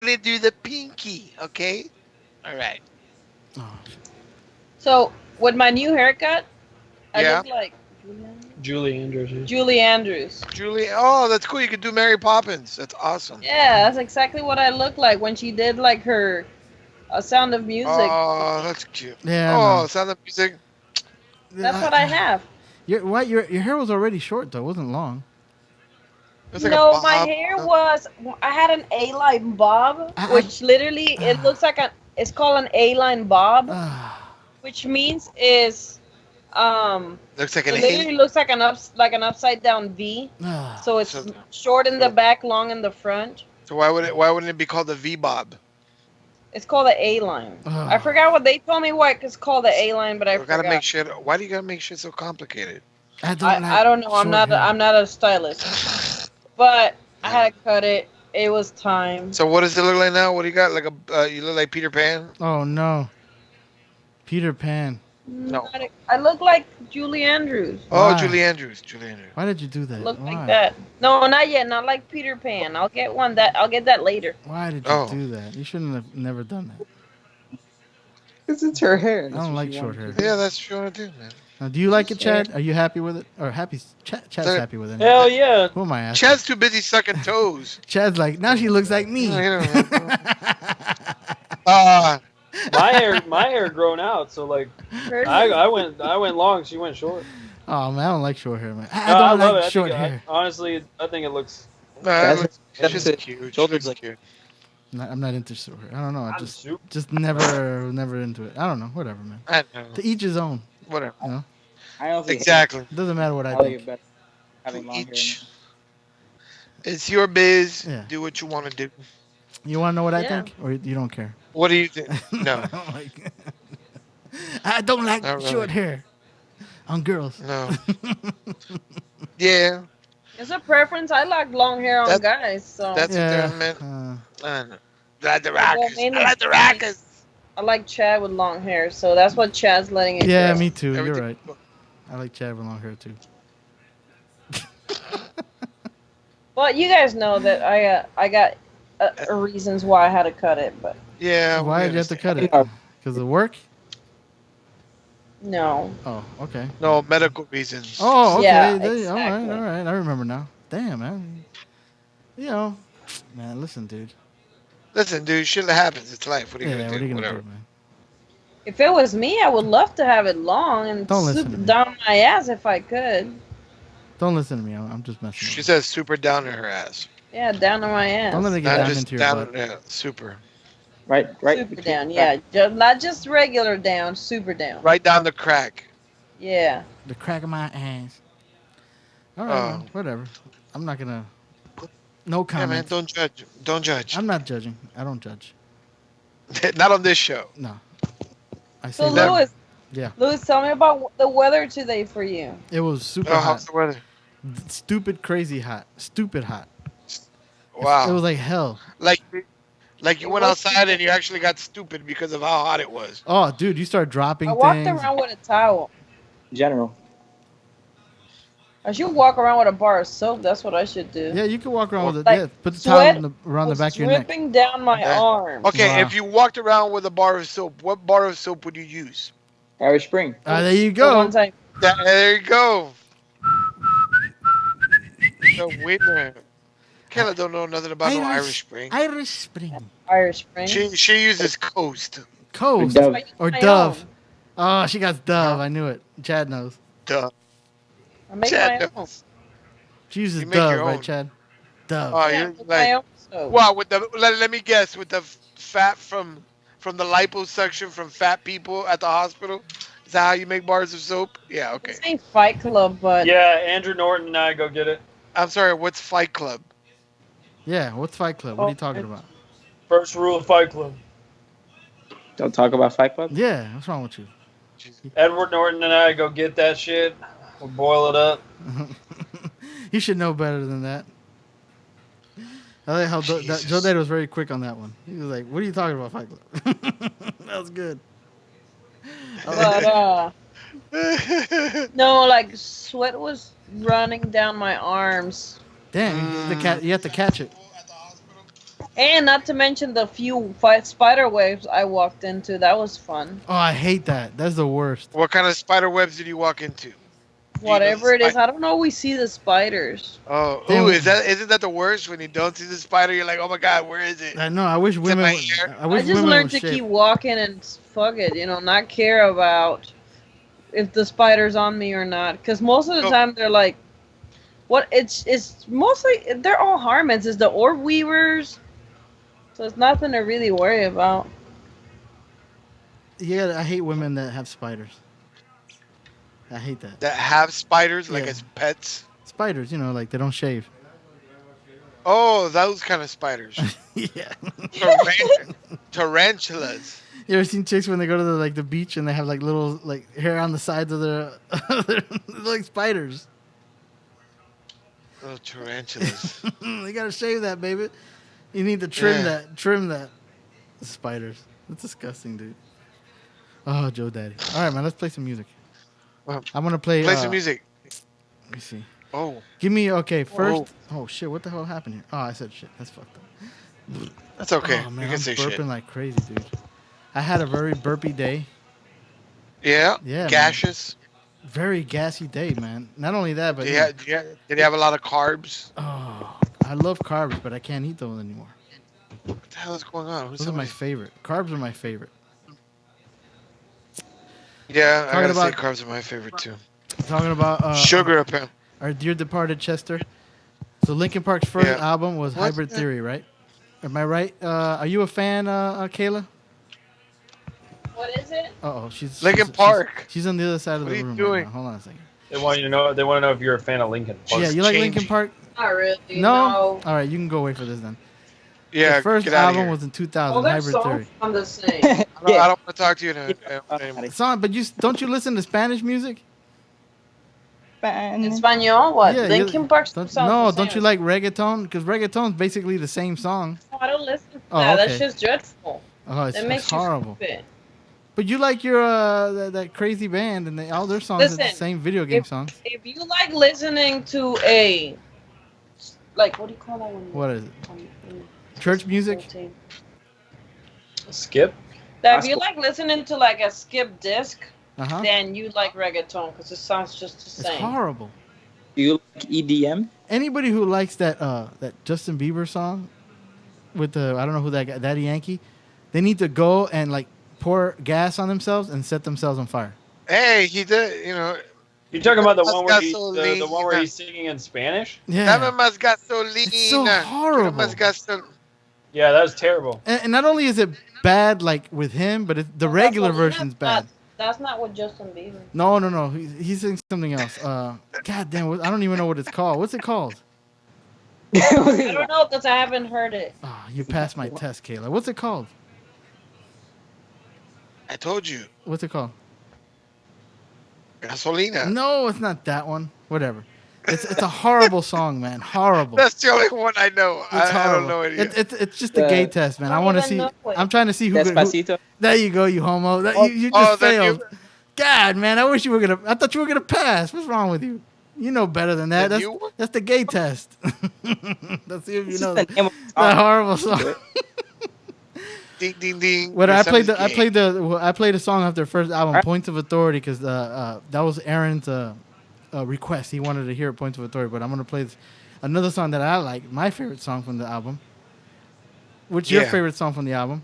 only do the pinky, okay? All right. Oh, So with my new haircut, I Yeah. look like Julie Andrews. Yeah. Julie Andrews. Julie, oh, that's cool. You could do Mary Poppins. That's awesome. Yeah, that's exactly what I look like when she did like her Sound of Music. Oh, that's cute. yeah, Oh, no. Sound of Music. That's what I have. Your hair was already short though. It wasn't long. It's like a No, my bob. hair was. I had an A-line bob, which literally it looks like a. It's called an A-line bob, which means is Looks like an it literally A. looks like an upside down V. So it's So- short in the back, long in the front. So why wouldn't it be called the V bob? It's called the A-line. I forgot what they told me why it's called the A-line, but I We gotta forgot. make shit. Why do you gotta make shit so complicated? I don't know. I'm not a stylist, but I had to cut it. It was time. So what does it look like now? What do you got? Like you look like Peter Pan? Oh no. Peter Pan. No. I look like Julie Andrews. Oh, Why? Julie Andrews. Julie Andrews. Why did you do that? Look Why? like that. No, not yet. Not like Peter Pan. I'll get one. I'll get that later. Why did you do that? You shouldn't have never done that. Because it's her hair. I don't like short hair. Yeah, that's what you want to do, man. Now, do you like it, Chad? Are you happy with it? Or happy? Chad's happy with it. Hell yeah. Who am I asking? Chad's too busy sucking toes. Chad's like, now she looks like me. My hair grown out, so like I went long, she went short. Oh man, I don't like short hair, man. I No, I don't love like it. short hair. Honestly, I think it looks. It's just cute. Shoulders like cute. I'm not into short hair. I don't know. I I'm just never into it. I don't know. Whatever, man. I know. To each his own. Whatever. You know? I also Exactly. It doesn't matter what I like think. it better having long hair. Each. It's your biz. Yeah. Do what you want to do. You want to know what I Yeah. think, or you don't care? What do you think? No. I don't like Not really. short hair on girls. No. Yeah. It's a preference. I like long hair on That- guys. So That's Yeah. what they're meant. I know. I like the Well, rockers. mainly- I like the rockers. I like Chad with long hair. So that's what Chad's letting it Yeah, go. me too. You're Everything- right. I like Chad with long hair too. Well, you guys know that I got reasons why I had to cut it, but Yeah. Why we did you have to cut understand. it? Because of work? no. Oh, okay. No, medical reasons. Oh, okay. Yeah, All exactly. right. I remember now. Damn, man. You know, man. Listen, dude. Listen, dude, shit happens. It's life. What are you Yeah, going what to are do? you gonna Whatever. do, man? If it was me, I would love to have it long and Don't listen to soup me. down my ass if I could. Don't listen to me. I'm just messing. She with says super down in her ass. Yeah, down on my ass. Don't let it get Not down just into your down butt. in her super. Right super between down, the yeah. Not just regular down, super down. Right down the crack. Yeah. The crack of my ass. All right, Oh. man, whatever. I'm not gonna. No Yeah, man, comment. don't judge. Don't judge. I'm not judging. I don't judge. Not on this show. No. I So say that. Louis, Yeah. Louis, tell me about the weather today for you. It was super Oh, hot. how's the weather? Stupid, crazy hot. Stupid hot. Wow. It was like hell. Like you went outside and you actually got stupid because of how hot it was. Oh, dude, you start dropping I walked things. around with a towel. general. I should walk around with a bar of soap. That's what I should do. Yeah, you can walk around with it. Like, Yeah, put the towel sweat around the was back of your neck. dripping down my Yeah. arm. Okay, Wow. if you walked around with a bar of soap, what bar of soap would you use? Irish Spring. There you The go. ones I- There you go. The winner. Kayla don't know nothing about no Irish Spring. Irish Spring. Irish Spring. She uses Coast. Coast. Dove. I use Or my Dove. own. Oh, she got Dove. I knew it. Chad knows. Duh. I make Chad my own. knows. She uses You make Dove, your right, own. Chad? Dove. Oh, Yeah, you're with my like own soap. wow. With the let me guess. With the fat from the liposuction from fat people at the hospital. Is that how you make bars of soap? Yeah. Okay. This ain't Fight Club, but Yeah, Andrew Norton and I go get it. I'm sorry. What's Fight Club? Yeah, what's Fight Club? What are you talking about? First rule of Fight Club. Don't talk about Fight Club. Yeah, what's wrong with you? Edward Norton and I go get that shit. We'll boil it up. You should know better than that. I like how Jesus. Joe Dad was very quick on that one. He was like, "What are you talking about, Fight Club?" That was good. but no, like sweat was running down my arms. Damn, you have to catch it. And not to mention the few spider waves I walked into. That was fun. Oh, I hate that. That's the worst. What kind of spider webs did you walk into? Whatever it is, I don't know. We see the spiders. Oh, Damn. ooh, isn't that the worst when you don't see the spider? You're like, oh my god, where is it? I know. I wish women. my Would, ear? I wish I just women learned would to shave. keep walking and fuck it, not care about if the spider's on me or not. Because most of the Oh. time they're like, what? It's mostly they're all harmons. It's the orb weavers, so it's nothing to really worry about. Yeah, I hate women that have spiders. I hate that. That have spiders like Yeah. as pets. Spiders, like they don't shave. Oh, those kind of spiders. Yeah. Tarantulas. You ever seen chicks when they go to the beach and they have little hair on the sides of their like spiders? Oh, tarantulas. You gotta shave that, baby. You need to trim Yeah. that. Trim that. Spiders. That's disgusting, dude. Oh, Joe Daddy. All right, man. Let's play some music. Well, I'm gonna play. Play some music. Let me see. Oh, Give me first. Oh shit! What the hell happened here? Oh, I said shit. That's fucked up. that's okay. Oh man, you can I'm say burping shit. like crazy, dude. I had a very burpy day. Yeah. Yeah, man. Gaseous. Very gassy day, man. Not only that, but Did you have a lot of carbs? oh, I love carbs, but I can't eat those anymore. What the hell is going on? Who's Those are my somebody- favorite. Carbs are my favorite. Yeah, I Talking gotta say about- carbs are my favorite too. Talking about Sugar apparently. our dear departed Chester. So Linkin Park's first Yeah. album was What's Hybrid that? Theory, right? Am I right? Are you a fan, Kayla? What is it? Uh-oh, she's Linkin she's- Park. She's on the other side of What the are you room doing? right now. Hold on a second. They want to know if you're a fan of Lincoln Park. Yeah, you like Linkin changing. Park? Not really. No? No. All right, you can go away for this then. Yeah, The first get out album of here. was in 2000, Well, their Hybrid songs Theory. sound the same. I don't want to talk to you anymore. It's on, but don't you listen to Spanish music? In Espanol, what? Yeah, Linkin Park Don't, sounds no, the don't same. you like reggaeton? Because reggaeton's basically the same song. No, I don't listen to Oh, that. okay. That's just dreadful. Oh, it's, That it's makes horrible. you stupid. But you like your that crazy band and all their songs are the Listen, same video game songs. If you like listening to a, what do you call that one? What is it? Church music? Skip. That if you like listening to a skip disc, Uh-huh. then you like reggaeton because it sounds just the It's same. horrible. Do you like EDM? Anybody who likes that Justin Bieber song with I don't know who that guy, Daddy Yankee, they need to go and pour gas on themselves and set themselves on fire. Hey, he did. You talking about the That's one where the gasolina. one where he's singing in Spanish? Yeah. Dame más gasolina. It's so horrible. Dame más Yeah, that was terrible. And not only is it bad with him, but the regular version's bad. That's not what Justin Bieber. No. He's singing something else. God damn, I don't even know what it's called. What's it called? I don't know because I haven't heard it. Oh, you passed my test, Kayla. What's it called? I told you. What's it called? Gasolina. No, it's not that one. Whatever. It's a horrible song, man. Horrible. That's the only one I know. It's I horrible. don't know it either. It's just a gay test, man. I don't want to even see. know it. I'm trying to see who. Despacito. There you go, you homo. You Oh, just then failed. God, man, I wish you were gonna. I thought you were gonna pass. What's wrong with you? You know better than that. Then you were? That's the gay test. Let's see if you It's know just that the name of the song. horrible song. Ding, ding, ding. When Your I son played is the, I gay. played a song off their first album, Alright. Points of Authority, because that was Aaron's request. He wanted to hear Points of Authority, but I'm gonna play another song that I like, my favorite song from the album. What's your Yeah. favorite song from the album?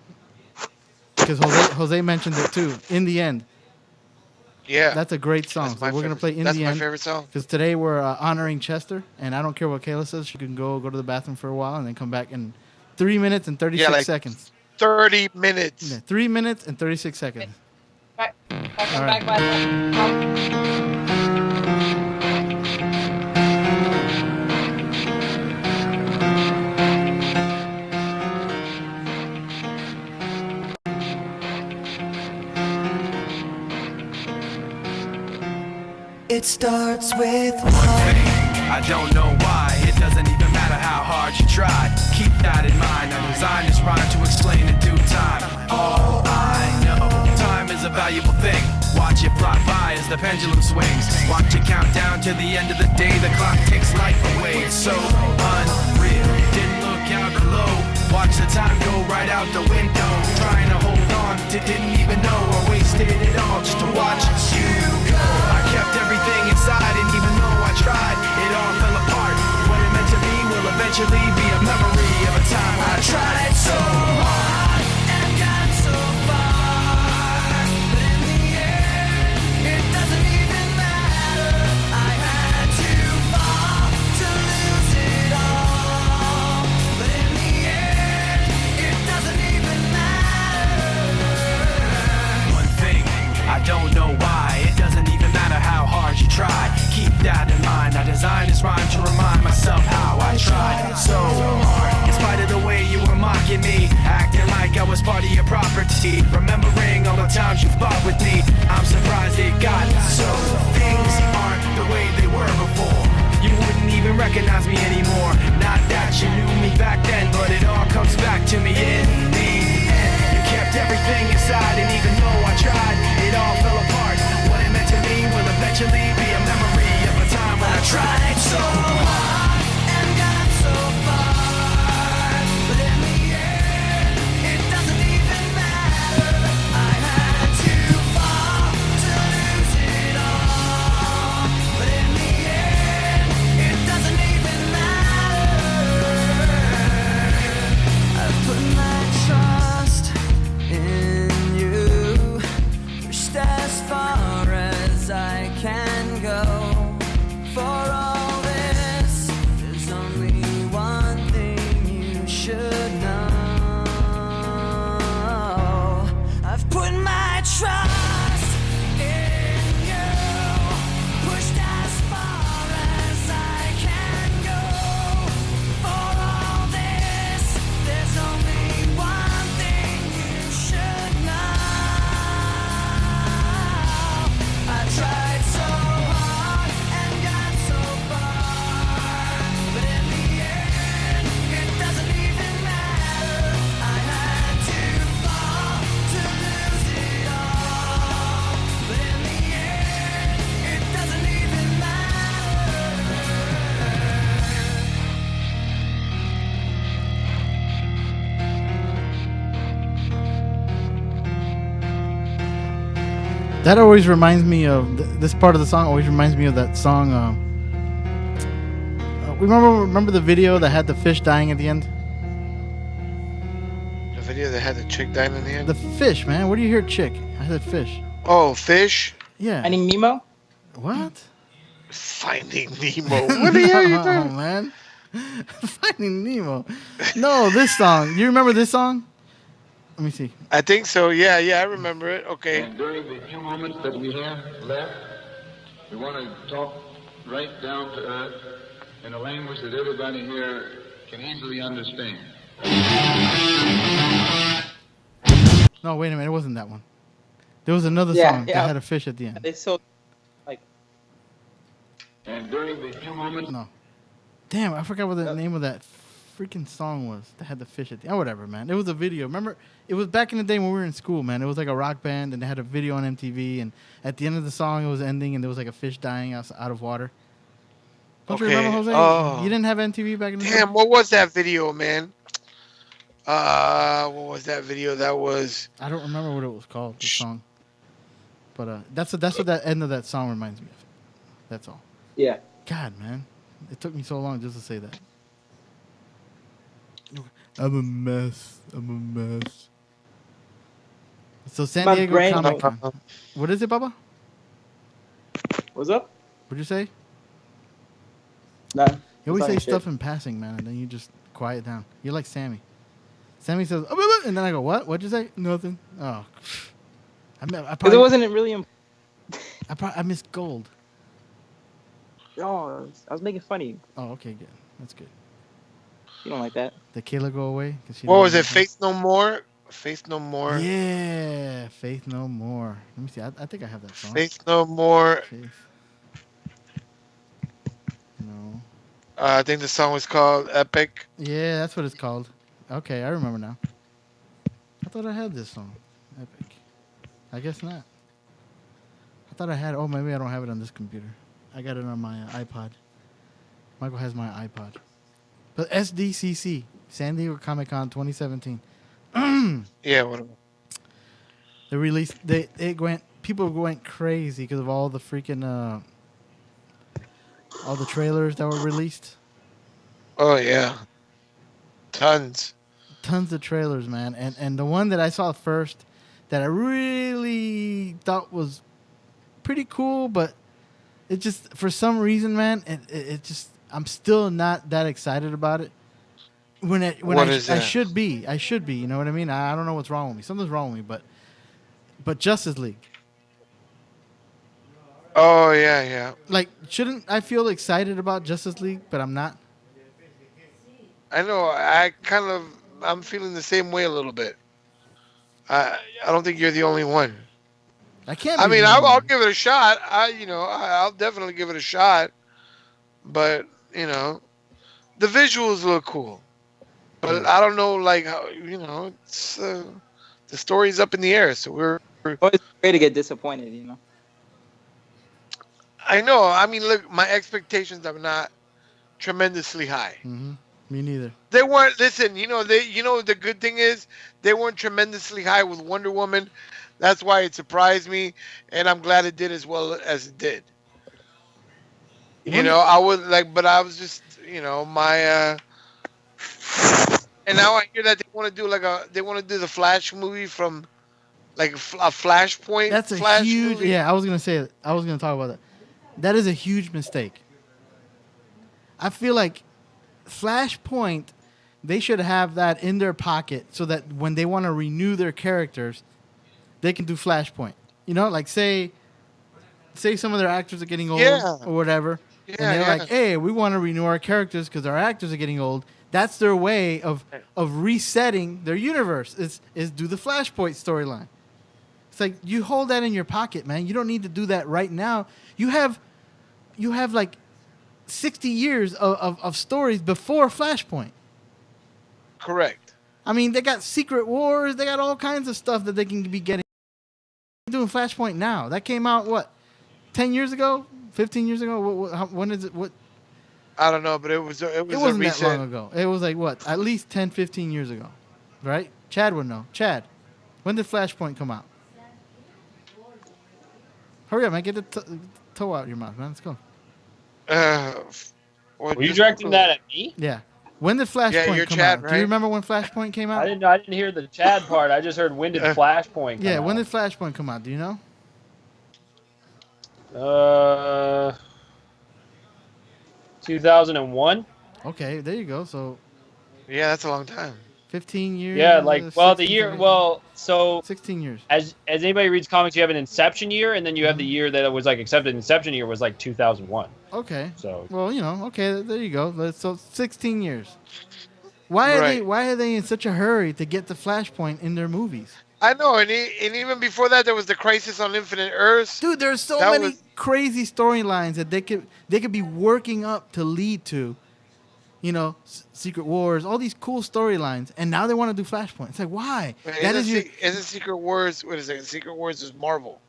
Because Jose mentioned it too. In the End, Yeah. that's a great song. That's So my we're gonna favorite- play In That's the my End. favorite song. Because today we're honoring Chester, and I don't care what Kayla says. She can go to the bathroom for a while and then come back in 3 minutes and 36 seconds. 30 minutes. Yeah, 3 minutes and 36 seconds. Back Alright. by the. It starts with I don't know why, it doesn't even matter how hard you try. Keep that in mind, I designed this rhyme to explain in due time. All I know, time is a valuable thing. Watch it fly by as the pendulum swings. Watch it count down to the end of the day. The clock takes life away, it's so unreal. Didn't look out below, Watch the time go right out the window. Trying to hold on to didn't even know I wasted it all just to watch you go. I kept everything inside, and even though I tried, it all fell apart. What it meant to be will eventually be a memory of a time I tried so hard and got so far, but in the end, it doesn't even matter. I had to fall to lose it all, but in the end, it doesn't even matter. One thing, I don't know why, it doesn't even matter how hard you try. Keep that in mind, I designed this rhyme to remind myself how I tried so hard. In spite of the way you were mocking me, acting like I was part of your property, remembering all the times you fought with me, I'm surprised it got so. Things aren't the way they were before. You wouldn't even recognize me anymore. Not that you knew me back then, but it all comes back to me in the end. You kept everything inside, and even though I tried, it all fell apart. What it meant to me will eventually be a memory of a time when I tried so hard and got so far, but in the end, it doesn't even matter. I had to fall to lose it all, but in the end, it doesn't even matter. I've put my trust in you, pushed as far as I can go. For all this, there's only one thing you should know. I've put my trust in you, pushed as far as I can go. For all this, there's only one thing you should know. I tried so hard and got so far, but in the end, it doesn't even matter. I had to fall to lose it all, but in the end, it doesn't even matter. That always reminds me of this part of the song. Always reminds me of that song. Remember the video that had the fish dying at the end? The video that had the chick dying in the end. The fish, man. What do you hear, chick? I said fish. Oh, fish. Yeah. Finding Nemo? What? Finding Nemo. What the hell are you No, doing? man. Finding Nemo. No, this song. You remember this song? Let me see. I think so. Yeah, I remember it. Okay. And during the few moments that we have left, we want to talk right down to earth in a language that everybody here can easily understand. No, wait a minute. It wasn't that one. There was another song that had a fish at the end. They so like. And during the few moments. No. Damn, I forgot what the name of that freaking song was that had the fish at the end. Oh, whatever, man. It was a video. Remember, it was back in the day when we were in school, man. It was like a rock band, and they had a video on MTV, and at the end of the song, it was ending, and there was like a fish dying out of water. Don't you remember, Jose? Oh. You didn't have MTV back in the day? Damn, what was that video, man? What was that video? That was. I don't remember what it was called, the song. But that's what that end of that song reminds me of. That's all. Yeah. God, man. It took me so long just to say that. I'm a mess. So San My Diego brain- Comic Con. What is it, Baba? What's up? What'd you say? None. You always It's say like stuff shit. in passing, man, and then you just quiet down. You're like Sammy. Sammy says, "Oh," and then I go, "What? What'd you say?" Nothing. Oh. I Because it wasn't really. I missed gold. Oh, I was making fun of you. Oh, okay, good. That's good. You don't like that. Did Kayla go away? 'Cause she What didn't was it? like Faith No More? Faith No More. Yeah, Faith No More. Let me see. I think I have that song. Faith No More. Faith. No. I think the song was called Epic. Yeah, that's what it's called. Okay, I remember now. I thought I had this song. Epic. I guess not. I thought I had. Oh, maybe I don't have it on this computer. I got it on my iPod. Michael has my iPod. But SDCC. San Diego Comic-Con 2017. Yeah, whatever. They released. People went crazy because of all the freaking all the trailers that were released. Oh yeah, tons. Tons of trailers, man. And the one that I saw first that I really thought was pretty cool, but it just, for some reason, man, it just, I'm still not that excited about it. When I should be, you know what I mean? I don't know what's wrong with me. Something's wrong with me, but Justice League. Oh yeah. Like, shouldn't I feel excited about Justice League, but I'm not? I know. I'm feeling the same way a little bit. I don't think you're the only one. I can't. I mean, I'll give it a shot. I'll definitely give it a shot. But the visuals look cool. But I don't know, like how it's the story's up in the air. So we're. Always afraid to get disappointed, you know. I know. I mean, look, my expectations are not tremendously high. Mm-hmm. Me neither. They weren't. Listen, the good thing is they weren't tremendously high with Wonder Woman. That's why it surprised me, and I'm glad it did as well as it did. I was like, but I was just, my. And now I hear that they want to do the Flash movie from, like a Flashpoint. That's a Flash huge. movie. Yeah, I was gonna say it. I was gonna talk about that. That is a huge mistake. I feel like Flashpoint, they should have that in their pocket so that when they want to renew their characters, they can do Flashpoint. Like say some of their actors are getting old or whatever, and they're like, hey, we want to renew our characters because our actors are getting old. That's their way of resetting their universe is do the Flashpoint storyline. It's like, you hold that in your pocket, man. You don't need to do that right now. You have like 60 years of stories before Flashpoint. Correct. I mean, they got Secret Wars. They got all kinds of stuff that they can be getting. Doing Flashpoint now. That came out, what, 10 years ago? 15 years ago? When is it? What? I don't know, but it wasn't that long ago. It was like, what, at least 10, 15 years ago. Right? Chad would know. Chad, when did Flashpoint come out? Hurry up, man. Get the toe out of your mouth, man. Let's go. Were you directing that at me? Yeah. When did Flashpoint come out? Right? Do you remember when Flashpoint came out? I didn't hear the Chad part. I just heard when did Flashpoint come out? When did Flashpoint come out? Do you know? 2001. Okay, there you go. So. Yeah, that's a long time. 15 years. Yeah, the year. Well, so 16 years. As anybody reads comics, you have an inception year, and then you have the year that it was like accepted. Inception year was like 2001. Okay. So. Well, okay, there you go. So 16 years. Why are they in such a hurry to get the Flashpoint in their movies? I know, and even before that, there was the Crisis on Infinite Earths. Dude, there's so many crazy storylines that they could be working up to lead to. Secret Wars, all these cool storylines, and now they want to do Flashpoint. It's like, why? Isn't Secret Wars? What is it? Secret Wars is Marvel.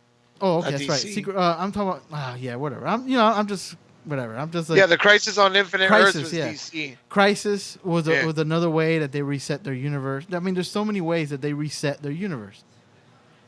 Oh, okay, that's right. Secret. I'm talking about. Whatever. I'm just whatever. I'm just like. Yeah, the Crisis on Infinite Earths was DC. Crisis was another way that they reset their universe. I mean, there's so many ways that they reset their universe,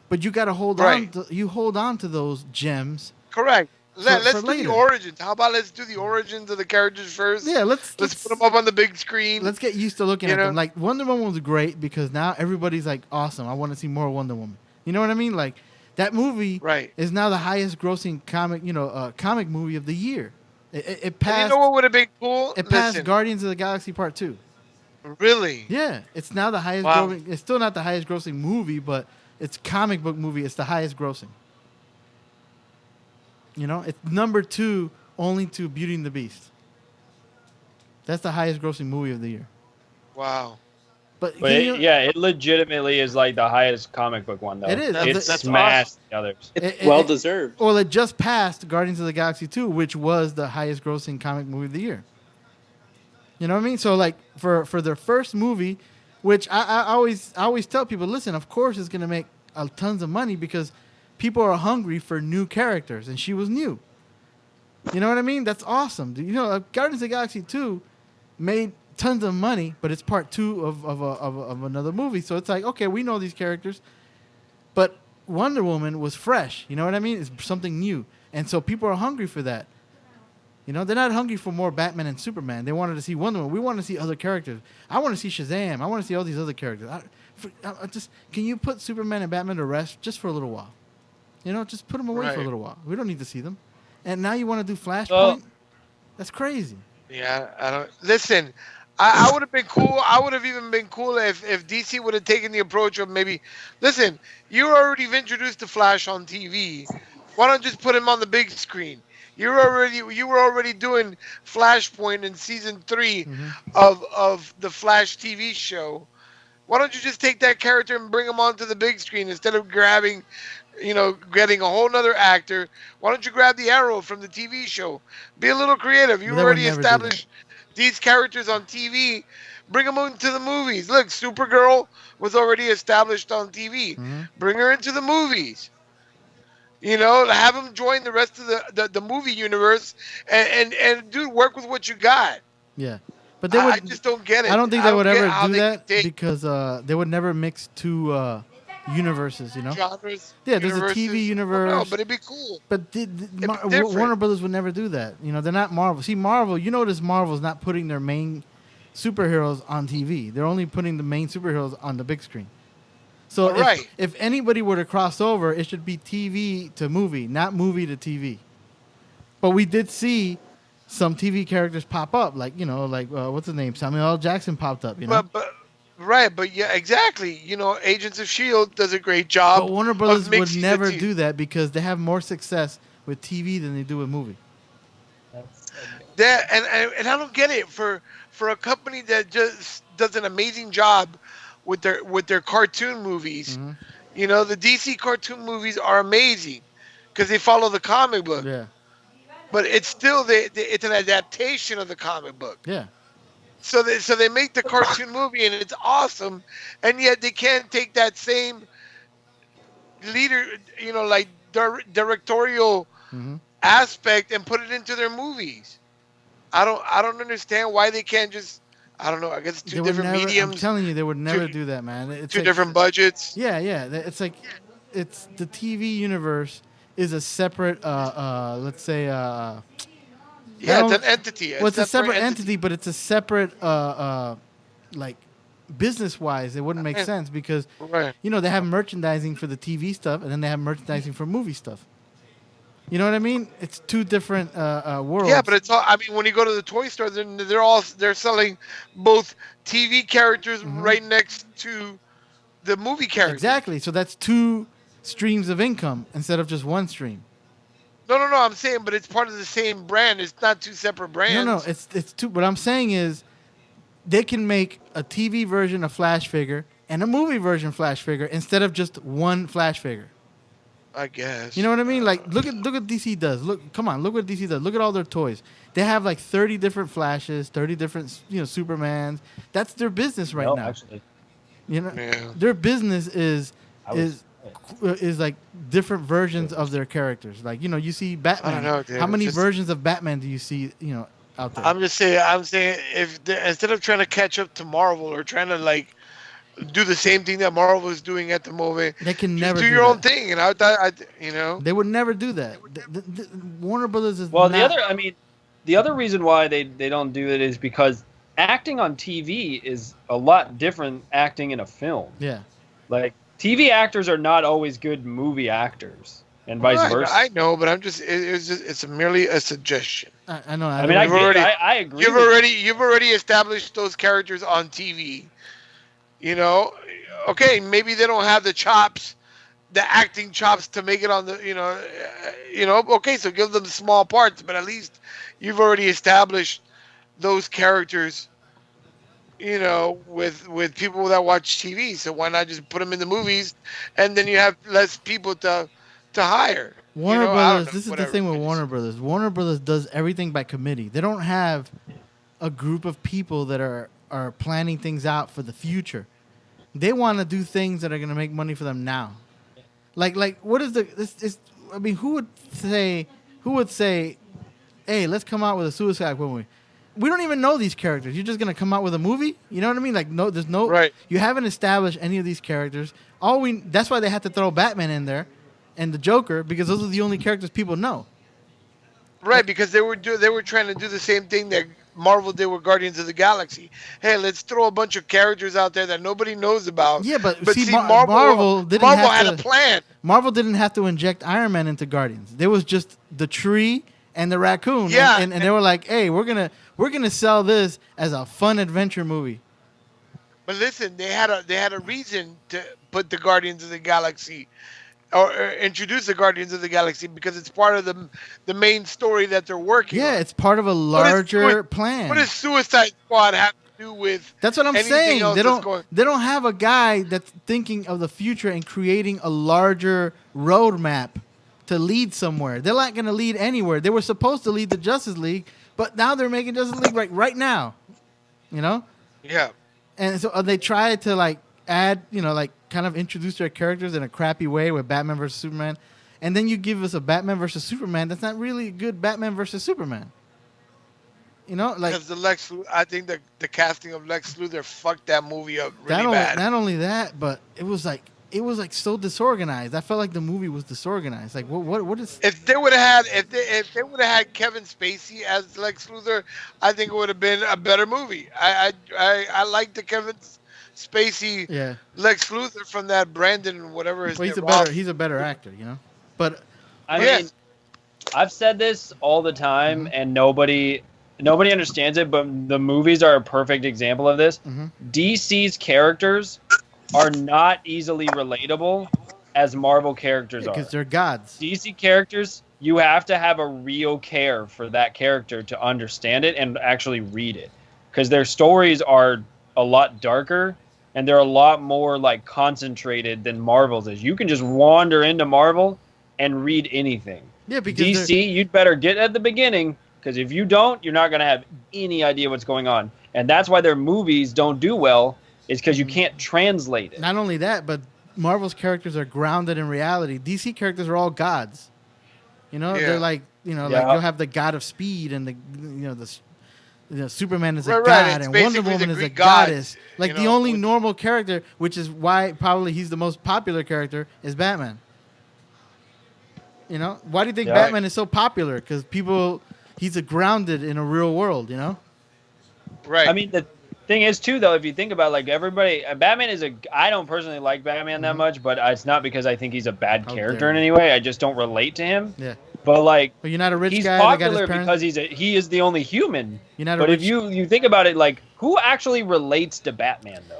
but you got to hold on. Hold on to those gems. Correct. Let's do later. the origins. How about let's do the origins of the characters first? Yeah, let's put them up on the big screen. Let's get used to looking at them. Like, Wonder Woman was great because now everybody's like, awesome, I want to see more Wonder Woman. You know what I mean? Like, that movie is now the highest grossing comic movie of the year. It passed. And you know what would have been cool? It passed Guardians of the Galaxy Part 2. Really? Yeah, it's now the highest grossing. It's still not the highest grossing movie, but it's comic book movie. It's the highest grossing. It's number 2 only to Beauty and the Beast. That's the highest grossing movie of the year. Wow. But it legitimately is like the highest comic book one, though. It is. It's smashed awesome. the others. It's well deserved. Well, it just passed Guardians of the Galaxy 2, which was the highest grossing comic movie of the year. You know what I mean? So, like, for their first movie, which I always tell people, listen, of course it's going to make tons of money because people are hungry for new characters, and she was new. You know what I mean? That's awesome. Guardians of the Galaxy 2 made tons of money, but it's part 2 of another movie. So it's like, okay, we know these characters, but Wonder Woman was fresh. You know what I mean? It's something new. And so people are hungry for that. You know, they're not hungry for more Batman and Superman. They wanted to see Wonder Woman. We want to see other characters. I want to see Shazam. I want to see all these other characters. Can you put Superman and Batman to rest just for a little while? You know, just put them away for a little while. We don't need to see them. And now you want to do Flashpoint? That's crazy. Yeah, I don't listen. I would have been cool. I would have even been cool if DC would have taken the approach of maybe, listen, you already introduced the Flash on TV. Why don't you just put him on the big screen? You were already doing Flashpoint in season 3 of the Flash TV show. Why don't you just take that character and bring him onto the big screen instead of getting a whole nother actor? Why don't you grab the Arrow from the TV show? Be a little creative. You already established these characters on TV. Bring them into the movies. Look, Supergirl was already established on TV. Bring her into the movies. You know, have them join the rest of the movie universe and dude, work with what you got. Yeah. But they would, I just don't get it. I don't think they would ever do that because they would never mix 2 universes, you know? Genres, yeah, there's a TV universe. No, but it'd be cool. But Warner Brothers would never do that. You know, they're not Marvel. See, Marvel, you notice Marvel's not putting their main superheroes on TV. They're only putting the main superheroes on the big screen. So if anybody were to cross over, it should be TV to movie, not movie to TV. But we did see some TV characters pop up, like what's his name? Samuel L. Jackson popped up. You know, but yeah, exactly. You know, Agents of S.H.I.E.L.D. does a great job. But Warner Brothers would never do that because they have more success with TV than they do with movie. And I don't get it for a company that just does an amazing job with their cartoon movies. You know, the DC cartoon movies are amazing because they follow the comic book. Yeah. But it's still it's an adaptation of the comic book. Yeah. So they make the cartoon movie and it's awesome, and yet they can't take that same directorial aspect and put it into their movies. I don't understand why they can't just. I don't know. I guess it's two different mediums. I'm telling you, they would never do that, man. It's two different budgets. Yeah. It's like it's the TV universe is a separate, let's say, yeah, it's an entity. Well, it's a separate entity, but it's a separate, like, business-wise, it wouldn't make sense because, they have merchandising for the TV stuff, and then they have merchandising for movie stuff. You know what I mean? It's 2 different worlds. Yeah, but it's all. I mean, when you go to the toy store, they're selling both TV characters right next to the movie characters. Exactly. So that's 2 streams of income instead of just 1 stream. No. I'm saying, but it's part of the same brand. It's not 2 separate brands. No. It's 2. What I'm saying is, they can make a TV version of Flash figure and a movie version Flash figure instead of just 1 Flash figure. I guess. You know what I mean? Like, look what DC does. Look what DC does. Look at all their toys. They have like 30 different Flashes, 30 different, Supermans. That's their business right now. Actually. You know, their business is like different versions of their characters. Like, you see Batman. I don't know, dude. How many versions of Batman do you see, out there? I'm saying if instead of trying to catch up to Marvel or trying to like do the same thing that Marvel is doing at the moment, they can just never do your own thing. And they would never do that. The Warner Brothers is the other reason why they don't do it is because acting on TV is a lot different acting in a film. Yeah. Like, TV actors are not always good movie actors, and vice versa. I know, but it's merely a suggestion. I know. I agree. You've already established those characters on TV. Okay, maybe they don't have the chops, the acting chops to make it on the, okay, so give them small parts, but at least you've already established those characters, with people that watch TV. So why not just put them in the movies, and then you have less people to hire. Warner Brothers. This is the thing with Warner Brothers. Warner Brothers does everything by committee. They don't have a group of people that are planning things out for the future. They want to do things that are going to make money for them now. Like what is who would say, hey, let's come out with a Suicide Squad movie. we don't even know these characters. You're just gonna come out with a movie. You know what I mean? Like no, there's no. Right. You haven't established any of these characters. That's why they had to throw Batman in there, and the Joker, because those are the only characters people know. Right, because they were trying to do the same thing that Marvel did with Guardians of the Galaxy. Hey, let's throw a bunch of characters out there that nobody knows about. Yeah, but see, Marvel had a plan. Marvel didn't have to inject Iron Man into Guardians. There was just the tree and the raccoon. Yeah, and they were like, "Hey, we're gonna sell this as a fun adventure movie." But listen, they had a reason to put the Guardians of the Galaxy or introduce the Guardians of the Galaxy because it's part of the main story that they're working on. Yeah, it's part of a larger plan. What does Suicide Squad have to do with? That's what I'm saying. They don't have a guy that's thinking of the future and creating a larger roadmap to lead somewhere. They're not going to lead anywhere. They were supposed to lead the Justice League, but now they're making Justice League right now. You know? Yeah. And so they tried to like add, like kind of introduce their characters in a crappy way with Batman versus Superman. And then you give us a Batman versus Superman that's not really a good Batman versus Superman. Like because I think the casting of Lex Luthor fucked that movie up really bad. Not only that, but it was like so disorganized. I felt like the movie was disorganized. Like what is? If they would have had Kevin Spacey as Lex Luthor, I think it would have been a better movie. I like the Kevin Spacey Lex Luthor from that Brandon whatever his name. He's a better actor, But I mean, I've said this all the time, and nobody understands it. But the movies are a perfect example of this. Mm-hmm. DC's characters are not easily relatable as Marvel characters are. Because they're gods. DC characters, you have to have a real care for that character to understand it and actually read it. Because their stories are a lot darker and they're a lot more like concentrated than Marvel's is. You can just wander into Marvel and read anything. Yeah, because DC, you'd better get at the beginning, because if you don't, you're not going to have any idea what's going on. And that's why their movies don't do well, is because you can't translate it. Not only that, but Marvel's characters are grounded in reality. DC characters are all gods. They're like, like you'll have the god of speed and the Superman is a god and Wonder Woman is a goddess. Like the only normal character, which is why probably he's the most popular character, is Batman. Why do you think Batman is so popular? Because he's grounded in a real world, Right. I mean, the thing is, too, though, if you think about, like, everybody, Batman I don't personally like Batman that much, but it's not because I think he's a bad character in any way. I just don't relate to him. Yeah. But, like, but you're not a rich he's guy popular that got his because he is the only human. You're not but if you think about it, like, who actually relates to Batman, though?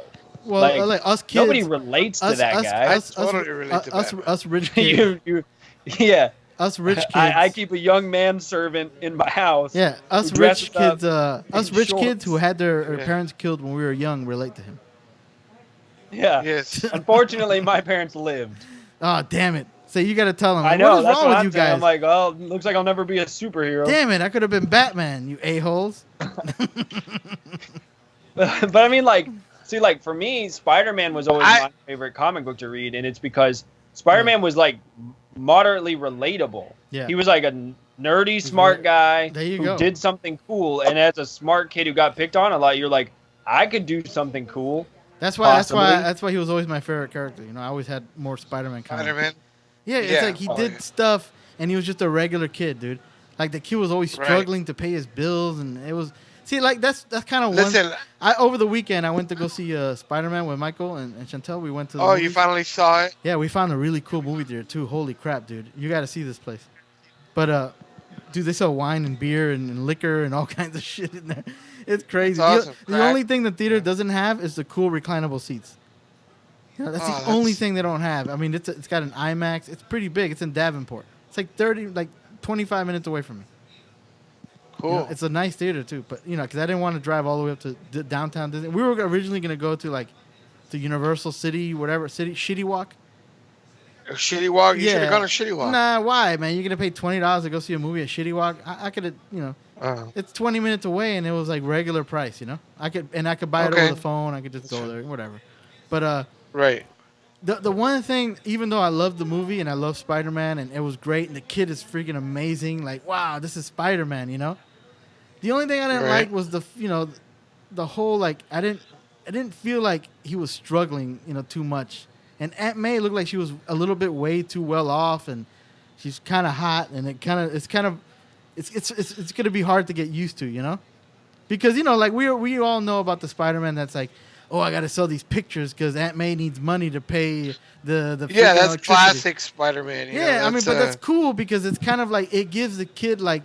Well, like us kids. Nobody relates to that guy. I totally relate to Batman. Us rich kids. Yeah. Us rich kids. I keep a young man servant in my house. Yeah, us rich kids. Us rich kids who had their parents killed when we were young relate to him. Yeah. Yes. Unfortunately, my parents lived. Oh, damn it! So you got to tell them. I know. What is That's wrong what with I'm you saying. guys? I'm like, oh, looks like I'll never be a superhero. Damn it! I could have been Batman. You a-holes. But I mean, like, see, like for me, Spider-Man was always my favorite comic book to read, and it's because Spider-Man was like moderately relatable. Yeah. He was like a nerdy, smart guy who did something cool, and as a smart kid who got picked on a lot, you're like, I could do something cool. That's why he was always my favorite character. I always had more Spider-Man comics. Spider-Man. Yeah, it's like he did stuff, and he was just a regular kid, dude. Like the kid was always struggling to pay his bills, and it was that's kind of one. Over the weekend I went to go see Spider-Man with Michael and Chantel. We went to. Oh, you finally saw it? Yeah, we found a really cool movie theater too. Holy crap, dude! You got to see this place. But dude, they sell wine and beer and liquor and all kinds of shit in there. It's crazy. Awesome. The only thing the theater doesn't have is the cool reclinable seats. That's the only thing they don't have. I mean, it's got an IMAX. It's pretty big. It's in Davenport. It's like 25 minutes away from me. Cool. It's a nice theater too, but because I didn't want to drive all the way up to downtown Disney. We were originally going to go to to Universal City, Shitty Walk. Shitty Walk? You should have gone to Shitty Walk. Nah, why, man? You're going to pay $20 to go see a movie at Shitty Walk? I could have, it's 20 minutes away, and it was like regular price, I could buy it over the phone. I could just go there, whatever. But right. The one thing, even though I love the movie and I love Spider-Man and it was great and the kid is freaking amazing, like wow, this is Spider-Man, The only thing I didn't Right. like was the whole like I didn't feel like he was struggling, too much. And Aunt May looked like she was a little bit way too well off, and she's kind of hot, and it's gonna be hard to get used to, because like we all know about the Spider-Man that's like, oh, I gotta sell these pictures because Aunt May needs money to pay the Yeah, freaking that's electricity. classic Spider-Man. Yeah, I mean, but that's cool because it's kind of like it gives the kid like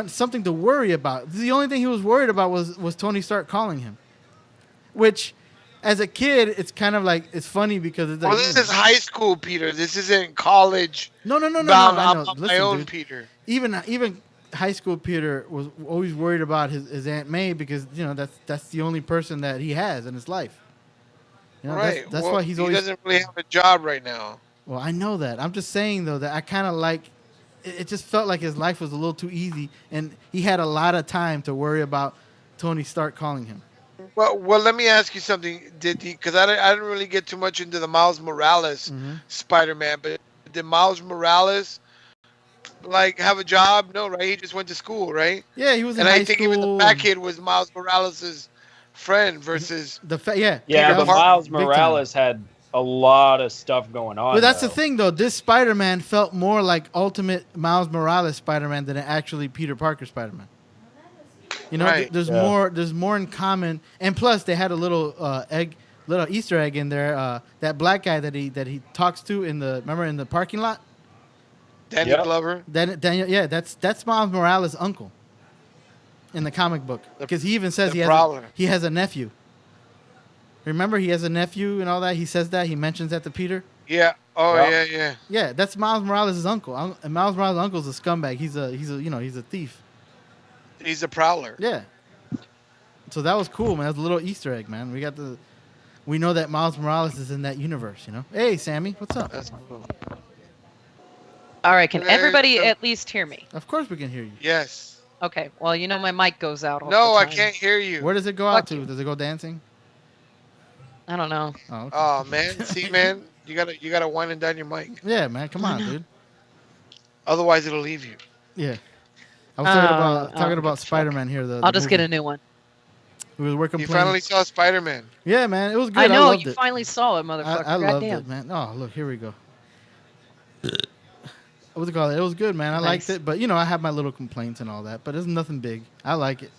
something to worry about. The only thing he was worried about was Tony Stark calling him, which, as a kid, it's kind of like it's funny because it's like, Well, this is high school, Peter. This isn't college. no. I I know. know. My Listen, own dude, Peter. even high school Peter was always worried about his Aunt May because that's the only person that he has in his life. Right. That's well, why he's always. He doesn't really have a job right now. Well, I know that. I'm just saying though that I kind of like. It just felt like his life was a little too easy, and he had a lot of time to worry about Tony Stark calling him. Well, let me ask you something. Because I didn't really get too much into the Miles Morales Spider-Man, but did Miles Morales like have a job? No, right? He just went to school, right? Yeah, he was in And high I think school. even the fat kid was Miles Morales' friend versus. Yeah, Yeah, but that was Miles big time. Morales had a lot of stuff going on. But that's the though. thing, though. This Spider-Man felt more like Ultimate Miles Morales Spider-Man than actually Peter Parker Spider-Man. Right. There's more. There's more in common, and plus they had a little little Easter egg in there. That black guy that he talks to in the parking lot. Danny Yep. Glover. Daniel, yeah, that's Miles Morales' uncle in the comic book because he even says the Prowler. he has a nephew. Remember, he has a nephew and all that. He says that. He mentions that to Peter. Yeah. Oh Yeah. yeah. Yeah, that's Miles Morales' uncle. And Miles Morales' uncle's a scumbag. He's a thief. He's a prowler. Yeah. So that was cool, man. That's a little Easter egg, man. We know that Miles Morales is in that universe. Hey, Sammy, what's up? That's cool. All right, can Hey, everybody so- at least hear me? Of course we can hear you. Yes. Okay, well, my mic goes out all No, the I time. can't hear you. Where does it go out Fuck to? you. Does it go dancing? I don't know. Oh, okay. Oh man, see, man, you gotta wind and down your mic. Yeah, man. Come on, dude. Otherwise, it'll leave you. Yeah. I was talking about okay, fuck. Spider-Man here. I'll just get a new one. We were You complaining. finally saw Spider-Man. Yeah, man. It was good. I know, loved you it. finally saw it, motherfucker. I loved Goddamn. it, man. Oh, look, here we go. What's it called? It was good, man. I liked Nice. it, but I have my little complaints and all that. But it's nothing big. I like it.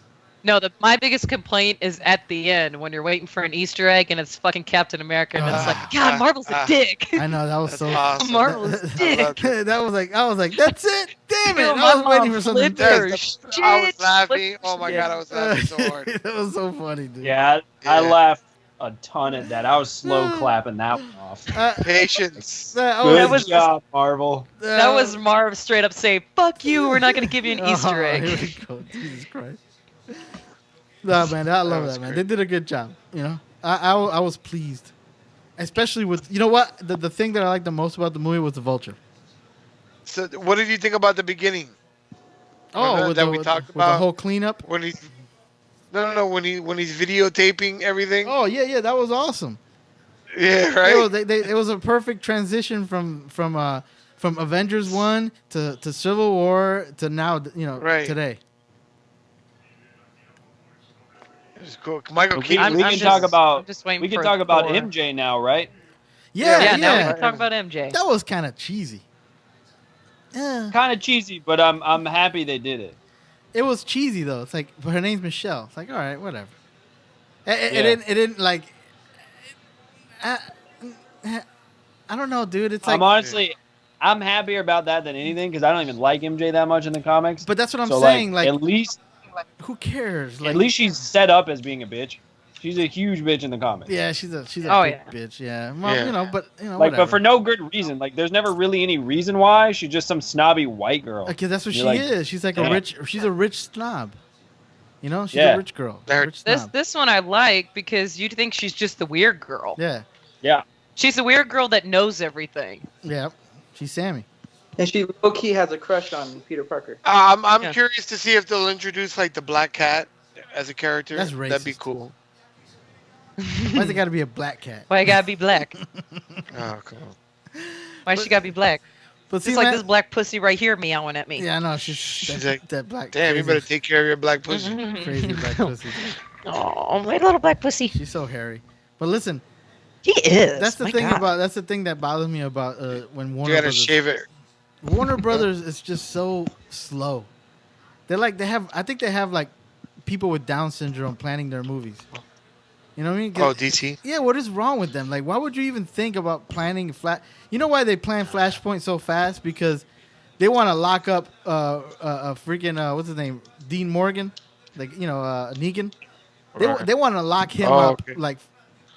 No, my biggest complaint is at the end when you're waiting for an Easter egg and it's fucking Captain America and it's like, God, Marvel's a dick. I know that was That's so. awesome. Marvel's a I dick. loved it. That was like I was like, that's it. Damn it! Yo, I my was waiting mom for something. flipped her Yes, shit. I was laughing. Flipped Oh my shit. god, I was laughing so hard. That was so funny, dude. Yeah, Yeah. I laughed a ton at that. I was slow clapping that one off. Patience. Good was- job, Marvel. That was Marv straight up saying, fuck you, we're not going to give you an Easter Here egg. we go. Jesus Christ. No, man, I love was that, man. great. They did a good job. I was pleased, especially with what the thing that I liked the most about the movie was the Vulture. So, what did you think about the beginning? Oh, Remember with that the, we with talked the, with the about? whole cleanup. When he's no, when he's videotaping everything. Oh yeah, that was awesome. Yeah, right. It was a perfect transition from Avengers 1 to Civil War to now Right. today. It was cool. Michael We, Keaton. we I'm can just- talk about I'm just waiting we can for talk about Thor. MJ now, right? Yeah, Now we can talk about MJ. That was kind of cheesy. Yeah. Kind of cheesy, but I'm happy they did it. It was cheesy though. It's like, but her name's Michelle. It's like, all right, whatever. It Yeah. didn't like. I don't know, dude. It's like, I'm happier about that than anything because I don't even like MJ that much in the comics. but that's what I'm So, saying. Like, at least who cares? Like, at least she's set up as being a bitch. She's a huge bitch in the comics. yeah, she's a Oh, big yeah. bitch. Yeah, well, Yeah. but Like, whatever. but for no good reason. Like, there's never really any reason why. She's just some snobby white girl. Okay, that's what she You're like, is. She's like damn. she's a rich snob. She's Yeah. a rich girl. There- Rich This snob. this one I like because you think she's just the weird girl. Yeah, Yeah. She's the weird girl that knows everything. yeah. She's Sammy. And she low key has a crush on Peter Parker. I'm Yeah. curious to see if they'll introduce like the Black Cat as a character. That's That'd be racist. cool. Why's it got to be a black cat? Why it gotta be black? Oh, cool. Why she gotta be black? But see, It's like man, this black pussy right here meowing at me. yeah, I know. She's She's that, like, that black. damn, you crazy, better take care of your black pussy. crazy black pussy. Oh, my little black pussy. She's so hairy. But listen, He is. that's the My thing God. about that's the thing that bothers me about when You Warner gotta Brothers. shave it. Warner Brothers is just so slow. I think they have like people with Down syndrome planning their movies. You know what I mean? Oh, DC. Yeah, what is wrong with them? Like, why would you even think about planning You know why they plan Flashpoint so fast? Because they want to lock up a freaking what's his name, Dean Morgan, like Negan. Right. They want to lock him up okay. like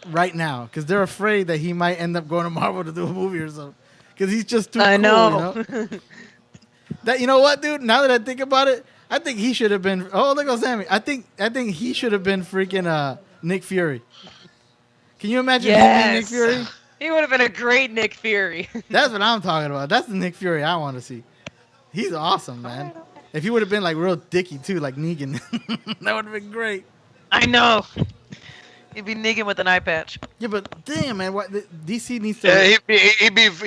right now because they're afraid that he might end up going to Marvel to do a movie or something. Because he's just too cool. I know. You know? That you know what, dude? Now that I think about it, I think he should have been. Oh, look at Sammy. I think he should have been freaking Nick Fury. Can you imagine him being Nick Yes. Fury? He would have been a great Nick Fury. That's what I'm talking about. That's the Nick Fury I want to see. He's awesome, man. If he would have been like real dicky too, like Negan, that would have been great. I know. He'd be nigging with an eye patch. Yeah, but damn, man, DC needs to. Yeah,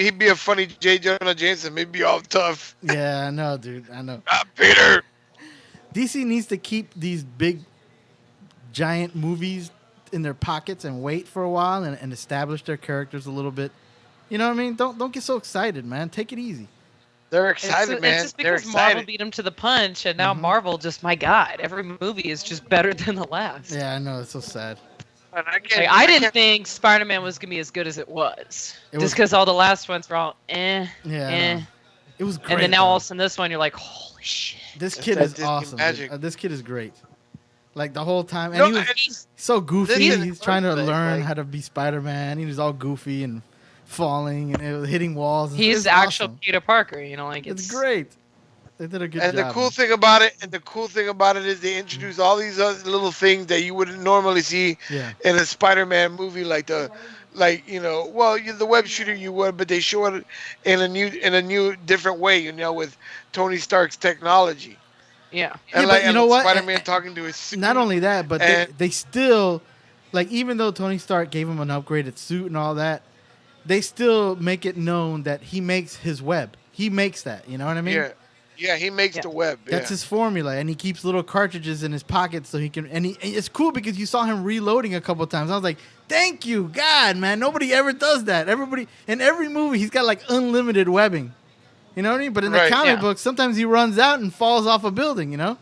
he'd be a funny J. Jonah Jameson. Maybe all tough. Yeah, I know, dude. I know. Peter. DC needs to keep these big, giant movies in their pockets and wait for a while and establish their characters a little bit. You know what I mean? Don't get so excited, man. Take it easy. They're excited, man. It's just They're because Marvel excited. beat him to the punch, and now Marvel just, my God, every movie is just better than the last. Yeah, I know. It's so sad. And Like, I didn't think Spider-Man was gonna be as good as it was, just because all the last ones were all Yeah, I know. It was great. and then now though. all of a sudden this one you're like, holy shit. This It's kid that is Disney awesome. magic. Dude. This kid is great. Like the whole time, and No, he was it's- so goofy. this is He's trying to perfect, learn like- how to be Spider-Man. He was all goofy and falling and it was hitting walls. He's It's actual awesome. Peter Parker, you know, like It's great. They did a good And job. the cool thing about it, is they introduce all these other little things that you wouldn't normally see Yeah. in a Spider-Man movie, like the web shooter you would, but they show it in a new different way, with Tony Stark's technology. Yeah. And Yeah, but you know what? Spider-Man talking to his suit. Not only that, but they still, like, even though Tony Stark gave him an upgraded suit and all that, they still make it known that he makes his web. He makes that. You know what I mean? Yeah, he makes the web. That's his formula, and he keeps little cartridges in his pocket so he can. And it's cool because you saw him reloading a couple times. I was like, "Thank you, God, man! Nobody ever does that. Everybody in every movie, he's got like unlimited webbing. You know what I mean? But in the comic books, sometimes he runs out and falls off a building. You know?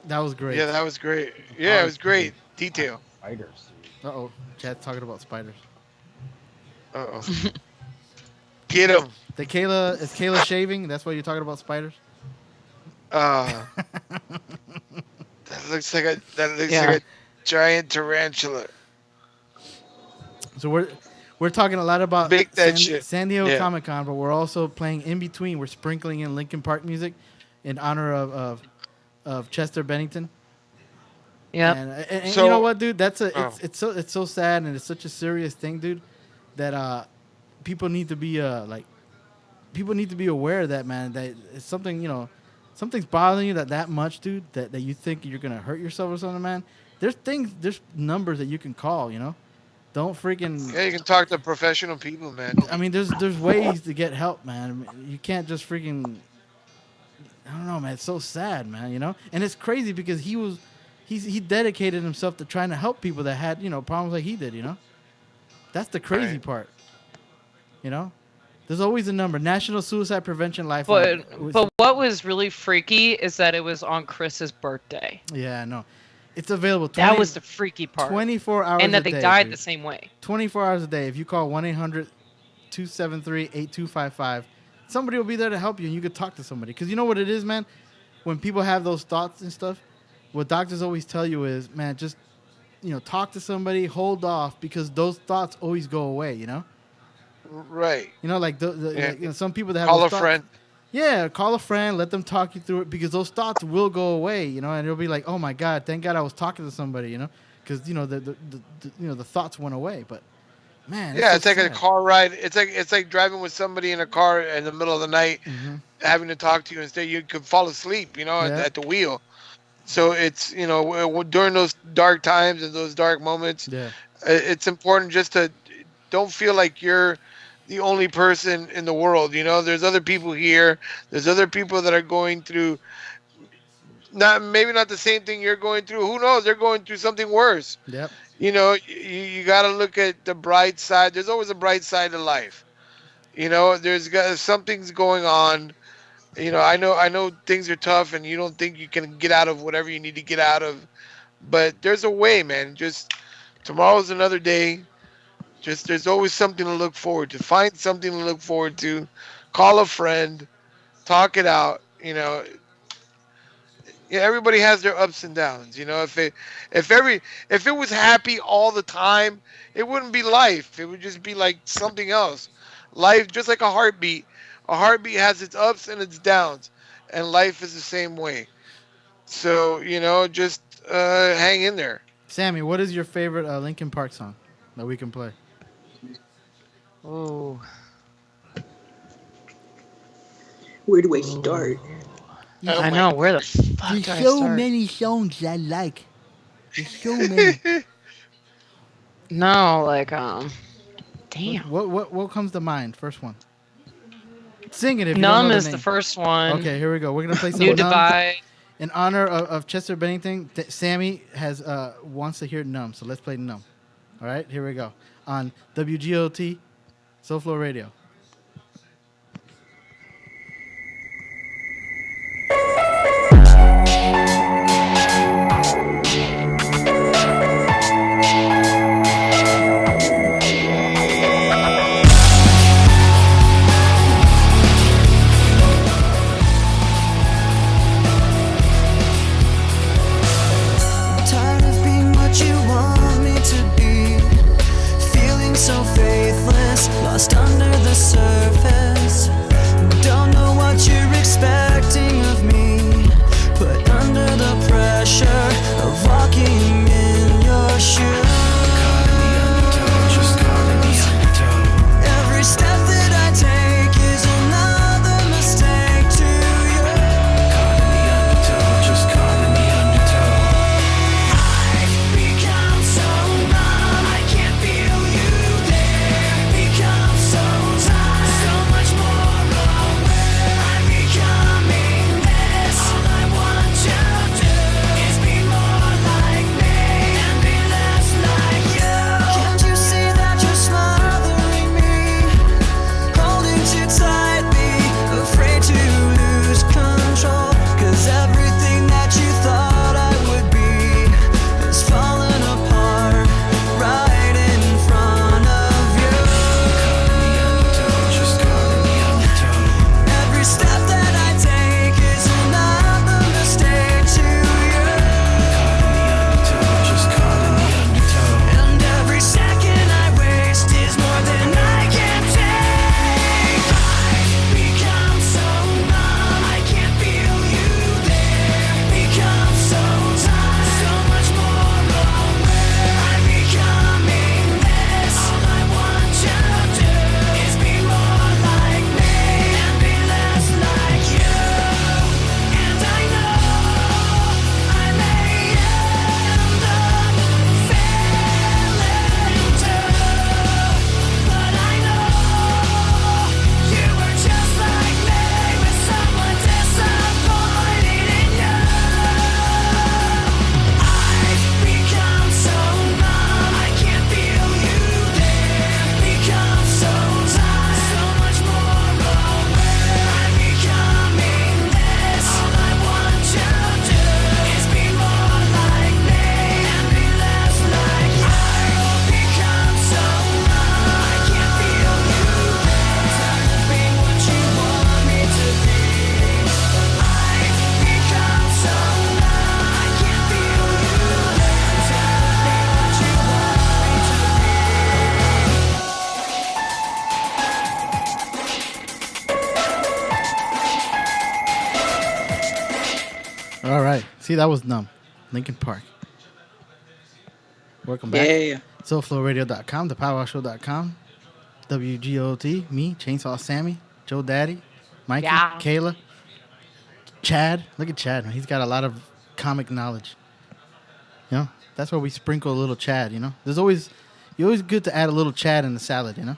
That was great. Yeah, that was great. Yeah, it was great. Detail. Spiders. Uh-oh, Chad's talking about spiders. Uh-oh. Get him. Is Kayla shaving? That's why you're talking about spiders? That looks like a giant tarantula. So we're talking a lot about Big that shit. San Diego Yeah. Comic Con, but we're also playing in between. We're sprinkling in Linkin Park music in honor of Chester Bennington. Yeah. And So- you know what, dude? Oh. It's so sad and it's such a serious thing, dude. That people need to be aware of that, man. That it's something, something's bothering you that much, dude. That you think you're gonna hurt yourself or something, man. There's numbers that you can call, Don't freaking. Yeah, you can talk to professional people, man. I mean, there's ways to get help, man. You can't just freaking. I don't know, man. It's so sad, man. And it's crazy because he dedicated himself to trying to help people that had problems like he did. That's the crazy Right. part. There's always a number. National Suicide Prevention Lifeline. But what was really freaky is that it was on Chris's birthday. Yeah, I know. It's available. That was the freaky part. 24 hours and that a they day, died dude. the same way. 24 hours a day. If you call 1-800-273-8255, somebody will be there to help you, and you could talk to somebody. Because you know what it is, man? When people have those thoughts and stuff, what doctors always tell you is, man, just, talk to somebody, hold off, because those thoughts always go away, Right. Like some people that have Call those a thoughts, friend. Yeah, call a friend, let them talk you through it, because those thoughts will go away, and it'll be like, oh my God, thank God I was talking to somebody, because the thoughts went away. But man, Yeah, it's so like a sad. car ride. It's like driving with somebody in a car in the middle of the night, having to talk to you instead. You could fall asleep, at the wheel. So it's during those dark times and those dark moments, Yeah. it's important just to don't feel like you're the only person in the world. You know, there's other people here. There's other people that are going through maybe not the same thing you're going through. Who knows? They're going through something worse. Yep. You know, you got to look at the bright side. There's always a bright side to life. You know, something's going on. You know, I know things are tough, and you don't think you can get out of whatever you need to get out of. But there's a way, man. Just tomorrow's another day. Just there's always something to look forward to. Find something to look forward to. Call a friend. Talk it out. You know, yeah, everybody has their ups and downs. You know, if it was happy all the time, it wouldn't be life. It would just be like something else. Life, just like a heartbeat. A heartbeat has its ups and its downs, and life is the same way. So you know, just hang in there. Sammy, what is your favorite Linkin Park song that we can play? Ooh. Where do I start? I know. Where the fuck There's do I so start? many songs I like. There's so many. No, like damn. What comes to mind? First one. Sing it if you Numb don't know is the the name. first one. Okay, here we go. We're gonna play some New Numb. Divide. In honor of Chester Bennington, Sammy has wants to hear Numb, so let's play Numb. All right, here we go on WGOT, SoFlo Radio. Tired of being what you want me to be, feeling so faithless, lost under the surface. Don't know what you're expecting of me, put under the pressure of walking in your shoes. Every step that I take is another mistake to you. I've become so numb, I can't feel you there. Become so tired, so much more aware. I'm becoming this. All I want you to do is be more like me and be less like you. Can't you see that you're smothering me? Holding too tightly, afraid to lose control. 'Cause everything that you thought I would be is falling apart right in front of you. Every step that I take is another mistake to you. And every second I waste is more than I can take. I've become so numb, I can't feel you there. Become so tired, so much more aware. I'm becoming this. All I want you to do is be more like me and be less like you. And I know I may end up failing too, but I know you were just like me, with someone disappointed in you. I've become so numb, I can't feel you there. Become so tired, so much more aware. I'm becoming this. All I want you to do is be more like me and be less like you. I've become so numb, I can't feel you there. Tired of being what you want me to be. I've become so numb, I can't feel you there. Tired of being what you want me to All right, see that was Numb, Linkin Park. Welcome back. Yeah. SoFloRadio.com, thepowwowshow.com, WGOT, me, Chainsaw Sammy, Joe Daddy, Mikey, Yeah. Kayla, Chad. Look at Chad, man. He's got a lot of comic knowledge. You know, that's where we sprinkle a little Chad, you know. You're always good to add a little Chad in the salad, you know.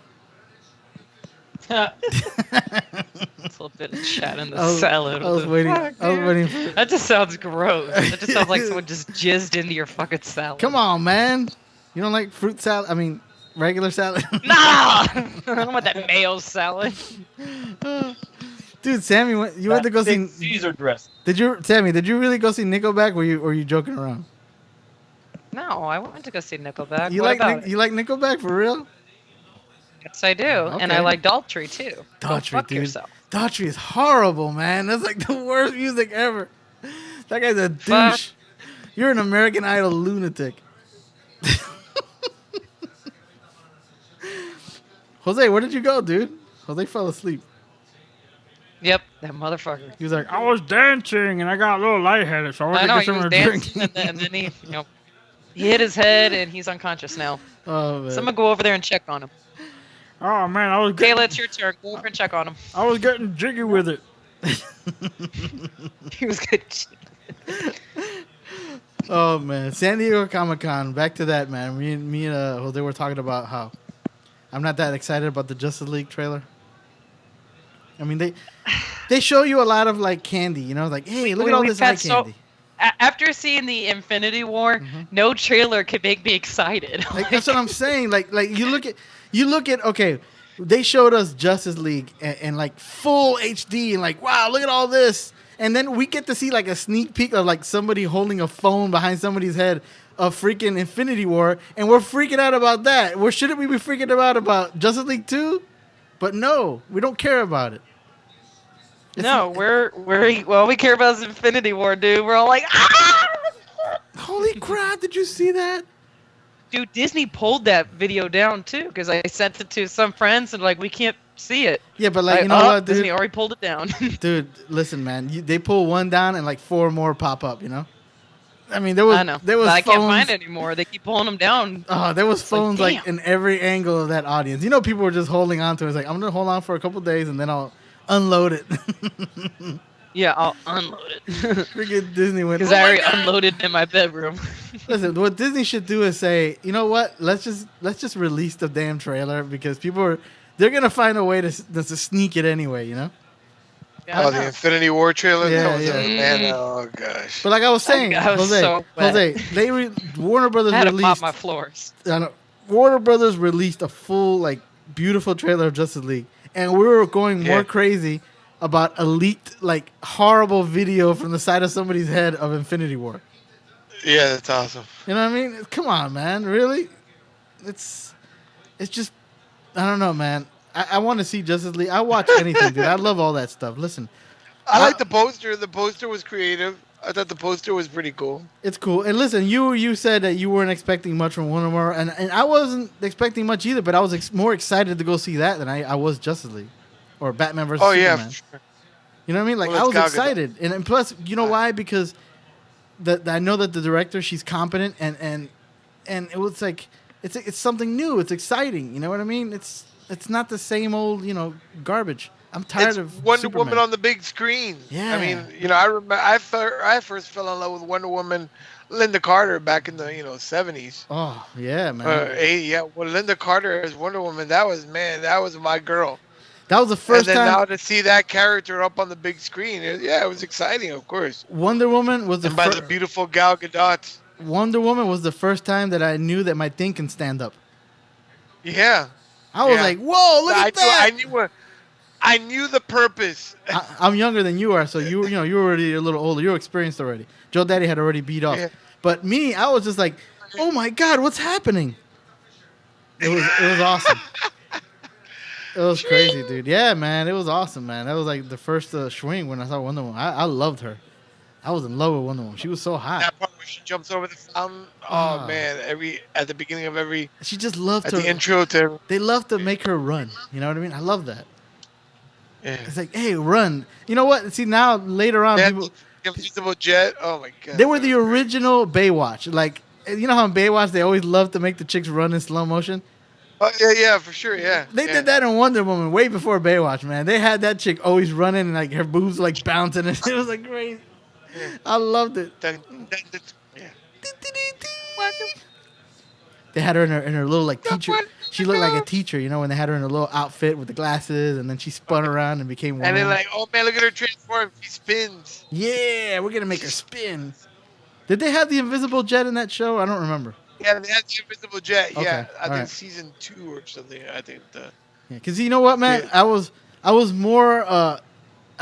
It's a little bit of chat in the salad. I was waiting. I was waiting. That just sounds gross. That just sounds like someone just jizzed into your fucking salad. Come on, man. You don't like fruit salad? I mean, regular salad? Nah! I don't want that mayo salad. Dude, Sammy, you went to go see Caesar dress. Sammy, did you really go see Nickelback, or were you joking around? No, I went to go see Nickelback. You What like about it? you like Nickelback for real? Yes, I do. And I Okay. like Daltrey, too. Go Daltrey, fuck dude. yourself. Daughtry is horrible, man. That's like the worst music ever. That guy's a Fuck. douche. You're an American Idol lunatic. Jose, where did you go, dude? Jose fell asleep. Yep, that motherfucker. He was like, I was dancing and I got a little lightheaded, so I went I to know, get he something was to drink. dancing, and then he, he hit his head, and he's unconscious now. Oh, man. So I'm going to go over there and check on him. Oh, man, I was Kayla, it's your turn. Go over and check on him. I was getting jiggy with it. He was good. Oh, man. San Diego Comic-Con. Back to that, man. Me and Jose were talking about how I'm not that excited about the Justice League trailer. I mean, they show you a lot of, like, candy, you know? Like, hey, look at all this eye candy. After seeing the Infinity War, no trailer could make me excited. Like, that's what I'm saying. Like you look at okay, they showed us Justice League and like full HD and like, wow, look at all this. And then we get to see like a sneak peek of like somebody holding a phone behind somebody's head of freaking Infinity War, and we're freaking out about that. Well, shouldn't we be freaking out about Justice League 2? But no, we don't care about it. No, we care about this Infinity War, dude. We're all like, ah! Holy crap, did you see that? Dude, Disney pulled that video down too because I sent it to some friends and like we can't see it. Yeah, but like, you know what, dude? Disney already pulled it down. Dude, listen, man. They pull one down and like 4 more pop up. You know. I mean, there was I know. there was But I phones. can't find it anymore. They keep pulling them down. Oh, there was It's phones like, like in every angle of that audience. You know, people were just holding on to it. It's like, I'm gonna hold on for a couple days and then I'll unload it. Yeah, I'll unload it. Freaking Disney went. Because "Oh I my already God." unloaded it in my bedroom. Listen, what Disney should do is say, you know what? Let's just release the damn trailer because they're gonna find a way to sneak it anyway. You know. Yeah, Oh, the Infinity War trailer? Yeah, That was yeah. man, oh gosh. But like I was saying, I was Jose, so wet. Jose, Warner Brothers I had to released. pop my floors. Warner Brothers released a full, like, beautiful trailer of Justice League, and we were going more crazy about a leaked, like, horrible video from the side of somebody's head of Infinity War. Yeah, that's awesome. You know what I mean? Come on, man. Really? It's just, I don't know, man. I want to see Justice League. I watch anything, dude. I love all that stuff. Listen. I like the poster. The poster was creative. I thought the poster was pretty cool. It's cool. And listen, you said that you weren't expecting much from Wonder Woman, and I wasn't expecting much either, but I was more excited to go see that than I was Justice League or Batman versus Superman. Yeah, for sure. You know what I mean? Like, Well, I was it's Gal Gadot. excited. And plus, you know why? Because I know that the director, she's competent, and it was like, it's something new. It's exciting. You know what I mean? It's not the same old, garbage. I'm tired of Wonder Superman. Woman on the big screen. Yeah. I mean, I remember I first fell in love with Wonder Woman, Linda Carter back in the 70s. Oh, yeah, man. Well, Linda Carter as Wonder Woman, that was my girl. That was the first and then time. now to see that character up on the big screen, it was exciting, of course. Wonder Woman was And by the beautiful Gal Gadot. Wonder Woman was the first time that I knew that my thing can stand up. Yeah. I was like, whoa, look at that. I knew the purpose. I'm younger than you are, so you were already a little older. You were experienced already. Joe Daddy had already beat off. Yeah. But me, I was just like, oh my God, what's happening? It was awesome. It was crazy, dude. Yeah, man, it was awesome, man. That was like the first swing when I saw Wonder Woman. I loved her. I was in love with Wonder Woman. She was so hot. That part where she jumps over the fountain. Oh man! At the beginning of every. She just loved at her. the intro to. They love to make her run. You know what I mean? I love that. Yeah. It's like, hey, run. You know what? See, now later on, people. Invisible jet. Oh my God. They were the original Baywatch. Like, you know how in Baywatch they always love to make the chicks run in slow motion. Oh yeah, for sure, yeah. They did that in Wonder Woman way before Baywatch, man. They had that chick always running and like her boobs like bouncing and it was like crazy. Yeah. I loved it. Yeah. They had her in her little like teacher. she looked like a teacher, when they had her in a little outfit with the glasses, and then she spun around and became one. And then like, oh man, look at her transform. She spins. Yeah, we're gonna make her spin. Did they have the invisible jet in that show? I don't remember. Yeah, they had the invisible jet. Okay, Yeah, I think alright. season 2 or something. I think the. Because you know what, man, Yeah. I was more Or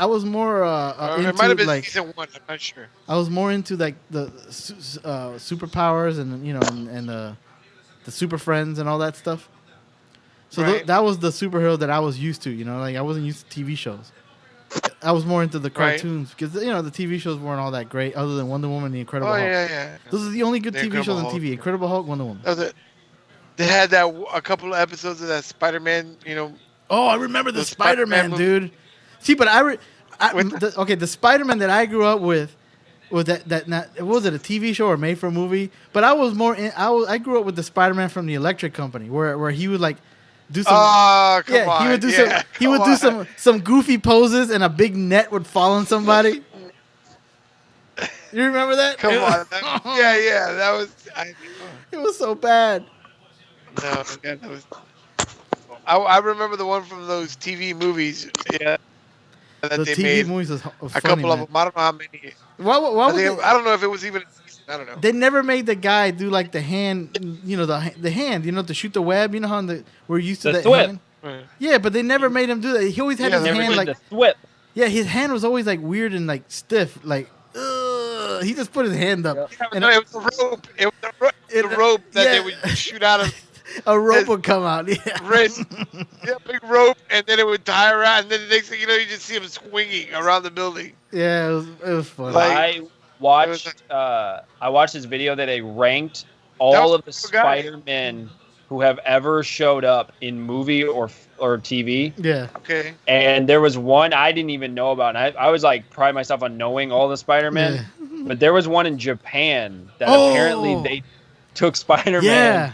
it might into have been like season 1. I'm not sure. I was more into like the superpowers and and the super friends and all that stuff. So Right. that was the superhero that I was used to. Like I wasn't used to TV shows. I was more into the Right. cartoons because the TV shows weren't all that great, other than Wonder Woman and the Incredible Oh Hulk. yeah. Those are the only good The TV shows on Incredible TV. Hulk. Incredible Hulk, Wonder Woman. That was it. They had that a couple of episodes of that Spider-Man. Oh, I remember the The Spider-Man, Spider-Man dude. See, but With the Spider-Man that I grew up with was that not was it a TV show or made for a movie? But I was more I grew up with the Spider-Man from the Electric Company, where he would like do some. Oh, come yeah, on. he would do yeah, some goofy poses, and a big net would fall on somebody. You remember that? Come on. Yeah. That was. It was so bad. No, yeah, that was. I remember the one from those TV movies. Yeah. That The they TV made. movies was A funny, couple of man. them. I don't know how many. Why would they, I don't know if it was even a season. I don't know. they never made the guy do like the hand, the hand, to shoot the web. You know how we're used to The that thwip. hand? Right. Yeah, but they never made him do that. He always had Yeah, his they never hand Never like did the thwip. yeah, his hand was always like weird and like stiff, like he just put his hand up. Yeah, And no, it was the rope. It was the rope that yeah. they would shoot out of. a rope his would come out. Yeah. Red, yeah, big rope, and then it would tie around, and then the next thing you know, you just see him swinging around the building. Yeah, it was funny. Like- I watched this video that they ranked That was all of the a cool guy. Spider-Men who have ever showed up in movie or TV. Yeah. Okay. And there was one I didn't even know about. And I was like, pride myself on knowing all the Spider-Men. Yeah. But there was one in Japan that Oh! apparently they took Spider-Man Yeah.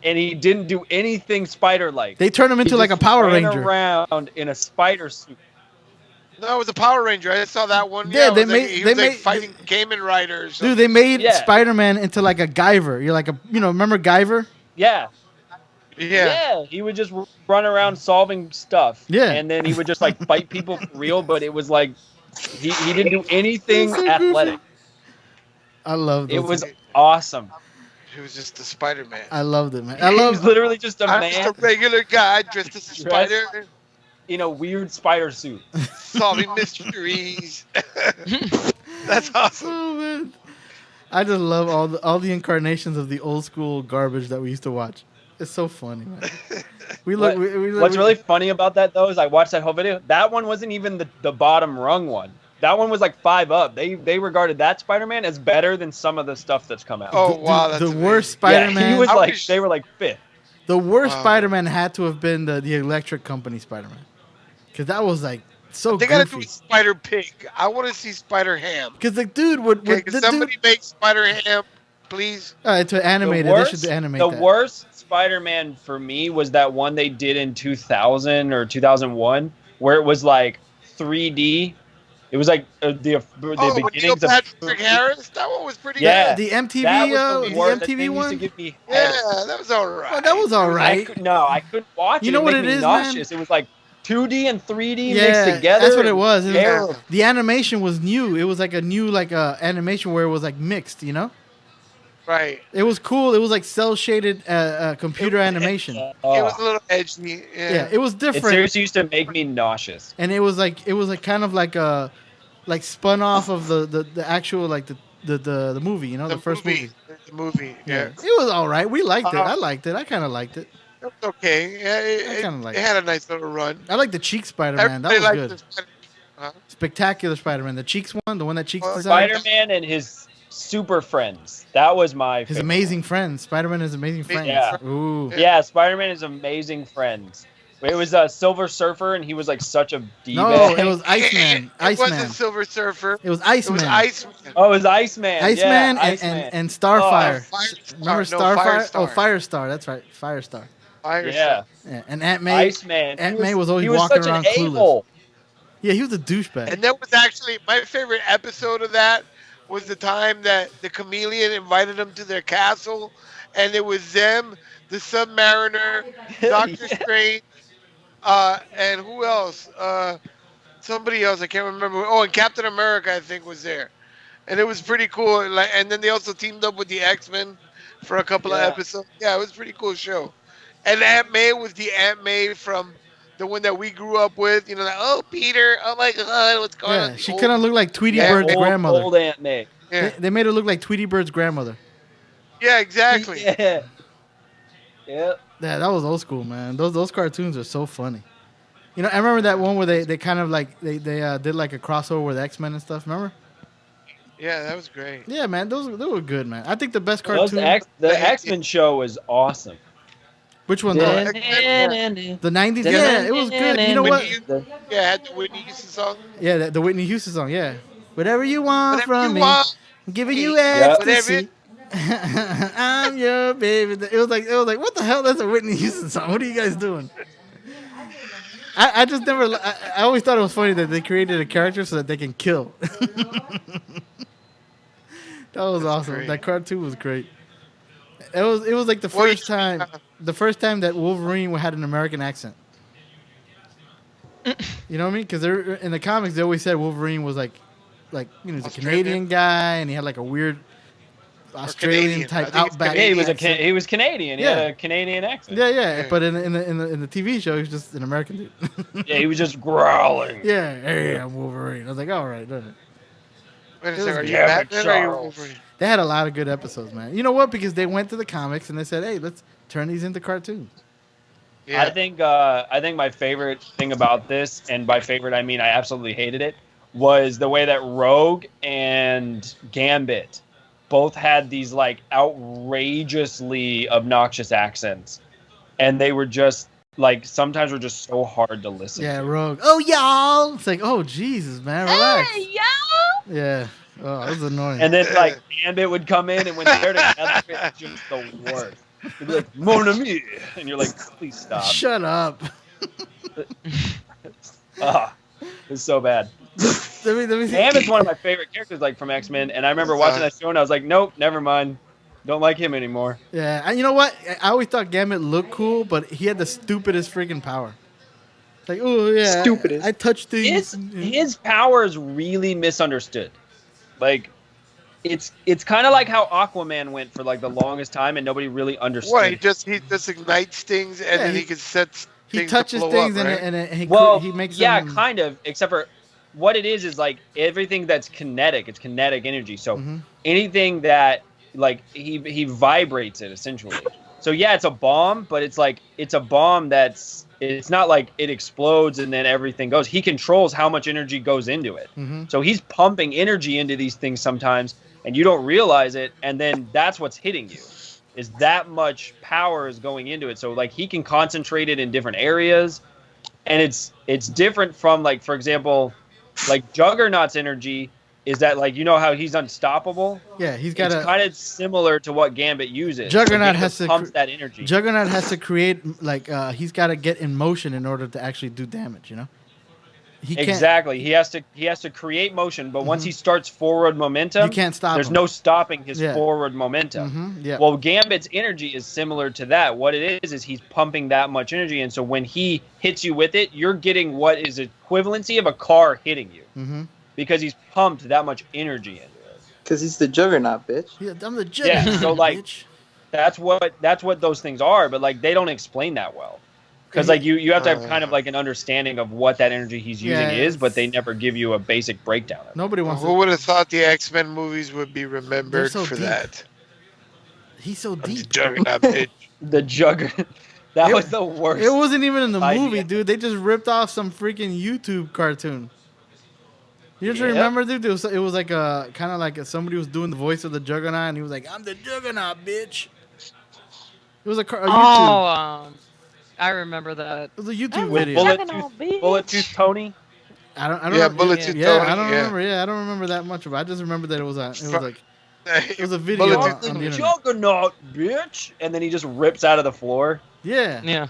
and he didn't do anything spider-like. They turned him into He like a just Power ran Ranger. around in a spider suit. No, it was a Power Ranger. I saw that one. Yeah, it they was like- made- he they was like made- fighting Kamen Rider or something. Dude, they made Yeah. Spider-Man into like a Guyver. You're like remember Guyver? Yeah. Yeah. He would just run around solving stuff. Yeah. And then he would just like fight people for real, but it was like he didn't do anything So goofy. athletic. I loved It those. was awesome. He was just a Spider-Man. I loved it, man. I He was love literally just a I'm man just a regular guy dressed as a spider, in a weird spider suit. solving mysteries. That's awesome. Oh man, I just love all the incarnations of the old school garbage that we used to watch. It's so funny, man. We look. What's really funny about that though is I watched that whole video. That one wasn't even the bottom rung one. That one was like 5 up. They regarded that Spider-Man as better than some of the stuff that's come out. Oh wow, that's the amazing. worst Yeah, Spider-Man. he was I like wish- they were like 5th. The worst Wow. Spider-Man had to have been the Electric Company Spider-Man, because that was like so They gotta do goofy. a Spider Pig. I want to see Spider Ham. Because the dude would Okay, the can dude, somebody make Spider Ham, please? to animate The it. They worst- should animate the that. worst Spider-Man for me was that one they did in 2000 or 2001 where it was like 3D. It was like the Oh, with Neil beginnings of Patrick Harris. That one was pretty Yeah. The MTV, That was the worst. That MTV thing used to one. give me good. Yeah, headaches. that was all right. Well, that was all right. I couldn't watch it. You know It what made it me is, man? nauseous. It was like 2D and 3D Yeah, mixed together. that's what it was. It was Terrible. the animation was new. It was like a new animation where it was like mixed. Right. It was cool. It was like cell shaded computer animation. It was a little edgy. Yeah, it was It different. seriously used to make me nauseous. And it was like kind of like spun off of the actual like the movie, the first movie. The movie. Yeah. It was all right. We liked it. I liked it. I kind of liked it. It was okay. Yeah, I kinda liked it had a nice little run. I like the Cheek Spider-Man. That Everybody was liked good. the Spider- Huh? Spectacular Spider-Man. The Cheeks one, the one that Cheeks Well, designed. Spider-Man and his super friends. That was my His favorite. Amazing Friends. Spider-Man is Amazing Friends. Yeah. Ooh. Yeah, Spider-Man is amazing friends. It was a Silver Surfer, and he was like such a d-bag. No, it was Iceman. It Iceman. wasn't Silver Surfer. It was It Iceman. was Iceman. Oh, it was Iceman. Iceman yeah, Iceman. and Starfire. Firestar. Remember No, Starfire? Firestar. Oh, Firestar. That's right. Firestar. Firestar. Yeah, Yeah. And Aunt May. Iceman. Aunt May was always he was walking such around an clueless. a-hole. Yeah, he was a douchebag. And that was actually my favorite episode of that was the time that the chameleon invited them to their castle, and it was them the Submariner, Doctor Strange, and who else? Somebody else I can't remember. Oh, and Captain America I think was there, and it was pretty cool. Like, and then they also teamed up with the X-Men for a couple of Yeah. episodes. Yeah, it was a pretty cool show. And Aunt May was the Aunt May from the one that we grew up with. You know, like, oh Peter, oh my God, what's going on? Yeah, The she old- kind of looked like Tweety Yeah, Bird's grandmother. Old Aunt May. Yeah, They made her look like Tweety Bird's grandmother. yeah, exactly. Yeah. Yep. Yeah, that was old school, man. Those cartoons are so funny. You know, I remember that one where they kind of like they did like a crossover with X-Men and stuff. Remember? Yeah, that was great. Yeah, man, they were good, man. I think the best Those cartoon. the X-Men show was awesome. Which one? Yeah. The 90s? Yeah, it was good. You know what? Yeah, had the Whitney Houston song. Yeah, the Whitney Houston song. Yeah, whatever you want Whatever from you me, want. I'm giving you Yeah. ecstasy. I'm your baby. It was like what the hell? That's a Whitney Houston song. What are you guys doing? I just never. I always thought it was funny that they created a character so that they can kill. That was awesome. great. That cartoon was great. It was like the Well, first time that Wolverine had an American accent. You know what I mean? Because in the comics they always said Wolverine was like he's a Canadian guy and he had like a weird Australian Canadian. I type think it's outback. Yeah, he was accent. he was Canadian. He Yeah. had a Canadian accent. Yeah. Yeah. But in the TV show, he's just an American dude. Yeah, he was just growling. Yeah, hey, I'm Wolverine. I was like, all right. Wait a was second, are you Gavin Batman or are you Charles. Wolverine? They had a lot of good episodes, man. You know what? Because they went to the comics and they said, hey, let's turn these into cartoons. Yeah. I think my favorite thing about this, and by favorite I mean I absolutely hated it, was the way that Rogue and Gambit both had these like outrageously obnoxious accents, and they were just like sometimes were just so hard to listen. Yeah, Rogue. Oh, y'all. It's like, oh, Jesus, man, relax. Hey, y'all! Yeah. Oh, that was annoying. And then like Gambit would come in, and when they're together, it's just the worst. They'd be like, Mon ami, and you're like, please stop. Shut up. It's so bad. Let me see. Gambit's one of my favorite characters, like from X-Men, and I remember watching that show, and I was like, nope, never mind. Don't like him anymore. Yeah, and you know what? I always thought Gambit looked cool, but he had the stupidest freaking power. Like, oh yeah, Stupidest. I touched things. His power is really misunderstood. Like, it's kind of like how Aquaman went for like the longest time, and nobody really understood. What, it. he just ignites things and then he can set He things touches to blow things up, right? and he makes yeah, them. kind of. Except for what it is like everything that's kinetic. It's kinetic energy. So Mhm. anything that like he vibrates it essentially. So yeah, it's a bomb, but it's a bomb it's not like it explodes and then everything goes. He controls how much energy goes into it. Mhm. So he's pumping energy into these things sometimes, and you don't realize it, and then that's what's hitting you. Is that much power is going into it. So like he can concentrate it in different areas, and it's different from like, for example, like Juggernaut's energy is that like, you know how he's unstoppable? Yeah, he's got It's kind of similar to what Gambit uses. Juggernaut Gambit has to pumps that energy. Juggernaut has to create like he's got to get in motion in order to actually do damage. You know. He can't. Exactly. He has to create motion, but once he starts forward momentum, You can't stop there's him. no stopping his Yeah. forward momentum. Yeah. Well, Gambit's energy is similar to that. What it is he's pumping that much energy, and so when he hits you with it, you're getting what is equivalency of a car hitting you Mm-hmm. because he's pumped that much energy into it. Because he's the juggernaut, bitch. Yeah, I'm the Juggernaut. Yeah, so like bitch. that's what those things are, but like they don't explain that well. Because like you have to have kind of like an understanding of what that energy he's using is, but they never give you a basic breakdown of it. Nobody wants Who would have thought the X-Men movies would be remembered so for deep. that? He's so The deep. Juggernaut bitch. The Juggernaut. That was the worst. It wasn't even in the idea. movie, dude. They just ripped off some freaking YouTube cartoon. You just Yep. remember, dude? It was like a kind of like somebody was doing the voice of the Juggernaut, and he was like, "I'm the Juggernaut, bitch." It was a YouTube. Oh, I remember that. It was a YouTube I'm video. Bullet bitch. Bullet Tooth Tony. I don't. Yeah, remember- Bullet Tooth Yeah, Tony, I don't yeah. remember. Yeah, I don't remember that much of it. I just remember that it was like it was a video Bullet on, Tooth on the internet. Juggernaut, bitch. And then he just rips out of the floor. Yeah. Yeah.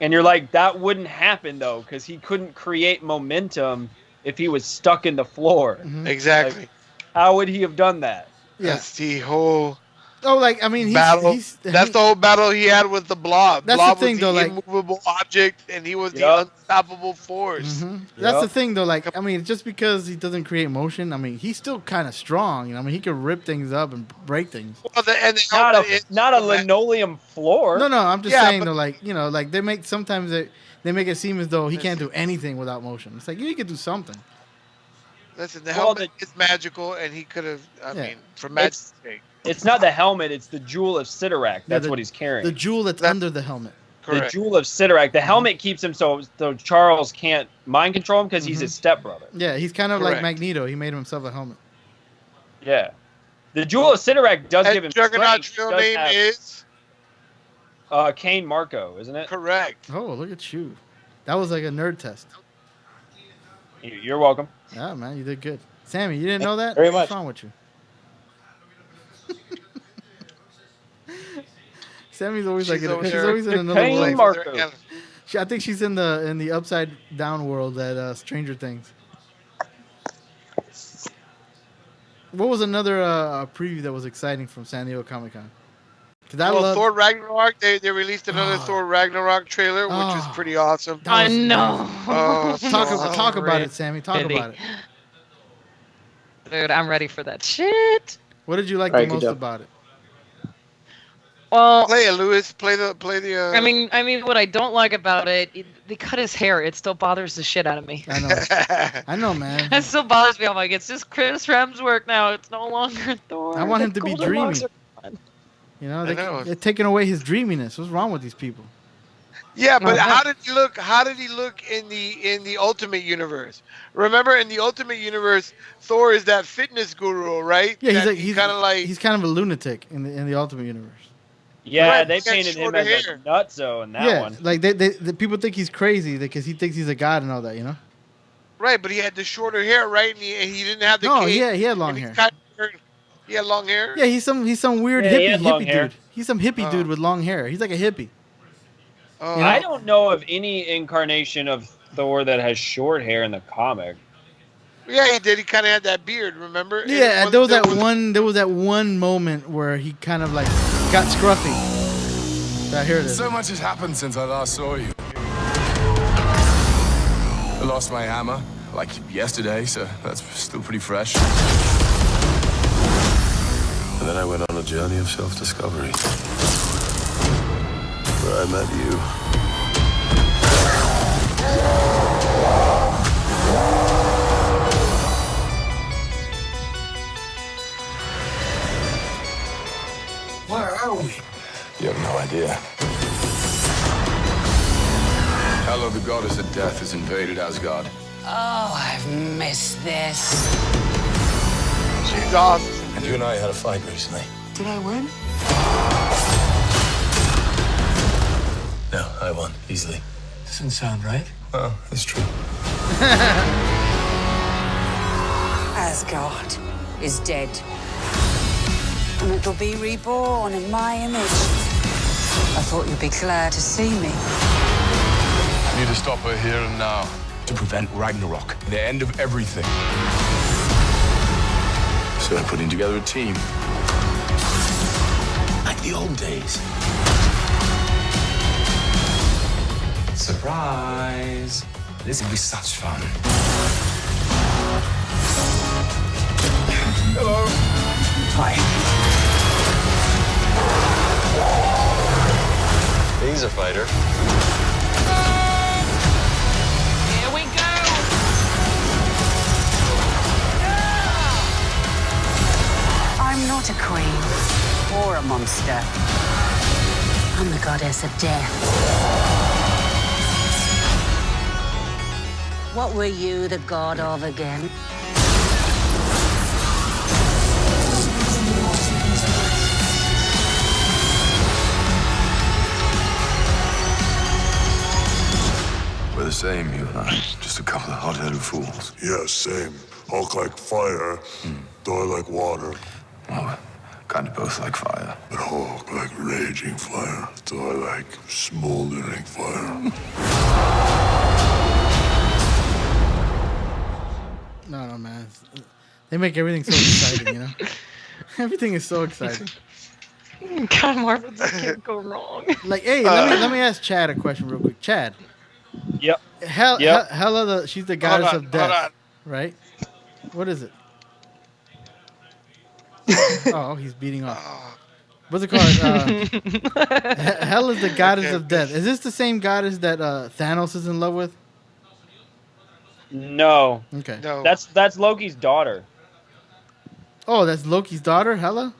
And you're like, that wouldn't happen though, because he couldn't create momentum if he was stuck in the floor. Mhm. Exactly. How would he have done that? Yeah. That's the whole Oh, like I mean, battle. That's the whole battle he had with the Blob. That's Blob the thing, was the though, like- immovable object, and he was the Yup. unstoppable force. That's the thing, though. Like, I mean, just because he doesn't create motion, I mean, he's still kind of strong. You know, I mean, he can rip things up and break things. Well, the Not helmet a is- not a linoleum floor. No, I'm just Yeah, saying but- though. Like, you know, like sometimes they make it seem as though he can't do anything without motion. It's like he could do something. Listen, the Well, helmet is magical, and he could have. I Yeah. mean, for magic's sake, It's not the helmet. It's the Jewel of Sidorak. That's the- what he's carrying. The jewel that's under the helmet. The correct. Jewel of Sidorak. The helmet keeps him so Charles can't mind control him because he's his stepbrother. Yeah, he's kind of like Correct. Magneto. He made himself a helmet. Yeah. The Jewel of Sidorak does give him And Juggernaut's strength. real Does name have- is Kane Marco, isn't it? correct. Oh, look at you. That was like a nerd test. You're welcome. Yeah, man, you did good. Sammy, you didn't know that? Very What's much. wrong with you? Sammy's always like She's over she's there. always in another Kane world. Marco. I think she's in the upside down world at Stranger Things. What was another preview that was exciting from San Diego Comic Con? Because I Well, love Thor Ragnarok. They released another Thor Ragnarok trailer, which was pretty awesome. that was- know. Oh, Talk about it, Sammy. Talk Really? about it. Dude, I'm ready for that shit. What did you like Alright, the good most job. about it? Well, Play it, Lewis. Play the. I mean, what I don't like about it, they cut his hair. It still bothers the shit out of me. I know. I know, man. It still bothers me. I'm like, it's just Chris Hemsworth now. It's no longer Thor. I want him The to be golden dreamy. locks are gone. You know, I know. they're taking away his dreaminess. What's wrong with these people? Yeah, but Uh-huh. how did he look? How did he look in the Ultimate Universe? Remember, in the Ultimate Universe, Thor is that fitness guru, right? Yeah, That he's kind of like. he's kind of a lunatic in the Ultimate Universe. Yeah, Right, they he got painted him shorter as hair. a nutso in that yeah, one. like the people think he's crazy because he thinks he's a god and all that. You know? Right, but he had the shorter hair, right? And he didn't have the. No, cape, he had long and he hair. kind of- he had long hair. Yeah, he's some weird Yeah, he had long hippie hair. dude. He's some hippie Oh. dude with long hair. He's like a hippie. Oh, You know? I don't know of any incarnation of Thor that has short hair in the comic. yeah, he did. He kind of had that beard. Remember? And Yeah, it there was wasn't- that one moment where he kind of like got scruffy. Here it is. So much has happened since I last saw you. I lost my hammer, like yesterday, so that's still pretty fresh. And then I went on a journey of self-discovery, where I met you. Where are we? You have no idea. Hela, the goddess of death, has invaded Asgard. Oh, I've missed this. She's awesome. And you and I had a fight recently. Did I win? No, I won, easily. Doesn't sound right. Well, it's true. Asgard is dead. And it'll be reborn in my image. I thought you'd be glad to see me. I need to stop her here and now. To prevent Ragnarok, the end of everything. So I'm putting together a team. Like the old days. Surprise! This will be such fun. Hello. Hi. He's a fighter. Here we go. I'm not a queen or a monster. I'm the goddess of death. What were you the god of again? We're the same, you and I. Just a couple of hot-headed fools. Yeah, same. Hulk like fire, Thor like water, Well, kind of both like fire. but Hulk like raging fire, Thor like smoldering fire. No, man. They make everything so exciting, you know? Everything is so exciting. God, Marvel just can't go wrong. Like, hey, let me ask Chad a question real quick. Chad, Yep. Hela, she's the goddess of death, hold on. right? What is it? Oh, he's beating off. What's it called? Hela's the goddess of death. Is this the same goddess that Thanos is in love with? No. Okay. No. That's Loki's daughter. Oh, that's Loki's daughter, Hela?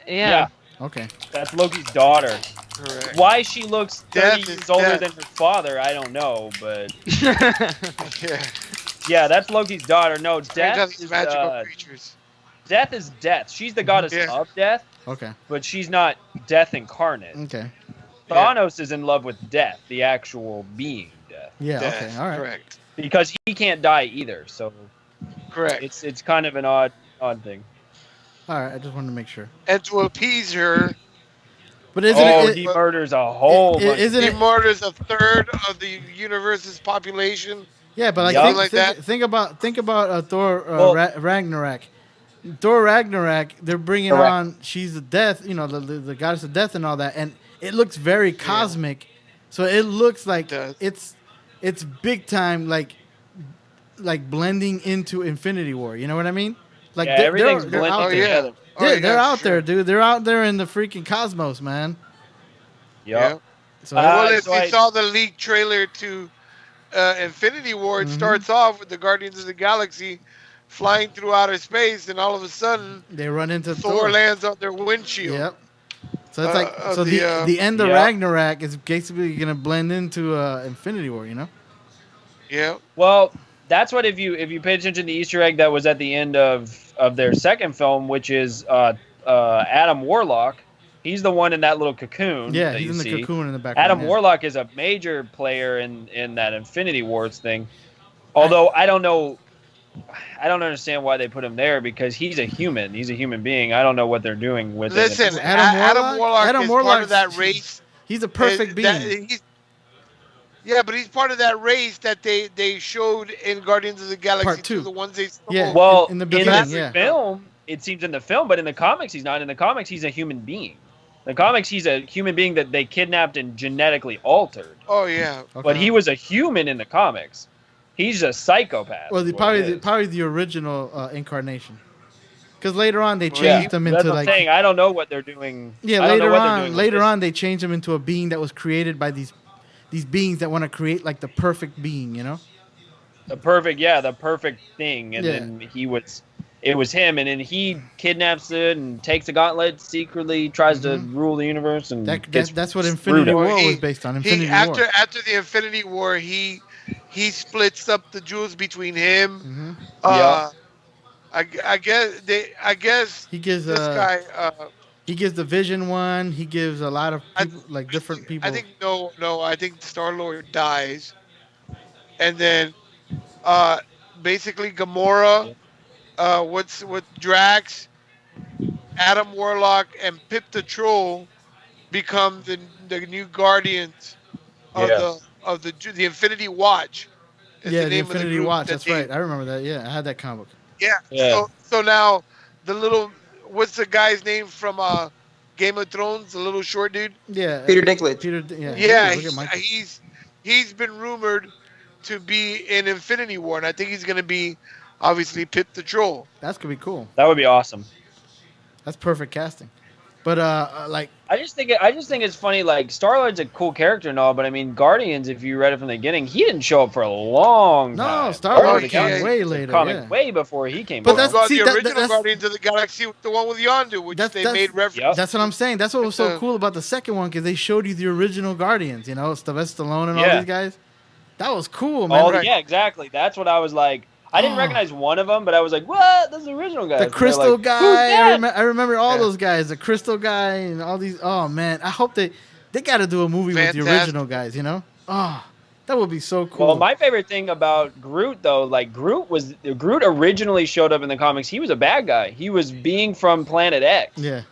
Yeah. Okay. That's Loki's daughter. Correct. Why she looks 30 Death is years older death. than her father, I don't know, but Yeah. yeah, that's Loki's daughter. No, Death Because is magical creatures. Death is death. She's the goddess Yeah. of death, Okay. but she's not death incarnate. Okay. Thanos is in love with death, the actual being death, Yeah. Death. Okay. All right. Correct. because he can't die either. So Correct. it's kind of an odd thing. All right. I just wanted to make sure. And to appease her, But isn't He murders a whole bunch. isn't he it? murders a third of the universe's population. Yeah, but like, Yup. think, Like think, that. think about Thor Well- Ragnarok. Thor Ragnarok, they're bringing Correct. on, she's the death, the goddess of death and all that, and it looks very cosmic. So it looks like It it's big time, like blending into Infinity War. You know what I mean? Like Yeah, everything's they're blending out Oh there. yeah. together. Oh, Yeah, yeah, they're out sure. there, dude. They're out there in the freaking cosmos, man. Yeah. Yep. So Well, if so you I- saw the leaked trailer to Infinity War, it starts off with the Guardians of the Galaxy flying through outer space, and all of a sudden, they run into Thor lands on their windshield. Yep. So it's like of the end of Yeah. Ragnarok is basically gonna blend into Infinity War. You know? Yeah. Well, that's what if you pay attention to the Easter egg that was at the end of their second film, which is Adam Warlock. He's the one in that little cocoon. Yeah, that he's you in the see. cocoon in the background. Adam yeah. Warlock is a major player in that Infinity Wars thing. Although I don't understand why they put him there because he's a human. He's a human being. I don't know what they're doing with Listen, it. Adam Warlock is part Warlock's- of that race. He's a perfect being. Yeah, but he's part of that race that they showed in Guardians of the Galaxy Part 2. The ones they stole. Yeah. Well, in the in beginning, that yeah. film, it seems in the film, but in the comics, he's not. In the comics, he's a human being. In the comics, he's a human being that they kidnapped and genetically altered. Oh yeah. But he was a human in the comics. He's a psychopath. Well, is what he is. probably the original incarnation. Because later on they Yeah, changed him that's into what I'm like saying. I don't know what they're doing. yeah. I don't know Later what they're doing with later this. on they changed him into a being that was created by these beings that want to create like the perfect being. You know? the perfect thing, and Yeah. then it was him, and then he kidnaps it and takes a gauntlet secretly, tries to rule the universe, and gets That's what screwed Infinity up. War He- was based on. He Infinity after War. after the Infinity War, he splits up the jewels between him. Mhm. I guess He gives this guy. he gives the Vision one. He gives a lot of people, like different people. I think no. I think Star-Lord dies, and then basically Gamora, with Drax, Adam Warlock, and Pip the Troll become the new Guardians of the Infinity Watch. is yeah, the the name of Infinity group Watch. that That's they- right. I remember that. Yeah, I had that comic book. Yeah. Yeah. So now the little what's the guy's name from Game of Thrones? The little short dude. Yeah, Peter Dinklage. Peter. Yeah. Yeah, Look at Mike. he's been rumored to be in Infinity War, and I think he's gonna be obviously Pip the Troll. That's gonna be cool. That would be awesome. That's perfect casting. But like I just think it's funny. Like Star-Lord's a cool character and all, but I mean, Guardians. If you read it from the beginning, he didn't show up for a long No, time. Star-Lord Guardians came of the way Galaxy later, Comic yeah. way before he came. But along. that's- Well, see, the that- original that's- Guardians of the Galaxy, the one with Yondu, which That's- they that's- made reference. Yep. that's what I'm saying. That's what was so It's, cool about the second one because they showed you the original Guardians. You know, Sylvester Stallone and all Yeah. these guys. That was cool, man. Oh Like, yeah, exactly. That's what I was like. I didn't Oh. recognize one of them, but I was like, "What? That's the original guy." the Crystal Who's guy. that? I remember all Yeah. those guys. The Crystal guy and all these. Oh man, I hope they got to do a movie with the Fantastic. original guys. You know, oh, that would be so cool. Well, my favorite thing about Groot, though, like Groot originally showed up in the comics. He was a bad guy. He was being from Planet X, yeah.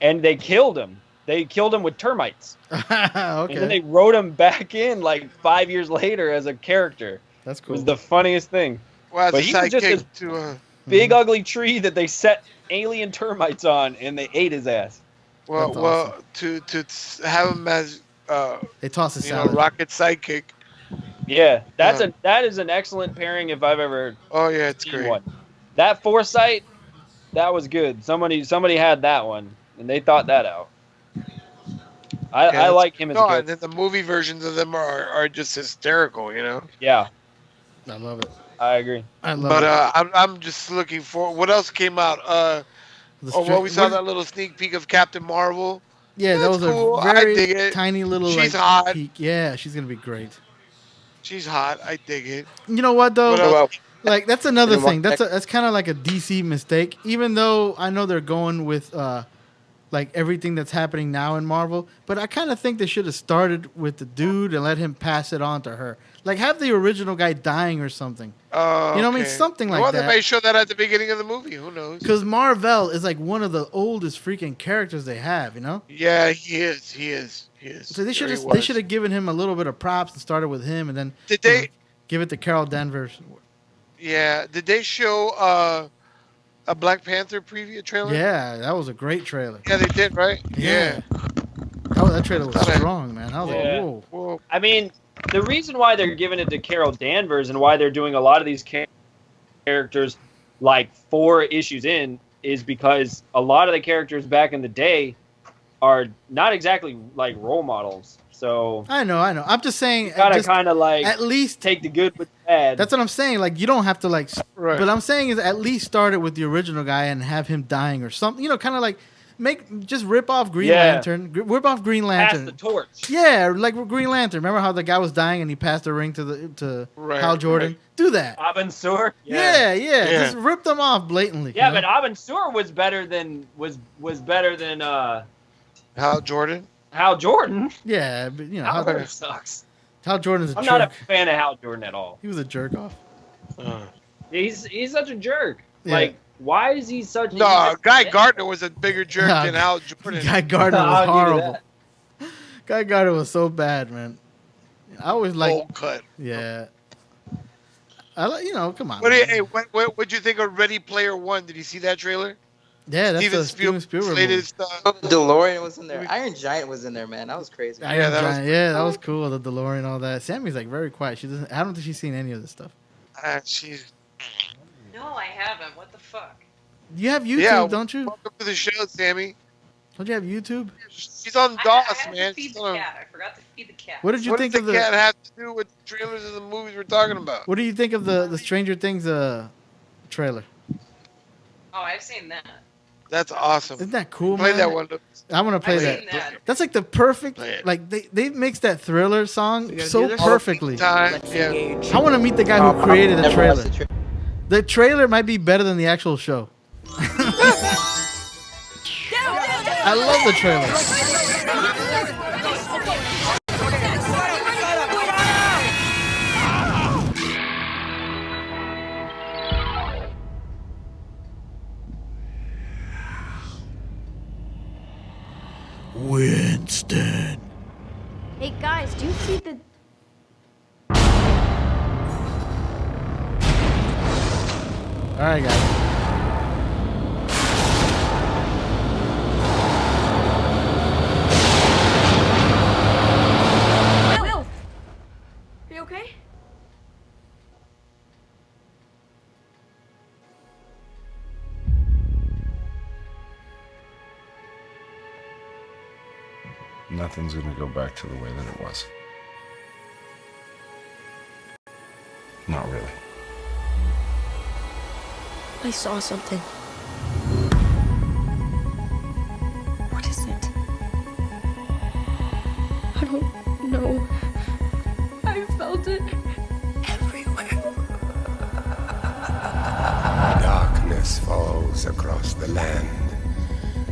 and they killed him. They killed him with termites, Okay, and then they wrote him back in like 5 years later as a character. that's It cool. was the funniest thing. Well, as But a he was just sidekick a- to Big ugly tree that they set alien termites on, and they ate his ass. Well, That's well, awesome. have him as They toss a you know, salad. Rocket sidekick. Yeah, Yeah. that is an excellent pairing if I've ever Oh yeah, it's seen great. one. That foresight, that was good. Somebody had that one, and they thought that out. I that's- like him as a No, and character. then the movie versions of them are just hysterical, you know. Yeah, I love it. I agree. I love But it. I'm just looking for what else came out. The Oh, well, we saw what- that little sneak peek of Captain Marvel. Yeah, that That's was cool. a I very dig it. tiny little She's like hot. peek. Yeah, she's gonna be great. She's hot. I dig it. You know what though? What else? Like that's another Didn't walk thing. That's kind of like a DC mistake. Even though I know they're going with like everything that's happening now in Marvel, but I kind of think they should have started with the dude and let him pass it on to her. Like have the original guy dying or something. You know what I mean? Something like well, that. they may show that at the beginning of the movie. Who knows? Because Marvel is like one of the oldest freaking characters they have. You know? Yeah, he is. He is. So they should There have he was. given him a little bit of props and started with him, and then Did you they? know, give it to Carol Danvers. Yeah. Did they show a Black Panther preview trailer? Yeah, that was a great trailer. Yeah, they did, right? Yeah. That trailer was Okay. strong, man. I was Yeah. like, whoa. Well, I mean, the reason why they're giving it to Carol Danvers and why they're doing a lot of these characters like 4 issues in is because a lot of the characters back in the day are not exactly like role models. So I know. I'm just saying. you gotta just kind of like at least take the good with the bad. that's what I'm saying. Like you don't have to like. Right. But I'm saying is at least start it with the original guy and have him dying or something. You know, kind of like just rip off Green Yeah. Lantern. Rip off Green pass Lantern. the torch. Yeah, like Green Lantern. Remember how the guy was dying and he passed the ring to Right, Hal Jordan? right. Do that. Abin Sur. Yeah. Yeah. Just rip them off blatantly. Yeah, you know? but Abin Sur was better than Hal Jordan. Hal Jordan. Yeah, but you know Hal Hal, Jordan sucks. Hal Jordan's a I'm jerk. not a fan of Hal Jordan at all. He was a jerk off. He's such a jerk. Yeah. Like, why is he such? No, Guy Gardner was a bigger jerk than Hal Jordan. Guy Gardner I'll was give you horrible. Guy Gardner was so bad, man. I always like. Bold cut. Yeah. I like, come on. What do you, man. hey, what'd you think of Ready Player One? Did you see that trailer? Yeah, that's the Steven Spielberg movie. latest. DeLorean was in there. Iron Giant was in there, man. That was crazy. Iron that was Giant. Yeah, that was cool. The DeLorean and all that. Sammy's like very quiet. She doesn't. I don't think she's seen any of this stuff. She's No, I haven't. What the fuck? You have YouTube, Yeah, don't you? welcome to the show, Sammy. Don't you have YouTube? She's on I DOS, had man. to feed She's the on- cat. I forgot to feed the cat. What did you What think does of the the? cat have to do with the trailers of the movies we're talking about? What do you think of the Stranger Things trailer? Oh, I've seen that. That's awesome. Isn't that cool, Play man? that one. I want to play I've that. seen that. That's like the perfect. Play it. Like they mixed that Thriller song gotta so do this? perfectly. Time. Yeah. I want to meet the guy who created the Never trailer. watched the The trailer might be better than the actual show. I love the trailer. Winston. Hey guys, do you see the All right, guys. Will? Are you okay? Nothing's gonna go back to the way that it was. Not really. I saw something. What is it? I don't know. I felt it everywhere. Darkness falls across the land.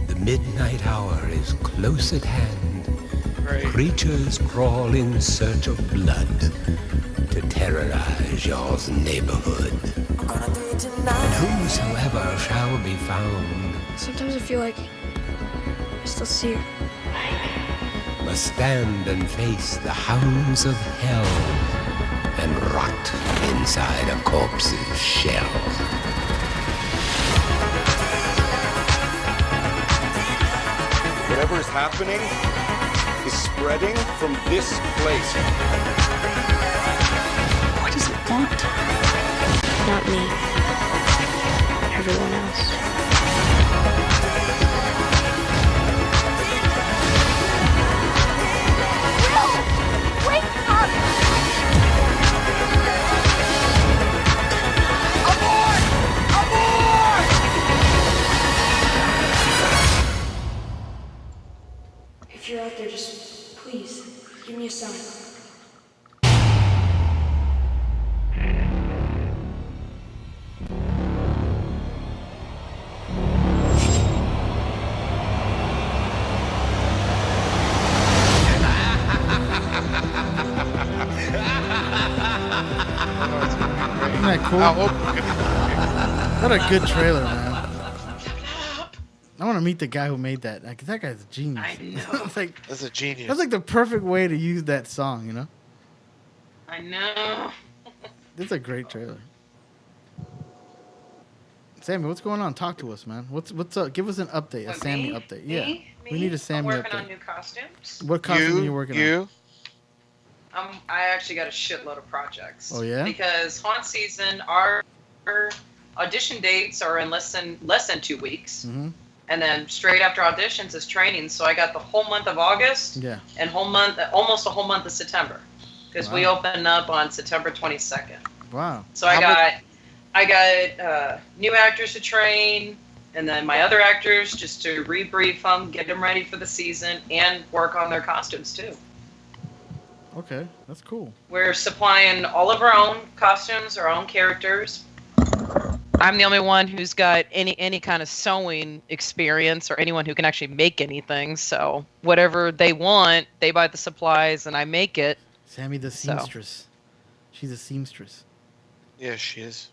The midnight hour is close at hand. Creatures crawl in search of blood to terrorize y'all's neighborhood. And whosoever shall be found Sometimes I feel like I still see her. must stand and face the hounds of hell and rot inside a corpse's shell. Whatever is happening is spreading from this place. What does it want? Not me. Everyone else. Wake up! Abort! Abort! If you're out there, just please give me a sign. Isn't that cool? What a good trailer, man. I want to meet the guy who made that. Like, that guy's a genius. I know. It's like, That's a genius. that's like the perfect way to use that song, you know? I know. It's a great trailer. Sammy, what's going on? Talk to us, man. What's up? Give us an update, a What, Sammy me? update. Yeah. Me? We need a I'm Sammy working update. on new costumes. What costume are you working on? I actually got a shitload of projects. Oh, yeah? Because haunt season, our audition dates are in less than 2 weeks, Mm-hmm. and then straight after auditions is training. So I got the whole month of August Yeah. and almost a whole month of September, because we Wow. open up on September 22nd. Wow. So I got new actors to train, and then my other actors just to rebrief them, get them ready for the season, and work on their costumes too. Okay, that's cool. We're supplying all of our own costumes, our own characters. I'm the only one who's got any kind of sewing experience or anyone who can actually make anything. So whatever they want, they buy the supplies and I make it. Sammy the So. seamstress. She's a seamstress. Yeah, she is.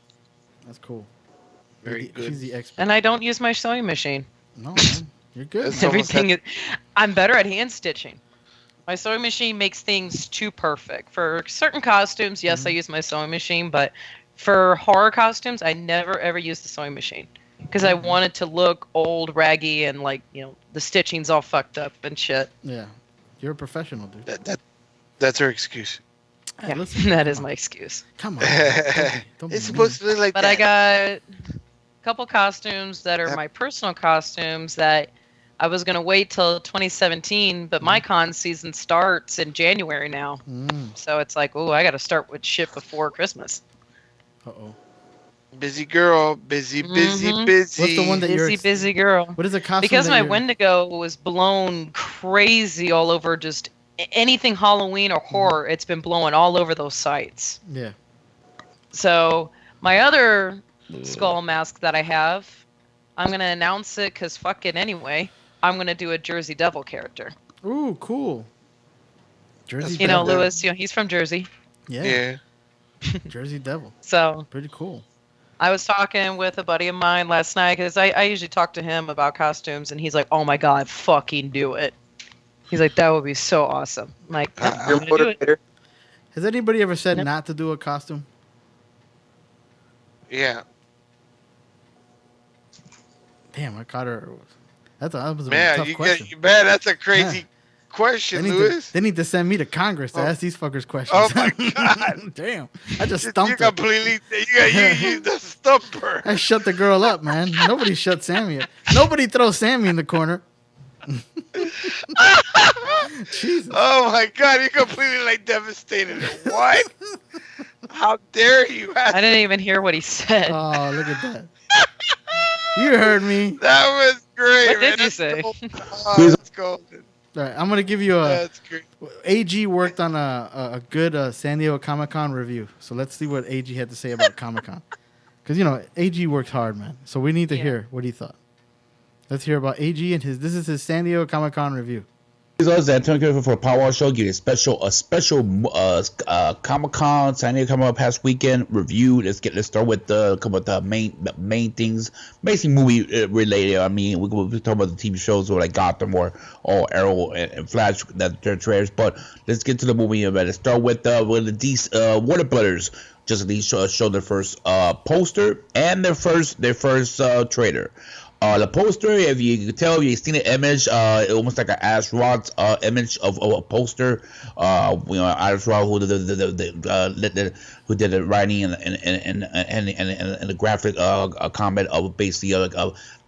That's cool. Very She's good. the expert. And I don't use my sewing machine. No, man. You're good. It's almost Everything I'm better at hand stitching. My sewing machine makes things too perfect. For certain costumes, yes, I use my sewing machine, but for horror costumes, I never ever use the sewing machine because I want it to look old, raggy, and like, you know, the stitching's all fucked up and shit. Yeah. You're a professional, dude. That's her excuse. Hey, Yeah, listen, that come is on. my excuse. Come on. Don't be It's supposed to look like But that. I got a couple costumes that are my personal costumes that I was going to wait till 2017, but my con season starts in January now. So it's like, oh, I got to start with shit before Christmas. Uh-oh. Busy girl, busy. What's the one that you're busy girl. What is a costume Because that my you're- Wendigo was blown crazy all over just anything Halloween or horror. It's been blowing all over those sites. Yeah. So my other skull mask that I have, I'm going to announce it because fuck it anyway. I'm going to do a Jersey Devil character. Ooh, cool. Jersey You know, Devil. Lewis, you know, he's from Jersey. Yeah. Jersey Devil. So Pretty cool. I was talking with a buddy of mine last night because I usually talk to him about costumes, and he's like, "Oh my god, fucking do it!" He's like, "That would be so awesome." I'm like, "Yeah, I'm gonna do it." Has anybody ever said not to do a costume? Yeah. Damn, I caught her. That was a Man, tough question. man, that's a crazy question, They need, Lewis. they need to send me to Congress to ask these fuckers questions. Oh my God! Damn, I just You stumped her. completely, you the stumper. I shut the girl up, man. Nobody shut Sammy up. Nobody throws Sammy in the corner. Jesus. Oh my God! You completely like devastated her. What? How dare you? I didn't even hear what he said. Oh, look at that. You heard me. That was great. What man. did you That's say? golden. Oh, that's golden. All right, I'm gonna give you a. That's great. AG worked on a good San Diego Comic-Con review, so let's see what AG had to say about Comic-Con. Because you know AG works hard, man. So we need to hear what he thought. Let's hear about AG and his. This is his San Diego Comic-Con review. This is Antonio for Pow Wow Show. Give you a special Comic-Con San Diego Comic-Con past weekend review. Let's start with the main things, basically movie related. I mean, we'll talk about the TV shows like Gotham or Arrow and Flash that they're trailers. But let's get to the movie. Let's start with the DC Warner Brothers. Just at least show their first poster and their first trailer. The poster, if you can tell, you've seen the image, almost like an astronaut image of a poster. Astronaut who did the writing and the graphic comment of basically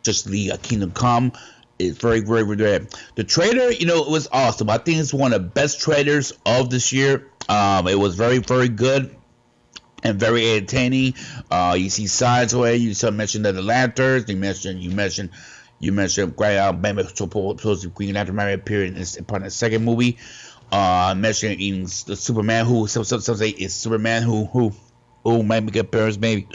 just the Kingdom Come. It's very, very, very good. The trailer, it was awesome. I think it's one of the best trailers of this year. It was very, very good and very entertaining. You see sides where you mentioned the lanterns. You mentioned supposed to Green Lantern might appear in part of the second movie. Mentioned even the Superman, who some say is Superman, who might make an appearance, maybe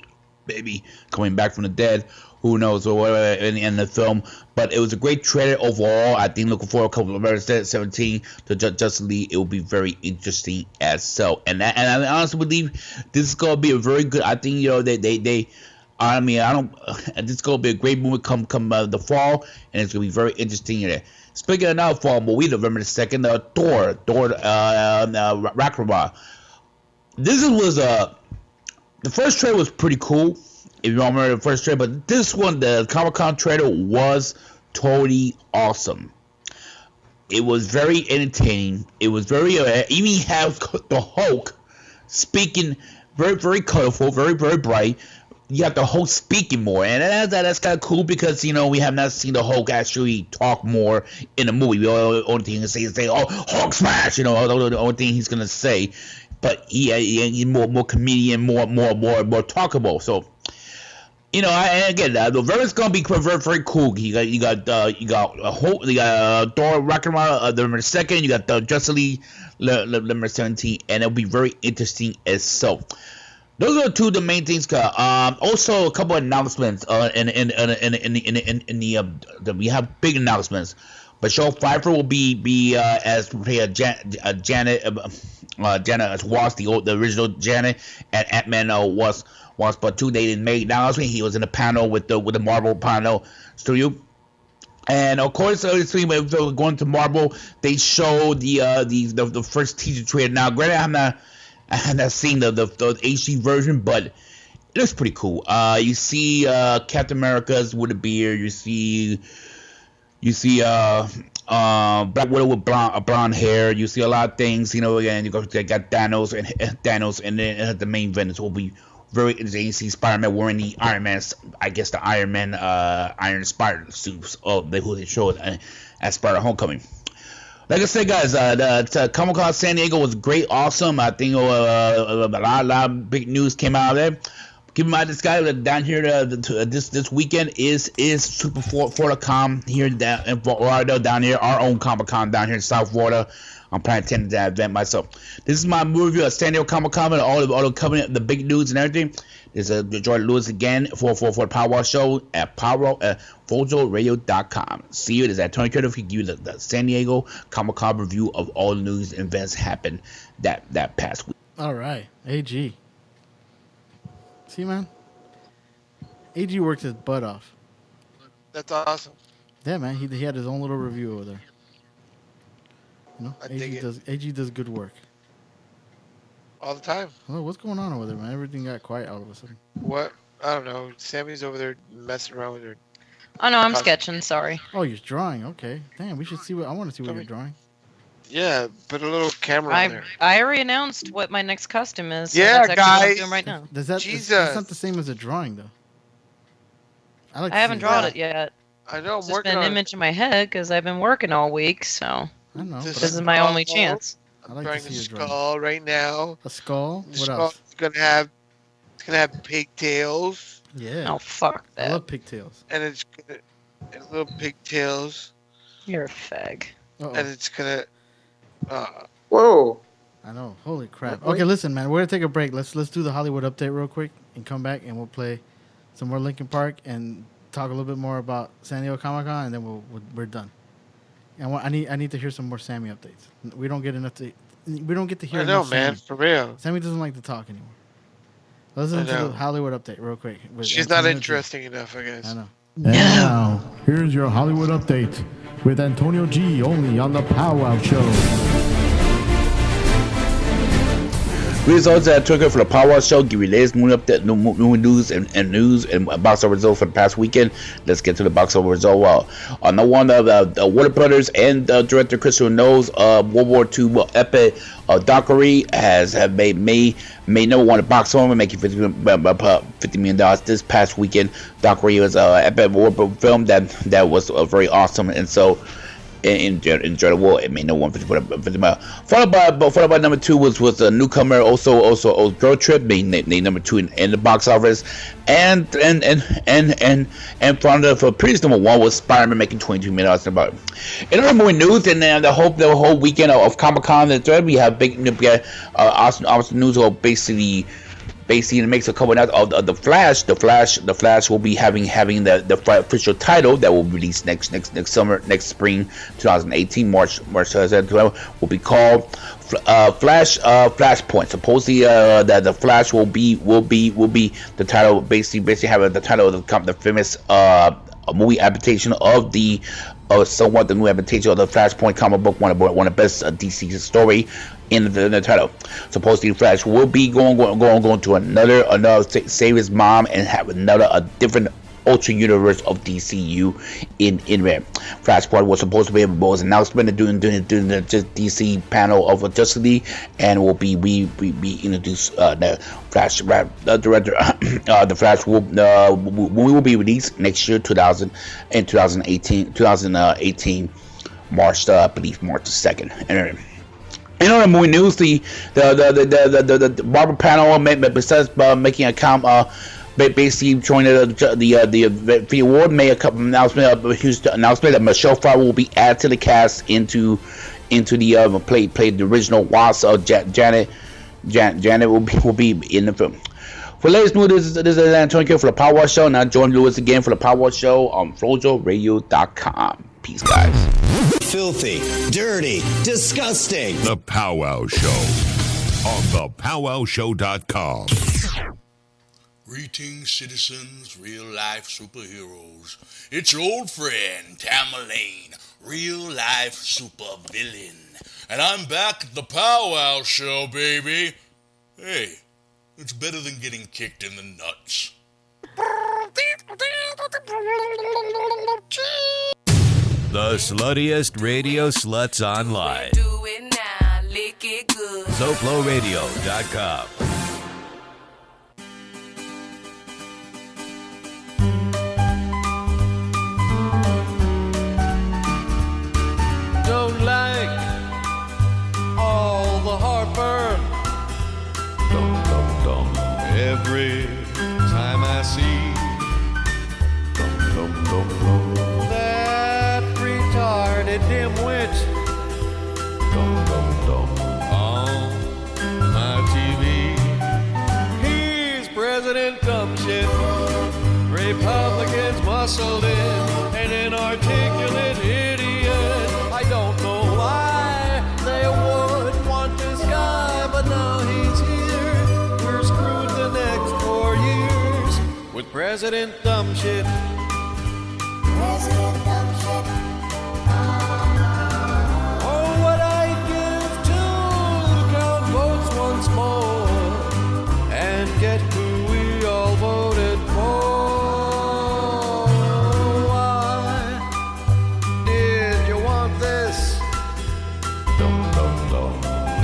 coming back from the dead. Who knows, or whatever in the film. But it was a great trailer overall. I think looking forward a couple of November 17 to Justice League. It will be very interesting as so. And I honestly believe this is gonna be a very good. I think this is gonna be a great movie come the fall, and it's gonna be very interesting. Speaking of now fall movie, November 2nd, Thor Ragnarok. This was the first trailer was pretty cool. If you remember the first trailer, but this one, the Comic-Con trailer, was totally awesome. It was very entertaining. It was very, even have the Hulk speaking very, very colorful, very, very bright. You have the Hulk speaking more, and that's kind of cool because we have not seen the Hulk actually talk more in the movie. The only thing he can say is "Oh, Hulk smash!" The only thing he's gonna say, but he's more comedian, more talkable. So. Again, November's gonna be very, very cool. You got Thor Ragnarok November 2nd. You got the Justice League November 17, and it'll be very interesting as so. Those are two of the main things. Also a couple of announcements. We have big announcements. Michelle Pfeiffer will be as Janet as Wasp, the original Janet, and Ant-Man was but 2 they didn't make. Now he was in the panel with the Marvel panel studio. And of course, obviously, when going to Marvel, they showed the first teaser trailer. Now, granted, I have not seen the HD version, but it looks pretty cool. You see Captain America's with a beard. You see Black Widow with blonde hair. You see a lot of things. Again, they got Thanos, and then the main villains will be very interesting. You see Spider-Man wearing the Iron Man, the Iron Spider suits who they showed at Spider Homecoming. Like I said, guys, the Comic-Con San Diego was great, awesome. I think a lot of big news came out of there. Keep in mind, this guy down here this weekend is Super Florida here down in Florida, down here, our own Comic-Con down here in South Florida. I'm planning to attend that event myself. This is my movie review of San Diego Comic-Con and all the coming, the big news and everything. This is Jordan Lewis again for the Pow Wow Show at SoFloRadio.com. See you. This is Antonio Curtis. We give you the San Diego Comic-Con review of all the news and events happened that past week. All right, AG. See, man, AG worked his butt off. That's awesome. Yeah, man, he had his own little review over there. AG does good work. All the time. Oh, what's going on over there, man? Everything got quiet all of a sudden. What? I don't know. Sammy's over there messing around with her. Oh, no, I'm sketching. Sorry. Oh, you're drawing. Okay. Damn, we should see I want to see what you're drawing. Yeah, put a little camera on there. I already announced what my next custom is. So yeah, that's guys. What I'm doing right now. Jesus. That's not the same as a drawing, though. I haven't drawn it yet. I know. It's just been an image in my head because I've been working all week, so. I know. This is my only chance. I'm drawing a skull right now. A skull? The What else? It's gonna have pigtails. Yeah. Oh, fuck that. I love pigtails. And it's gonna little pigtails. You're a fag. And it's gonna. Whoa. I know. Holy crap. Okay, listen, man. We're gonna take a break. Let's do the Hollywood update real quick and come back and we'll play some more Linkin Park and talk a little bit more about San Diego Comic-Con and then we're done. And I need to hear some more Sammy updates. We don't get to hear. I know, enough man. Sammy. For real. Sammy doesn't like to talk anymore. Listen to the Hollywood update real quick. She's not interesting enough, I guess. I know. And now, here's your Hollywood update with Antonio G. only on the Pow Wow Show. Results at Twitter for the Pow Wow Show. Give you the latest movie update, movie news and news and box office result for the past weekend. Let's get to the box office result. No one of the Warner Brothers and director Christopher Nolan's World War II epic Dockery have made number one at box office, making $50 million this past weekend. Dockery was an epic war film that was very awesome, and so. Enjoyable. It made no one 50 million. Followed by number two was a newcomer, also Girl Trip, being number two in the box office, and for previous number one was Spider-Man, making $22 million. In other movie news, and the whole weekend of Comic-Con, we have big awesome news of basically it makes a couple of the Flash. The Flash will be having the official title that will release next spring 2018, March 2012, will be called Flashpoint. Supposedly that the Flash will be the title, basically having the title of the famous movie adaptation of the somewhat the new adaptation of the Flashpoint comic book, one of the best DC story in the title. Supposedly Flash will be going to another save his mom and have a different ultra universe of DCU in there. Flashpoint was supposed to be an announcement during the DC panel of Justice League, and will be introduced. The Flash director, the Flash will be released next year, 2018, March, I believe March 2nd. And in other movie news, the Marvel panel besides making a comment. Basically, joining the award, made a couple announcement, a huge announcement that Michelle Pfeiffer will be added to the cast into the played the original Wasp. Janet will be in the film. For latest news, this is Antonio for the Pow Wow Show. Now join Lewis again for the Pow Wow Show on SoFloRadio.com. Peace, guys. Filthy, dirty, disgusting. The Pow Wow Show on thepowwowshow.com. Greetings, citizens, real-life superheroes. It's your old friend, Tamerlane, real-life supervillain. And I'm back at the Pow Wow Show, baby. Hey, it's better than getting kicked in the nuts. The sluttiest radio sluts online. SoFloRadio.com. Don't like all the heartburn. Every time I see that retarded dimwit on my TV. He's President Dumbshit. Republicans muscled in, an inarticulate idiot. I don't know why they would want this guy, but now he's here. We're screwed the next 4 years with President Dumbshit. President Dumbshit. Oh, what I'd give to count votes once more and get who we all voted for. Why did you want this?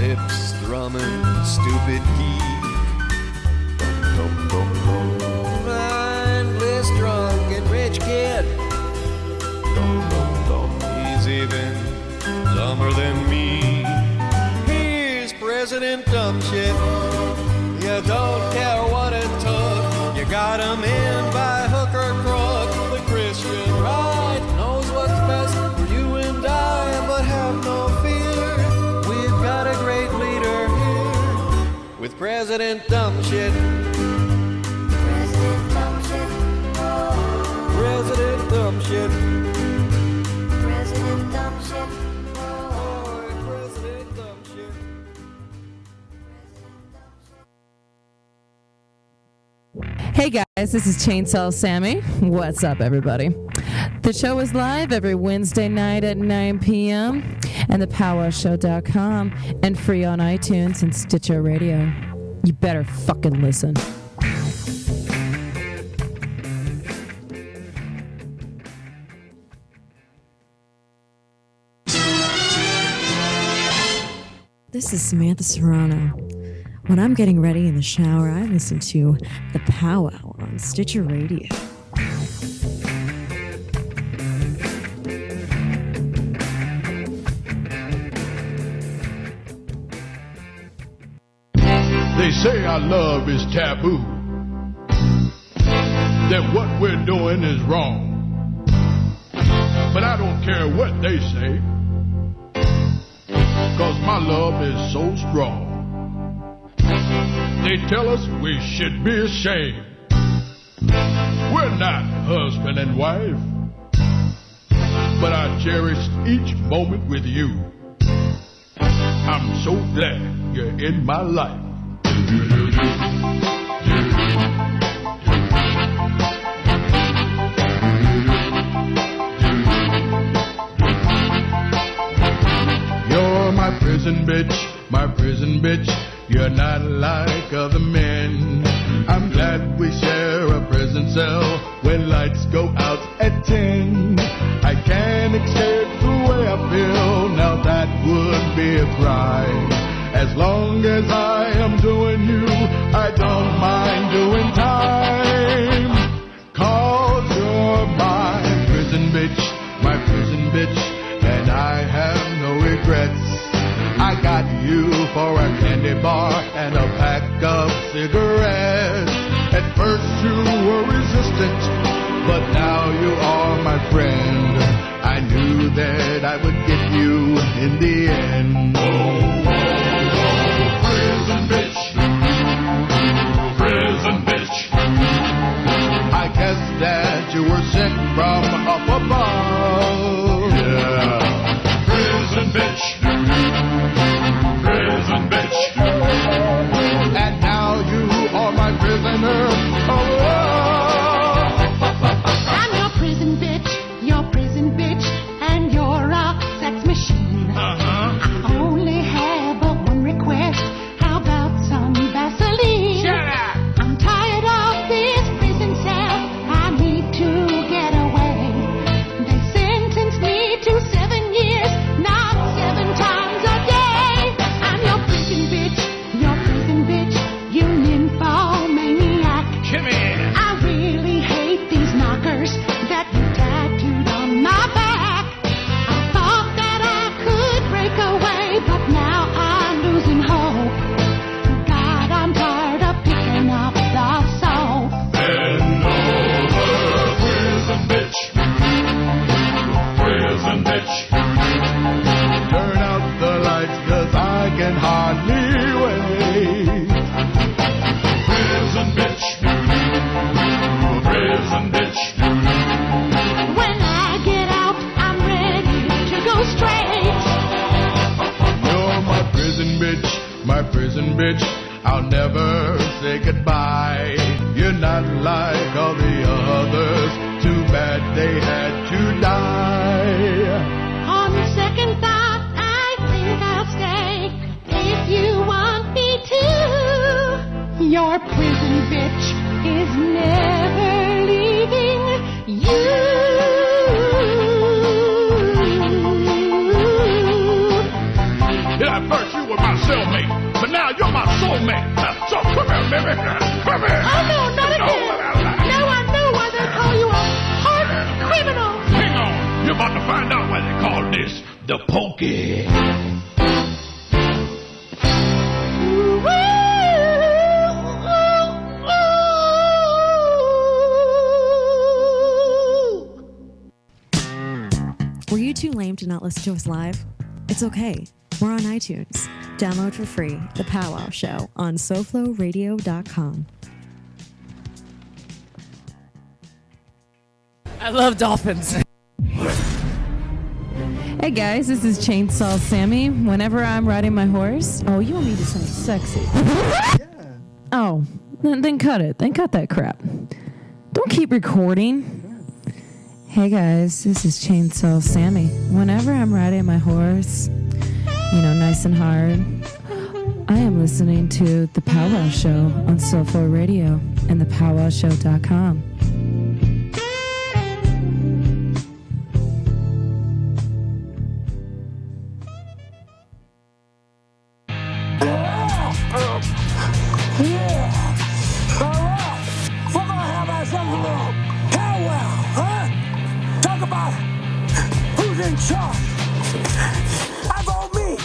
Lips thrumming, stupid geek. Mindless, drunk, and rich kid. He's even dumber than me. He's President Dumbshit. You don't care what it took. You got him in by hook or crook. The Christian right knows what's best for you and I, but have no fear. We've got a great leader here with President Dumbshit. President Dumbshit. President Dumbshit. President Dumbshit. President Dumbshit. Hey guys, this is Chainsaw Sammy. What's up, everybody? The show is live every Wednesday night at 9 p.m. and thepowwowshow.com and free on iTunes and Stitcher Radio. You better fucking listen. This is Samantha Serrano. When I'm getting ready in the shower, I listen to the Pow Wow on Stitcher Radio. They say our love is taboo, that what we're doing is wrong. But I don't care what they say, 'cause my love is so strong. They tell us we should be ashamed. We're not husband and wife, but I cherish each moment with you. I'm so glad you're in my life. You're my prison bitch, my prison bitch. You're not like other men. I'm glad we share a prison cell when lights go out at 10. I can't escape the way I feel, now that would be a crime. As long as I am doing you, I don't mind doing time. 'Cause you're my prison bitch, and I have no regrets. I got you for a candy bar and a pack of cigarettes. At first you were resistant, but now you are my friend. I knew that I would get you in the end. Prison bitch, prison bitch. I guess that you were sent from up above. Yeah. Prison bitch, prison bitch. And now you are my prisoner of love. I'm your prison bitch, and you're a sex machine. I only have but one request. How about some Vaseline? Shut up! I'm tired of this prison cell. I need to get away. They sentenced me to 7 years, not 7 times a day. I'm your prison bitch, you nymphomaniac. Come here. I really hate these knockers that you tattooed on my back. I thought that I could break away, but now I'm losing hope. God, I'm tired of picking up the soap. Bend over, prison bitch, prison bitch. Turn out the lights, 'cause I can hardly wait. Prison bitch, prison bitch. When I get out, I'm ready to go straight. You're my prison bitch. I'll never say goodbye. You're not like all the others. Too bad they had to die. On second thought, I think I'll stay if you want me to. Your prison bitch is never leaving you. Yeah, at first you were my cellmate, but now you're my soulmate. So come here, baby. Come here. Oh no, not again. Now I know why they call you a heart criminal. Hang on. You're about to find out why they call this the pokey. Were you too lame to not listen to us live? It's okay. We're on iTunes. Download for free The Pow Wow Show on SoFloRadio.com. I love dolphins. Hey guys, this is Chainsaw Sammy. Whenever I'm riding my horse. Oh, you want me to sound sexy? Yeah. Oh, then cut it. Then cut that crap. Don't keep recording. Hey guys, this is Chainsaw Sammy. Whenever I'm riding my horse, you know, nice and hard. I am listening to The Pow Wow Show on SoFlo Radio and thepowwowshow.com. We're gonna have ourselves a little powwow, huh? Talk about who's in charge. I vote me.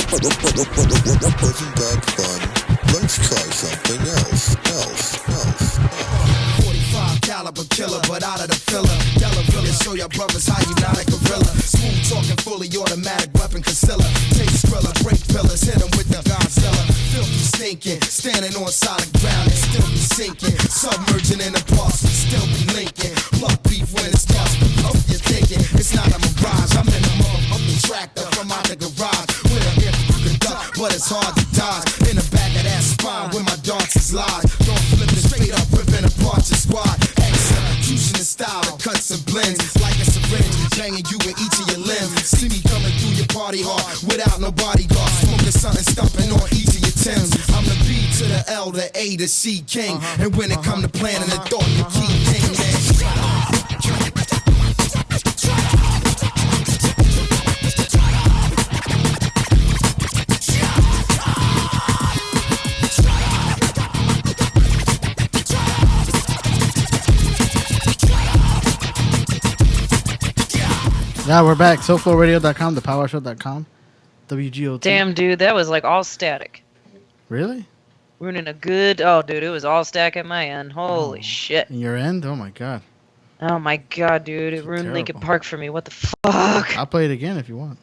Wasn't that fun? Let's try something else. 45 caliber killer, but out of the filler. Yellow villa, show your brothers how you not a gorilla. Smooth talking, fully automatic weapon concealer. Take skrilla, break pillars, hit 'em with the Godzilla. Filthy stinking, standing on solid ground and still be sinking. Submerging in the pulse, still be linking. Blood beef when it starts, oh, you're thinking it's not a mirage. I'm in a motherfucking tractor from out the garage. With a hip you can duck, but it's hard to dodge. In the back of that spine where my darts is lodged. Don't flip it straight up, ripping apart your squad. Execution in style that cuts and blends like a syringe, banging you in each of your limbs. See me coming through your party hard without no bodyguard, smoking something, stumping on each of your Timbs. I'm the B to the L, the A to C king, and when it come to planning the thought, the key king, man. Yeah, we're back. SoFloRadio.com, thepowwowshow.com, WGOT. Damn, dude, that was like all static. Really? Ruining a good. Oh, dude, it was all static at my end. Holy shit. In your end? Oh my god. Oh my god, dude, it ruined Lincoln Park for me. What the fuck? I'll play it again if you want.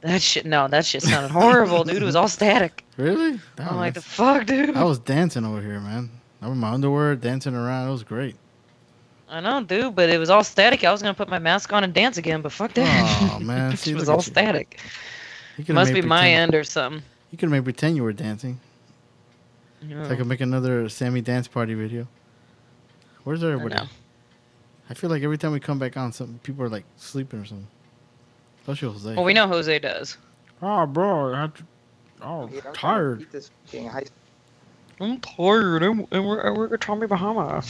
That shit sounded horrible, dude. It was all static. Really? I'm like, the fuck, dude. I was dancing over here, man. I was in my underwear, dancing around. It was great. I know, dude, but it was all static. I was gonna put my mask on and dance again, but fuck that. Oh man, It was all static. It Must be my end or something. You could maybe pretend you were dancing. No. So I could make another Sammy dance party video. Where's everybody? I feel like every time we come back on, something people are like sleeping or something. Especially Jose. Well, we know Jose does. Oh, bro, I'm tired. I'm tired. We're Tommy Bahama.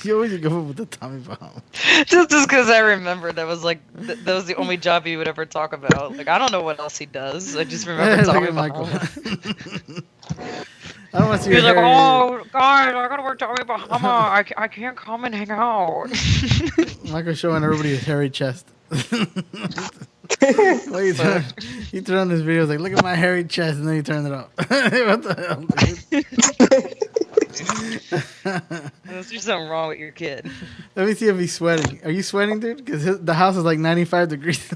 You always go with the Tommy Bahama. just because I remember that was like that was the only job he would ever talk about. Like I don't know what else he does. I just remember Tommy Bahama. I don't want to see He's your like, hair. oh guys, I gotta work Tommy Bahama. I can't come and hang out. Michael showing everybody his hairy chest. Well, you turn on this video, like, look at my hairy chest, and then you turn it off. What the hell, dude? There's something wrong with your kid. Let me see if he's sweating. Are you sweating, dude? Because the house is like 95 degrees.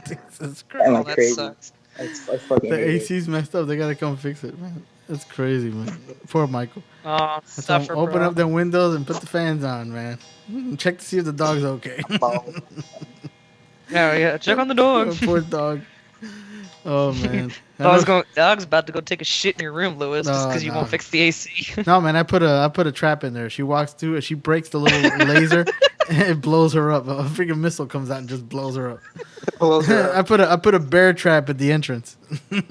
Jesus Christ. I'm like that crazy. sucks. I fucking The hate it. AC's messed up. They gotta come fix it, man. That's crazy, man. Poor Michael. Oh, That's why suffer, open bro. up the windows and put the fans on, man. Check to see if the dog's okay. Yeah, check on the dog. Poor dog. Oh man. Dog's about to go take a shit in your room, Lewis, just because you won't fix the AC. No, man, I put a trap in there. She walks through it, she breaks the little laser, and it blows her up. A freaking missile comes out and just blows her up. I put a bear trap at the entrance. My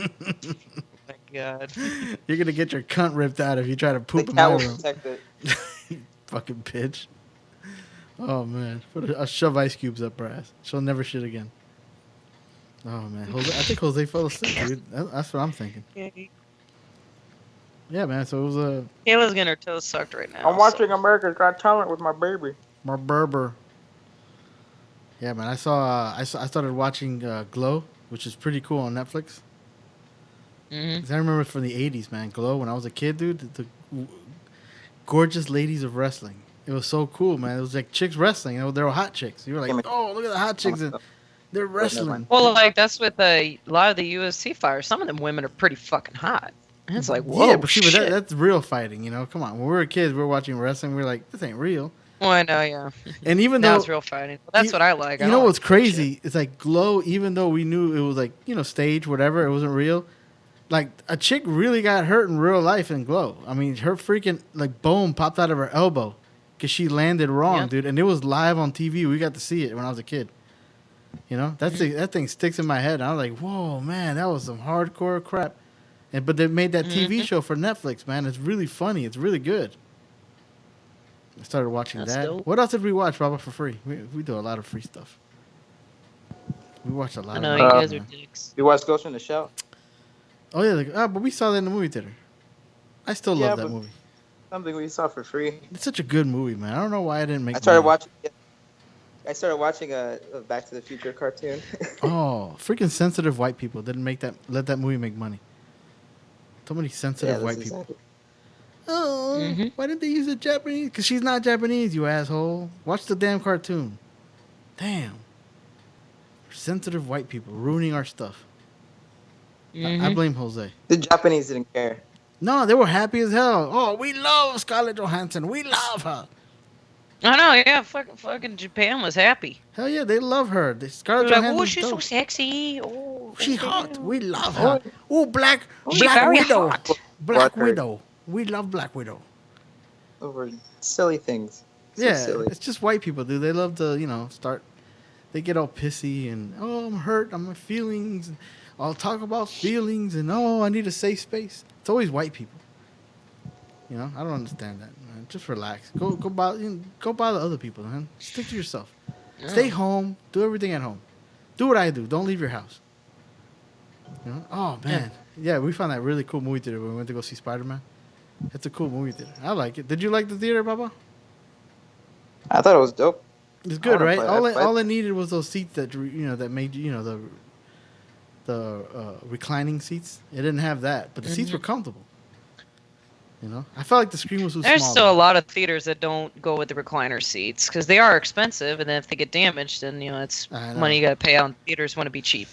God. You're gonna get your cunt ripped out if you try to poop The in cat my will room. protect it. You fucking bitch. Oh man, I'll shove ice cubes up her ass. She'll never shit again. Oh man, I think Jose fell asleep, dude. That's what I'm thinking. Yeah, man. So it was a. Kayla's getting her toes sucked right now. I'm watching America's Got Talent with my baby. My Berber. Yeah, man. I started watching Glow, which is pretty cool on Netflix. Mm-hmm. 'Cause I remember from the '80s, man. Glow when I was a kid, dude. The gorgeous ladies of wrestling. It was so cool, man. It was like chicks wrestling. You know, they were hot chicks. You were like, oh, look at the hot chicks. And they're wrestling. Well, like that's with a lot of the UFC fighters. Some of them women are pretty fucking hot. And it's like, whoa, Yeah, but see, shit. that's real fighting, you know? Come on. When we were kids, we were watching wrestling. We were like, this ain't real. Oh, I know, yeah. And even now though it's real fighting. Well, that's what I like. You know what's crazy? It's like Glow, even though we knew it was like, you know, stage, whatever, it wasn't real. Like, a chick really got hurt in real life in Glow. I mean, her freaking, like, bone popped out of her elbow because she landed wrong, dude. And it was live on TV. We got to see it when I was a kid. You know? That thing sticks in my head. And I was like, whoa, man, that was some hardcore crap. But they made that TV show for Netflix, man. It's really funny. It's really good. I started watching That's that. dope. What else did we watch, Robert, for free? We do a lot of free stuff. We watched a lot. I know, of you movies, guys are man. dicks. You watched Ghost in the Shell? Oh yeah, but we saw that in the movie theater. I still love that but movie. Something we saw for free. It's such a good movie, man. I don't know why I didn't make. I started money. watching. I started watching a Back to the Future cartoon. Oh, freaking sensitive white people didn't let that movie make money. So many sensitive Yeah, white that's people. exactly- Oh, why didn't they use a Japanese? Because she's not Japanese, you asshole. Watch the damn cartoon. Damn. Sensitive white people ruining our stuff. I blame Jose. The Japanese didn't care. No, they were happy as hell. Oh, we love Scarlett Johansson. We love her. I know, yeah. Fucking Japan was happy. Hell yeah, they love her. They're Scarlett like, Johansson. oh, she's so sexy. Oh, She hot. We love her. Oh, Black She very Widow. hot. Black Black Widow. We love Black Widow. Over silly things. So Yeah, silly. it's just white people, dude. They love to, start. They get all pissy and I'm hurt. I'm my feelings. I'll talk about feelings and I need a safe space. It's always white people. I don't understand that, man. Just relax. Go bother the other people, man. Stick to yourself. Stay home. Do everything at home. Do what I do. Don't leave your house. Oh man, yeah. We found that really cool movie theater when we went to go see Spider-Man. It's a cool movie theater. I like it. Did you like the theater, Baba? I thought it was dope. It's good, right? Play- All it needed was those seats that that made the reclining seats. It didn't have that, but the seats were comfortable. I felt like the screen was too There's small. still a lot of theaters that don't go with the recliner seats because they are expensive, and then if they get damaged, then it's I know. money you got to pay out. And theaters want to be cheap.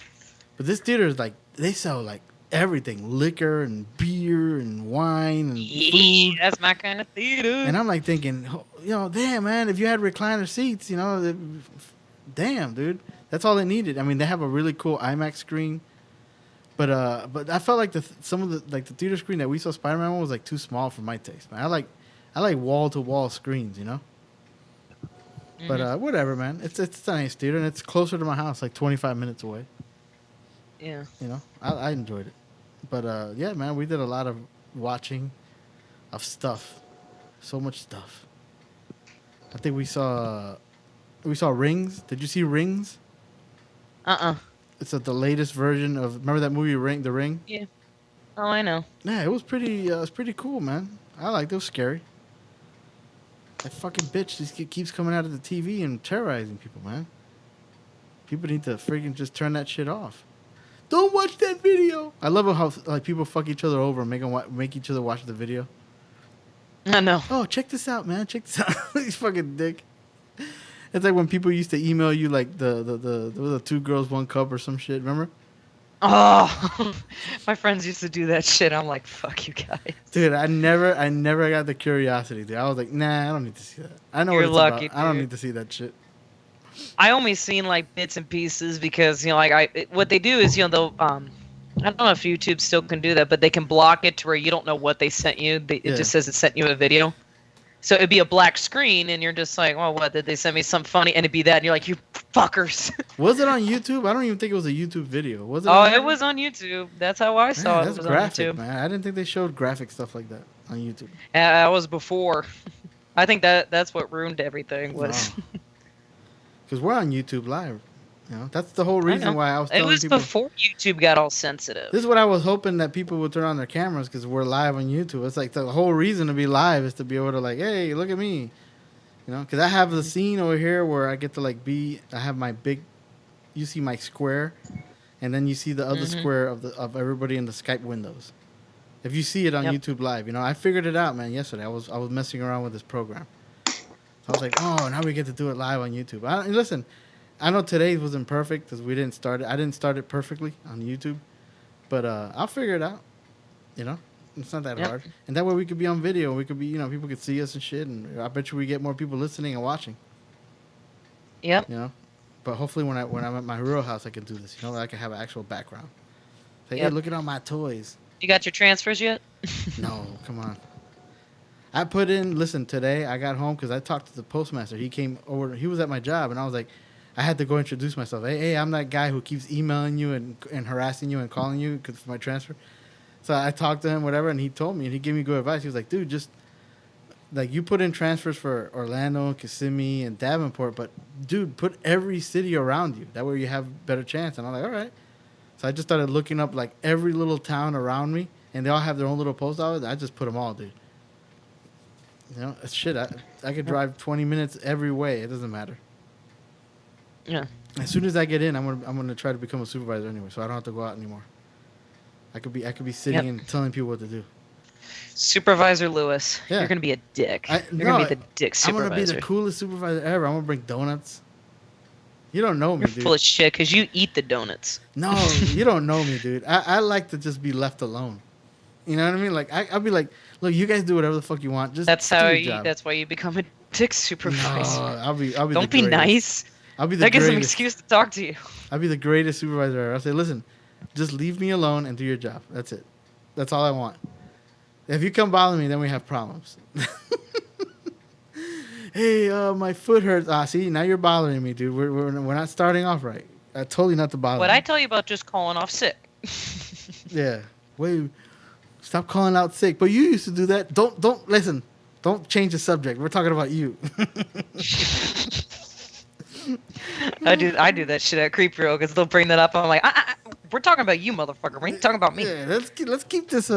But this theater is like they sell like everything, liquor and beer and wine and food. That's my kind of theater. And I'm like thinking, damn man, if you had recliner seats, damn dude, that's all they needed. I mean, they have a really cool IMAX screen, but I felt like some of the theater screen that we saw Spider-Man on was like too small for my taste. Man, I like wall to wall screens, But whatever, man. It's a nice theater and it's closer to my house, like 25 minutes away. Yeah. I enjoyed it. But yeah, man, we did a lot of watching of stuff. So much stuff. I think we saw Rings. Did you see Rings? It's the latest version of, remember that movie Ring, The Ring? Yeah. Oh, I know. Yeah, it was pretty cool, man. I liked it. It was scary. That fucking bitch just keeps coming out of the TV and terrorizing people, man. People need to freaking just turn that shit off. Don't watch that video. I love how like people fuck each other over and make each other watch the video. I know. Oh, check this out, man. Check this out. He's fucking dick. It's like when people used to email you like the 2 girls 1 cup or some shit. Remember? Oh, my friends used to do that shit. I'm like, fuck you guys. Dude, I never got the curiosity. Dude, I was like, nah, I don't need to see that. I know You're what it's lucky, about. I don't dude. need to see that shit. I only seen like bits and pieces because what they do is they'll I don't know if YouTube still can do that, but they can block it to where you don't know what they sent you. It just says it sent you a video. So it'd be a black screen, and you're just like, "Oh, what did they send me? Something funny?" And it'd be that, and you're like, "You fuckers!" Was it on YouTube? I don't even think it was a YouTube video. Was it? Oh, on it YouTube? was on YouTube. That's how I saw it. That's It was graphic, on YouTube. man. I didn't think they showed graphic stuff like that on YouTube. That was before. I think that's what ruined everything was. Because we're on YouTube Live. That's the whole reason why I was telling it was people. before YouTube got all sensitive. This is what I was hoping that people would turn on their cameras because we're live on YouTube. It's like the whole reason to be live is to be able to like, hey, look at me. Because I have the scene over here where I get to like I have my big, you see my square, and then you see the other square of everybody in the Skype windows. If you see it on YouTube Live, I figured it out, man. Yesterday I was messing around with this program. So I was like, oh, now we get to do it live on YouTube. Listen, I know today wasn't perfect because we didn't start it. I didn't start it perfectly on YouTube, but I'll figure it out. You know, it's not that hard. And that way we could be on video. We could be, people could see us and shit. And I bet you we get more people listening and watching. Yep. You know, but hopefully when I'm at my real house, I can do this. You know, I can have an actual background. Say, hey, look at all my toys. You got your transfers yet? No, come on. I put in, listen, today I got home because I talked to the postmaster. He came over, he was at my job, and I was like, I had to go introduce myself. Hey, I'm that guy who keeps emailing you and harassing you and calling you for my transfer. So I talked to him, whatever, and he told me, and he gave me good advice. He was like, dude, just, like, you put in transfers for Orlando, Kissimmee, and Davenport, but, dude, put every city around you. That way you have a better chance. And I'm like, all right. So I just started looking up, like, every little town around me, and they all have their own little post office. I just put them all, dude. You know, shit, I could drive 20 minutes every way. It doesn't matter. Yeah. As soon as I get in, I'm gonna try to become a supervisor anyway, so I don't have to go out anymore. I could be sitting and telling people what to do. Supervisor Lewis, Yeah. you're gonna be a dick. You're gonna be the dick supervisor. I'm gonna be the coolest supervisor ever. I'm gonna bring donuts. You don't know me, You're dude. full of shit because you eat the donuts. No, you don't know me, dude. I like to just be left alone. You know what I mean? Like I'll be like, look, you guys do whatever the fuck you want. Just That's do how your you. job. That's why you become a dick supervisor. No, I'll be. Don't the be greatest. nice. I'll be the That gives them greatest. excuse to talk to you. I'll be the greatest supervisor ever. I'll say, listen, just leave me alone and do your job. That's it. That's all I want. If you come bother me, then we have problems. Hey, my foot hurts. See, now you're bothering me, dude. We're not starting off right. Totally not to bother What me. I tell you about just calling off sick. Yeah. Wait. Stop calling out sick. But you used to do that. Don't listen. Don't change the subject. We're talking about you. I do that shit at Creep Real because they'll bring that up. I'm like, we're talking about you, motherfucker. We ain't talking about me. Yeah, let's keep this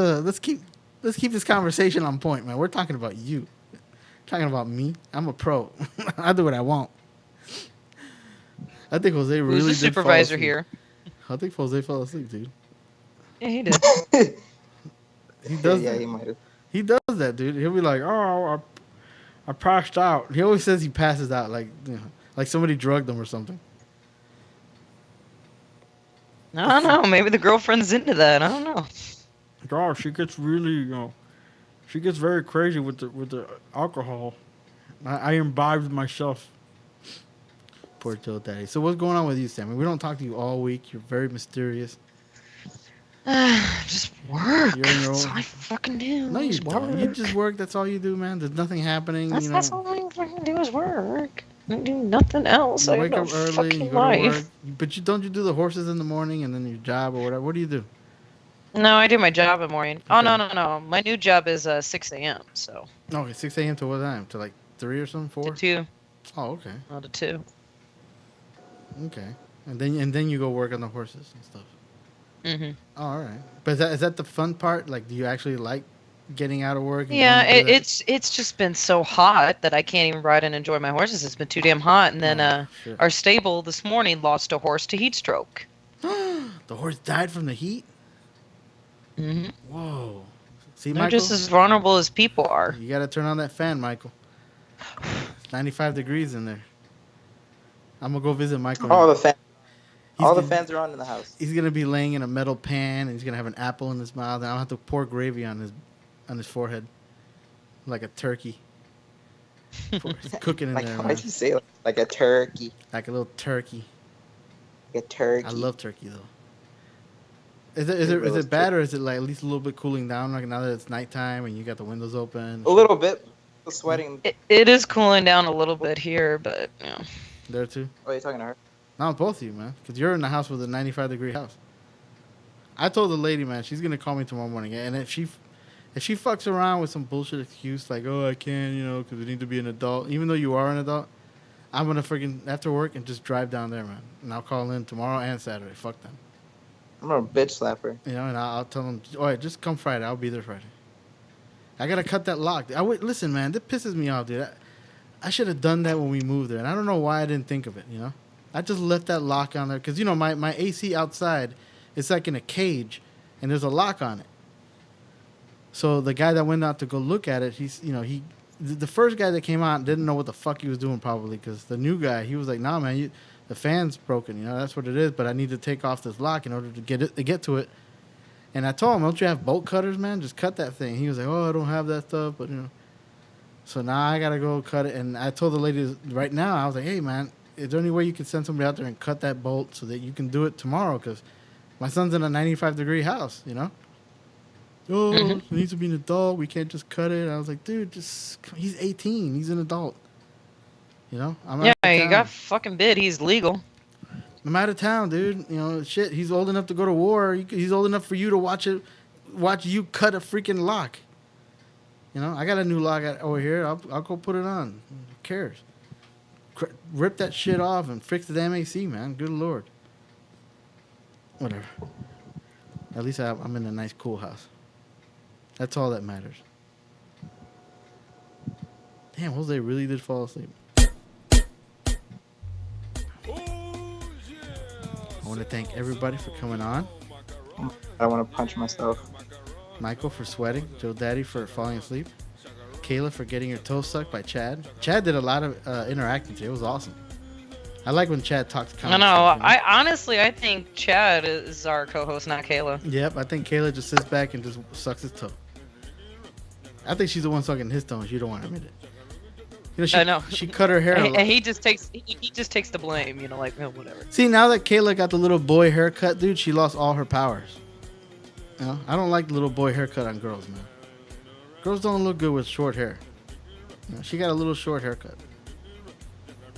this conversation on point, man. We're talking about you. Talking about me. I'm a pro. I do what I want. I think Jose really Who's the did fall supervisor asleep. here? I think Jose fell asleep, dude. Yeah, he did. He does. Yeah, that. he might have. He does that, dude. He'll be like, "Oh, I passed out." He always says he passes out, like somebody drugged him or something. I don't know. Maybe the girlfriend's into that. I don't know. Oh, she gets really, she gets very crazy with the alcohol. I imbibe myself. Poor Joe Daddy. So what's going on with you, Sammy? We don't talk to you all week. You're very mysterious. Just work. You're in your That's own... all I fucking do. No, you is don't. work. You just work. That's all you do, man. There's nothing happening. That's all I fucking do is work. I do nothing else. You I wake have up no early, fucking you go life. to work. But don't you do the horses in the morning and then your job or whatever? What do you do? No, I do my job in the morning. Oh, no. My new job is 6 a.m., so. Okay, 6 a.m. to what time? To like 3 or something? 4? To 2. Oh, okay. No, to 2. Okay. And then you go work on the horses and stuff. Mm-hmm. Oh, all right. But is that the fun part? Like, do you actually like getting out of work? And Yeah, going to do that? it's just been so hot that I can't even ride and enjoy my horses. It's been too damn hot. And then shit. our stable this morning lost a horse to heat stroke. The horse died from the heat? Mm-hmm. Whoa. See, They're Michael? just as vulnerable as people are. You got to turn on that fan, Michael. It's 95 degrees in there. I'm going to go visit Michael. All the gonna- fans are on in the house. He's going to be laying in a metal pan, and he's going to have an apple in his mouth, and I'll have to pour gravy on his forehead. Like a turkey. It's cooking in Like, there, man. why'd you say like a turkey? Like a little turkey. Like a turkey. I love turkey, though. Is it bad, or is it like at least a little bit cooling down, like now that it's nighttime and you got the windows open? A little bit. Sweating. It is cooling down a little bit here, but yeah. There too? Oh, you're talking to her? No, both of you, man. Because you're in the house with a 95-degree house. I told the lady, man, she's going to call me tomorrow morning. And if she fucks around with some bullshit excuse like, oh, I can't, because we need to be an adult, even though you are an adult, I'm going to freaking, after work, and just drive down there, man. And I'll call in tomorrow and Saturday. Fuck them. I'm going to bitch slap her. And I'll tell them, all right, just come Friday. I'll be there Friday. I got to cut that lock. Listen, man, that pisses me off, dude. I should have done that when we moved there. And I don't know why I didn't think of it, I just left that lock on there. Because, my AC outside, it's like in a cage. And there's a lock on it. So the guy that went out to go look at it, he the first guy that came out didn't know what the fuck he was doing probably because the new guy, he was like, nah, man, the fan's broken. That's what it is. But I need to take off this lock in order to get to it. And I told him, don't you have bolt cutters, man? Just cut that thing. He was like, oh, I don't have that stuff. But, So now I got to go cut it. And I told the lady right now, I was like, hey, man, is there any way you can send somebody out there and cut that bolt so that you can do it tomorrow? Because my son's in a 95-degree house, Oh, it needs to be an adult. We can't just cut it. I was like, dude, he's 18. He's an adult. I'm Yeah, you got fucking bid. He's legal. I'm out of town, dude. Shit. He's old enough to go to war. He's old enough for you to watch you cut a freaking lock. I got a new lock over here. I'll go put it on. Who cares? Rip that shit off and fix the damn AC, man. Good Lord. Whatever. At least I'm in a nice, cool house. That's all that matters. Damn, Jose really did fall asleep. I want to thank everybody for coming on. I want to punch myself. Michael for sweating. Joe Daddy for falling asleep. Kayla for getting her toes sucked by Chad. Chad did a lot of interacting today. It was awesome. I like when Chad talks. I know. I think Chad is our co-host, not Kayla. Yep, I think Kayla just sits back and just sucks his toe. I think she's the one sucking his toe and she don't want to admit it. I know. She cut her hair. And he just takes the blame, whatever. See, now that Kayla got the little boy haircut, dude, she lost all her powers. I don't like the little boy haircut on girls, man. Girls don't look good with short hair. She got a little short haircut.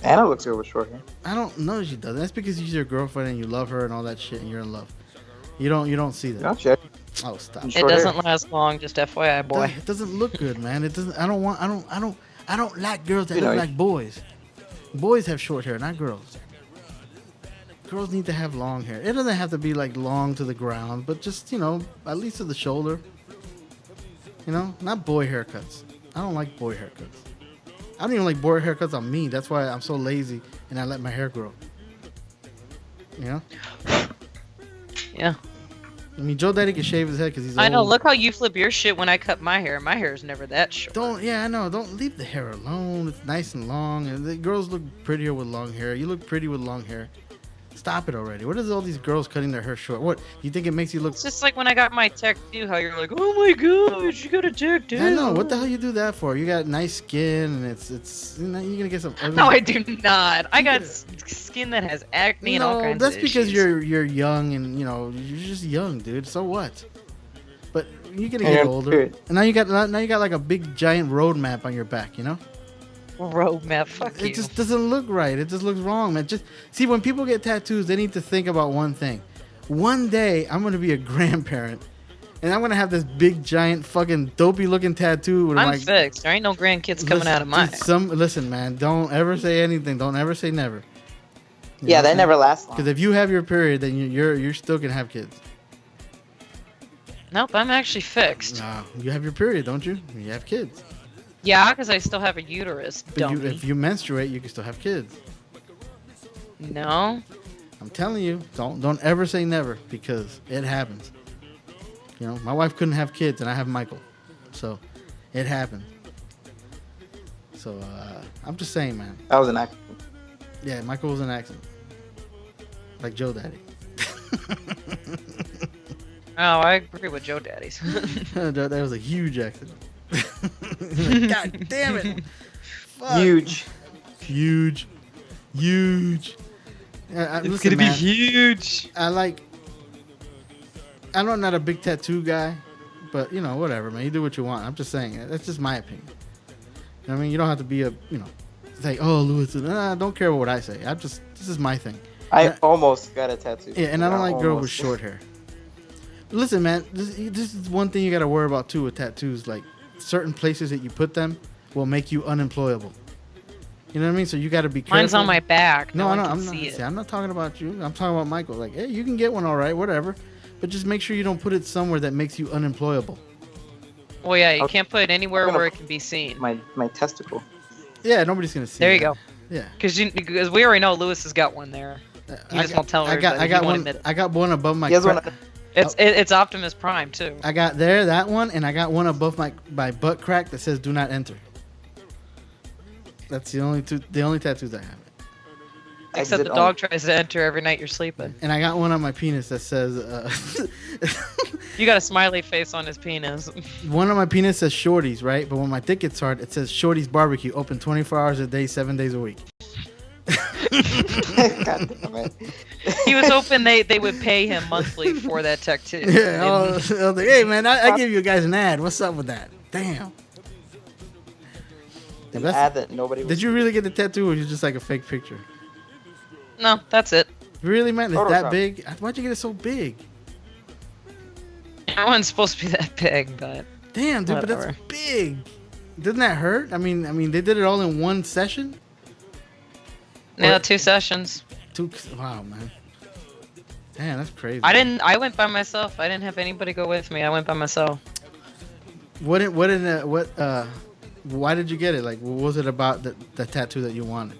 Anna looks good with short hair. I don't know she doesn't. That's because she's your girlfriend and you love her and all that shit and you're in love. You don't see that. Gotcha. Oh, stop. It doesn't last long, just FYI, boy. It doesn't look good, man. It doesn't. I don't like girls that look like boys. Boys have short hair, not girls. Girls need to have long hair. It doesn't have to be like long to the ground, but just, at least to the shoulder. Not boy haircuts. I don't like boy haircuts. I don't even like boy haircuts on me. That's why I'm so lazy and I let my hair grow. Yeah. I mean, Joe Daddy can shave his head because he's old. I know. Look how you flip your shit when I cut my hair. My hair is never that short. I know. Don't leave the hair alone. It's nice and long. And the girls look prettier with long hair. You look pretty with long hair. Stop it already. What is all these girls cutting their hair short? What? You think it makes you look... It's just like when I got my tattoo, how you're like, oh my gosh, you got a tattoo. I know. What the hell you do that for? You got nice skin and it's you're going to get some... No, I do not. I got skin that has acne and all kinds of that's because you're young and, you're just young, dude. So what? But you're going to get older. And now you got like a big giant road map on your back, Roadmap, fuck you. It just doesn't look right. It just looks wrong, man. Just see, when people get tattoos, they need to think about one thing. One day, I'm gonna be a grandparent, and I'm gonna have this big, giant, fucking dopey-looking tattoo. I'm fixed. There ain't no grandkids coming out of mine. Listen, man. Don't ever say anything. Don't ever say never. Yeah, that never lasts long. Because if you have your period, then you're still gonna have kids. Nope, I'm actually fixed. No, you have your period, don't you? You have kids. Yeah, because I still have a uterus. If you menstruate, you can still have kids. No. I'm telling you, don't ever say never because it happens. My wife couldn't have kids and I have Michael, so it happened. So I'm just saying, man. That was an accident. Yeah, Michael was an accident, like Joe Daddy. Oh, I agree with Joe Daddy's. That was a huge accident. God damn it! Fuck. Huge. It's gonna be huge. I'm not a big tattoo guy, but whatever, man. You do what you want. I'm just saying. That's just my opinion. I mean, you don't have to be say, oh, Louis. I don't care what I say. This is my thing. I almost got a tattoo. Yeah, and I don't like girls with short hair. Listen, man. This is one thing you got to worry about too with tattoos. Like, certain places that you put them will make you unemployable. You know what I mean? So you got to be careful. Mine's on my back. No, I'm not talking about you. I'm talking about Michael. Like, hey, you can get one, all right, whatever. But just make sure you don't put it somewhere that makes you unemployable. Well, yeah, you can't put it anywhere where it can be seen. My testicle. Yeah, nobody's gonna see. There you that. go. Yeah. Because we already know Lewis has got one there. He just won't tell her. I got one. I got one above my. It's Optimus Prime too. I got that one, and I got one above my butt crack that says "Do not enter." That's the only tattoos I have. Except the dog tries to enter every night you're sleeping. And I got one on my penis that says. You got a smiley face on his penis. One on my penis says Shorty's, right? But when my dick gets hard, it says Shorty's Barbecue, open 24 hours a day, 7 days a week. God damn it. He was hoping they would pay him monthly for that tattoo. Yeah, I was like, hey man, I give you guys an ad. What's up with that? Damn. An ad that nobody. Did you really get the tattoo, or was it just like a fake picture? No, that's it. Really, man? It's Photoshop. that big? Why'd you get it so big? It wasn't supposed to be that big, but Damn, dude, whatever. but that's big. Doesn't that hurt? I mean, they did it all in one session. Yeah, 2 sessions. Wow, man. Damn, that's crazy. I went by myself. I didn't have anybody go with me. I went by myself. Why did you get it? Like, what was it about the tattoo that you wanted?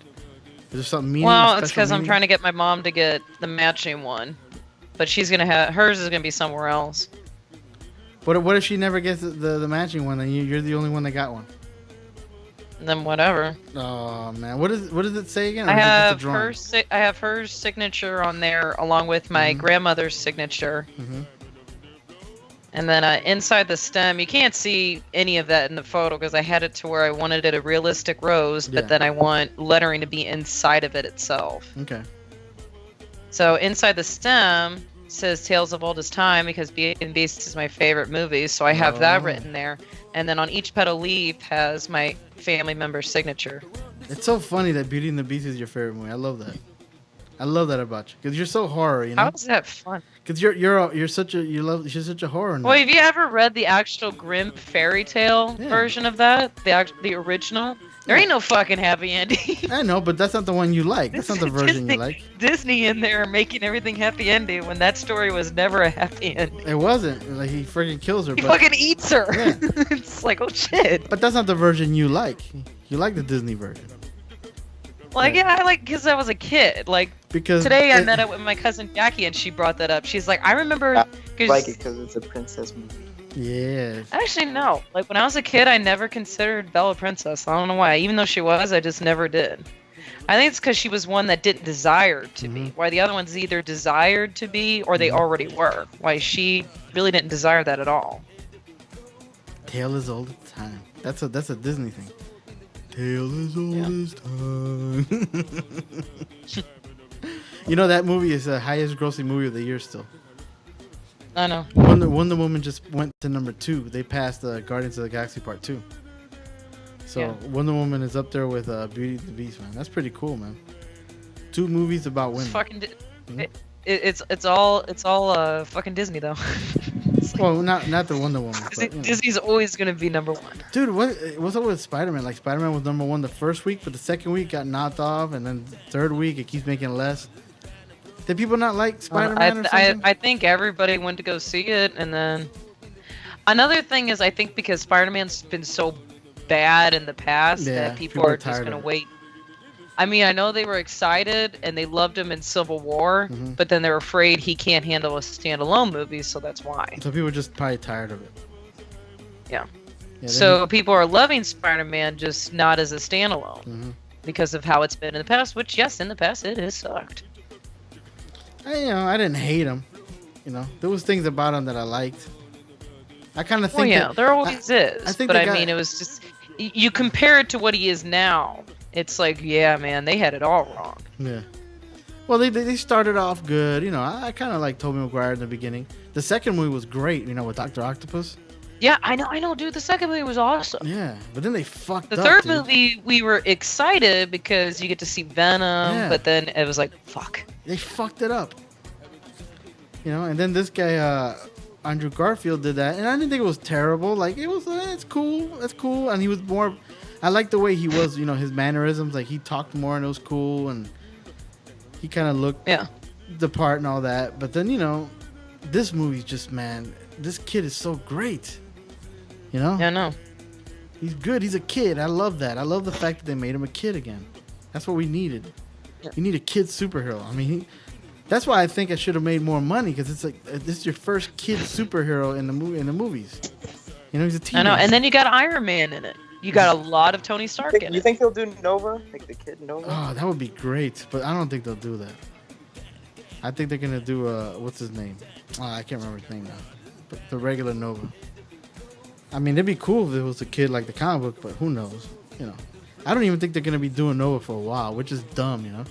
Is there something meaning? Well, it's because I'm trying to get my mom to get the matching one, but hers is gonna be somewhere else. What if she never gets the matching one and you're the only one that got one? And then whatever. Oh man, what does it say again? Or I is it just a have drawing? I have her signature on there along with my grandmother's signature. Mhm. And then inside the stem, you can't see any of that in the photo because I had it to where I wanted it a realistic rose, but Yeah. then I want lettering to be inside of it itself. Okay. So inside the stem says Tales of Oldest Time because Beauty and the Beast is my favorite movie, so I have that written there. And then on each petal leaf has my family member's signature. It's so funny that Beauty and the Beast is your favorite movie. I love that. I love that about you because you're so horror. You know. How is that fun? Because you're such a horror nut. Well, have you ever read the actual Grimm fairy tale version of that? The original? There ain't no fucking happy ending. I know, but that's not the one you like. That's not the version you like. Disney in there making everything happy ending when that story was never a happy ending. It wasn't. Like, he freaking kills her. He but, fucking eats her. Yeah. It's like, oh shit. But that's not the version you like. You like the Disney version. Like, yeah, I like because I was a kid. Like, Because today I met up with my cousin Jackie and she brought that up. She's like, I remember. I like it because it's a princess movie. Yeah. Actually, no. Like, when I was a kid, I never considered Belle a princess. I don't know why. Even though she was, I just never did. I think it's because she was one that didn't desire to be. Why the other ones either desired to be or they already were. Why she really didn't desire that at all. Tale as old as time. That's a Disney thing. Tale as old as time. You know that movie is the highest grossing movie of the year still. I know. Wonder Woman just went to number 2. They passed Guardians of the Galaxy Part 2. So Yeah. Wonder Woman is up there with Beauty and the Beast, man. That's pretty cool, man. 2 movies about women. It's fucking. It's all fucking Disney though. Well, not the Wonder Woman. But, you know. Disney's always gonna be number 1. Dude, what's up with Spider-Man? Like, Spider-Man was number 1 the first week, but the second week got knocked off, and then the third week it keeps making less. Did people not like Spider-Man or something? I think everybody went to go see it, and then another thing is I think because Spider-Man's been so bad in the past that people are just tired gonna of it. wait. I mean, I know they were excited and they loved him in Civil War, but then they're afraid he can't handle a standalone movie, so that's why. So people are just probably tired of it. Yeah. Yeah, So people are loving Spider-Man, just not as a standalone because of how it's been in the past. Which, yes, in the past it has sucked. I didn't hate him. You know, there was things about him that I liked. I kind of think. Well, yeah, that, there always is. I think but the I guy- mean, it was just you compare it to what he is now. It's like, yeah, man, they had it all wrong. Yeah. Well, they started off good. You know, I kind of like Tobey Maguire in the beginning. The second movie was great. You know, with Dr. Octopus. Yeah, I know, dude. The second movie was awesome. Yeah, but then they fucked The up. third dude. movie, we were excited because you get to see Venom, Yeah. but then it was like, fuck. They fucked it up. You know, and then this guy, Andrew Garfield, did that, and I didn't think it was terrible. Like, it was, it's cool, that's cool, and he was more. I liked the way he was. You know, his mannerisms. Like, he talked more, and it was cool, and he kind of looked the part and all that. But then, you know, this movie's just, man, this kid is so great. You know? Yeah, I know. He's good. He's a kid. I love that. I love the fact that they made him a kid again. That's what we needed. You need a kid superhero. I mean, that's why I think I should have made more money, because it's like this is your first kid superhero in the movies. You know, he's a teenager. I know, and then you got Iron Man in it. You got a lot of Tony Stark in You it. think they'll do Nova? Like the kid Nova? Oh, that would be great, but I don't think they'll do that. I think they're gonna do what's his name? I can't remember his name now. But the regular Nova. I mean, it'd be cool if it was a kid like the comic book, but who knows? You know, I don't even think they're gonna be doing Nova for a while, which is dumb. You know,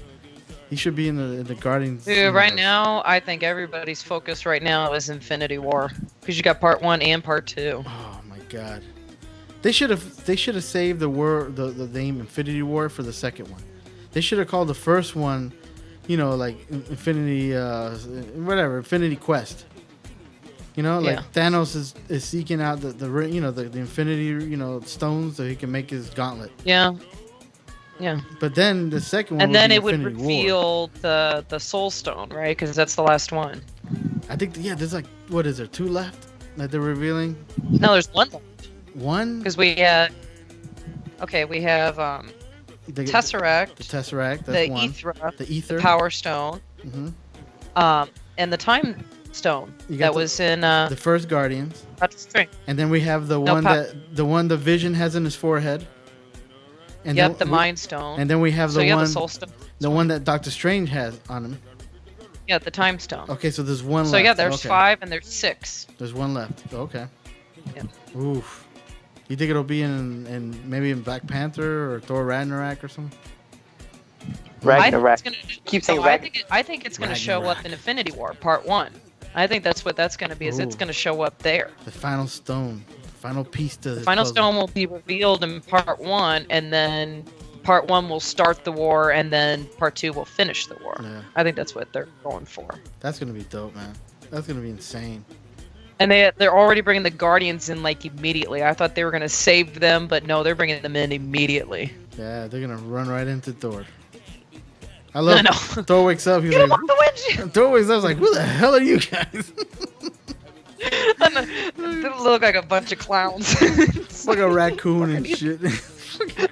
he should be in the Guardians. Dude, right now, I think everybody's focus right now is Infinity War because you got part 1 and part 2. Oh my god, they should have saved the name Infinity War for the second one. They should have called the first one, you know, like Infinity Infinity Quest. You know, like Thanos is seeking out the Infinity stones so he can make his gauntlet. Yeah. Yeah. But then the second one, And then it would Infinity reveal the Soul Stone, right? Because that's the last one. I think there's like, what is there, 2 left that they're revealing? No, there's 1 left. 1? Because we have Tesseract. The Tesseract, that's the one. Aethra, The Ether. the Power Stone, and the Time Stone that was in the first Guardians. And then we have the one the Vision has in his forehead. And Yep, the Mind Stone. And then we have So the you have one the Soul Stone. the one that Doctor Strange has on him. Yeah, the Time Stone. Okay, so there's one So left. yeah, there's Okay. 5 and there's 6. There's one left. Okay. Yeah. Oof. You think it'll be in maybe in Black Panther or Thor Ragnarok or something? Ragnarok. Keep saying I think it's going to show up in Infinity War Part 1. I think that's what that's going to be. Is it's Ooh. going to show up there. The final stone, the final piece to The final stone will be revealed in Part 1, and then Part 1 will start the war, and then Part 2 will finish the war. Yeah. I think that's what they're going for. That's gonna be dope, man. That's gonna be insane. And they're already bringing the Guardians in like immediately. I thought they were going to save them, but no, they're bringing them in immediately. Yeah, they're gonna run right into Thor. I love I know. Thor wakes up. He's Get him like, off the windshield! Thor wakes up. He's like, who the hell are you guys? They look like a bunch of clowns. It's like a raccoon and shit.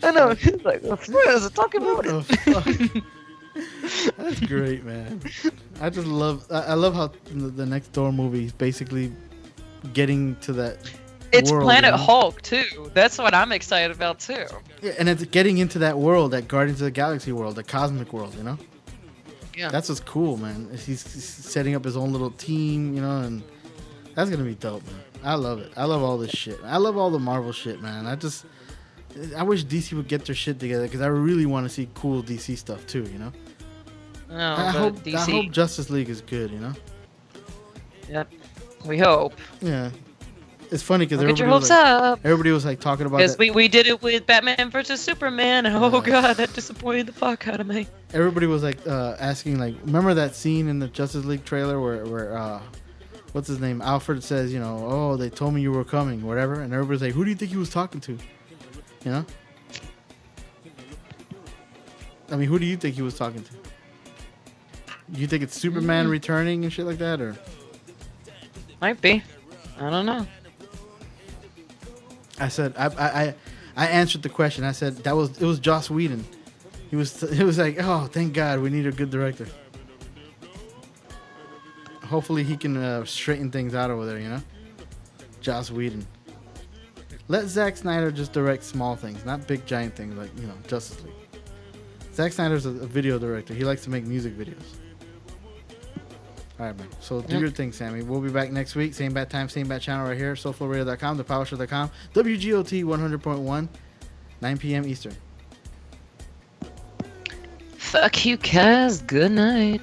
I know. It's like, there's a talking about What the fuck? That's great, man. I just love. I love how the next Thor movie is basically getting to that. It's world, Planet you know? Hulk too. That's what I'm excited about too. Yeah, and it's getting into that world, that Guardians of the Galaxy world, the cosmic world, you know? Yeah. That's what's cool, man. He's setting up his own little team, you know, and that's going to be dope, man. I love it. I love all this shit. I love all the Marvel shit, man. I wish DC would get their shit together because I really want to see cool DC stuff too, you know? No, I but hope DC. Justice League is good, you know? Yep. We hope. Yeah. It's funny because Get your hopes up. everybody was like talking about Because that. we did it with Batman versus Superman, and oh god, that disappointed the fuck out of me. Everybody was like asking, like, remember that scene in the Justice League trailer where what's his name, Alfred says, you know, oh, they told me you were coming, whatever, and everybody's like, who do you think he was talking to? You know? I mean, who do you think he was talking to? Do you think it's Superman returning and shit like that, or? Might be. I don't know. I said I answered the question. I said it was Joss Whedon. It was like, oh, thank God, we need a good director. Hopefully he can straighten things out over there, you know? Joss Whedon. Let Zack Snyder just direct small things, not big giant things like, you know, Justice League. Zack Snyder's a video director. He likes to make music videos. All right, man. So do your thing, Sammy. We'll be back next week. Same bat time, same bat channel right here. SoFloRadio.com, ThePowerShow.com, WGOT 100.1, 9 p.m. Eastern. Fuck you guys. Good night.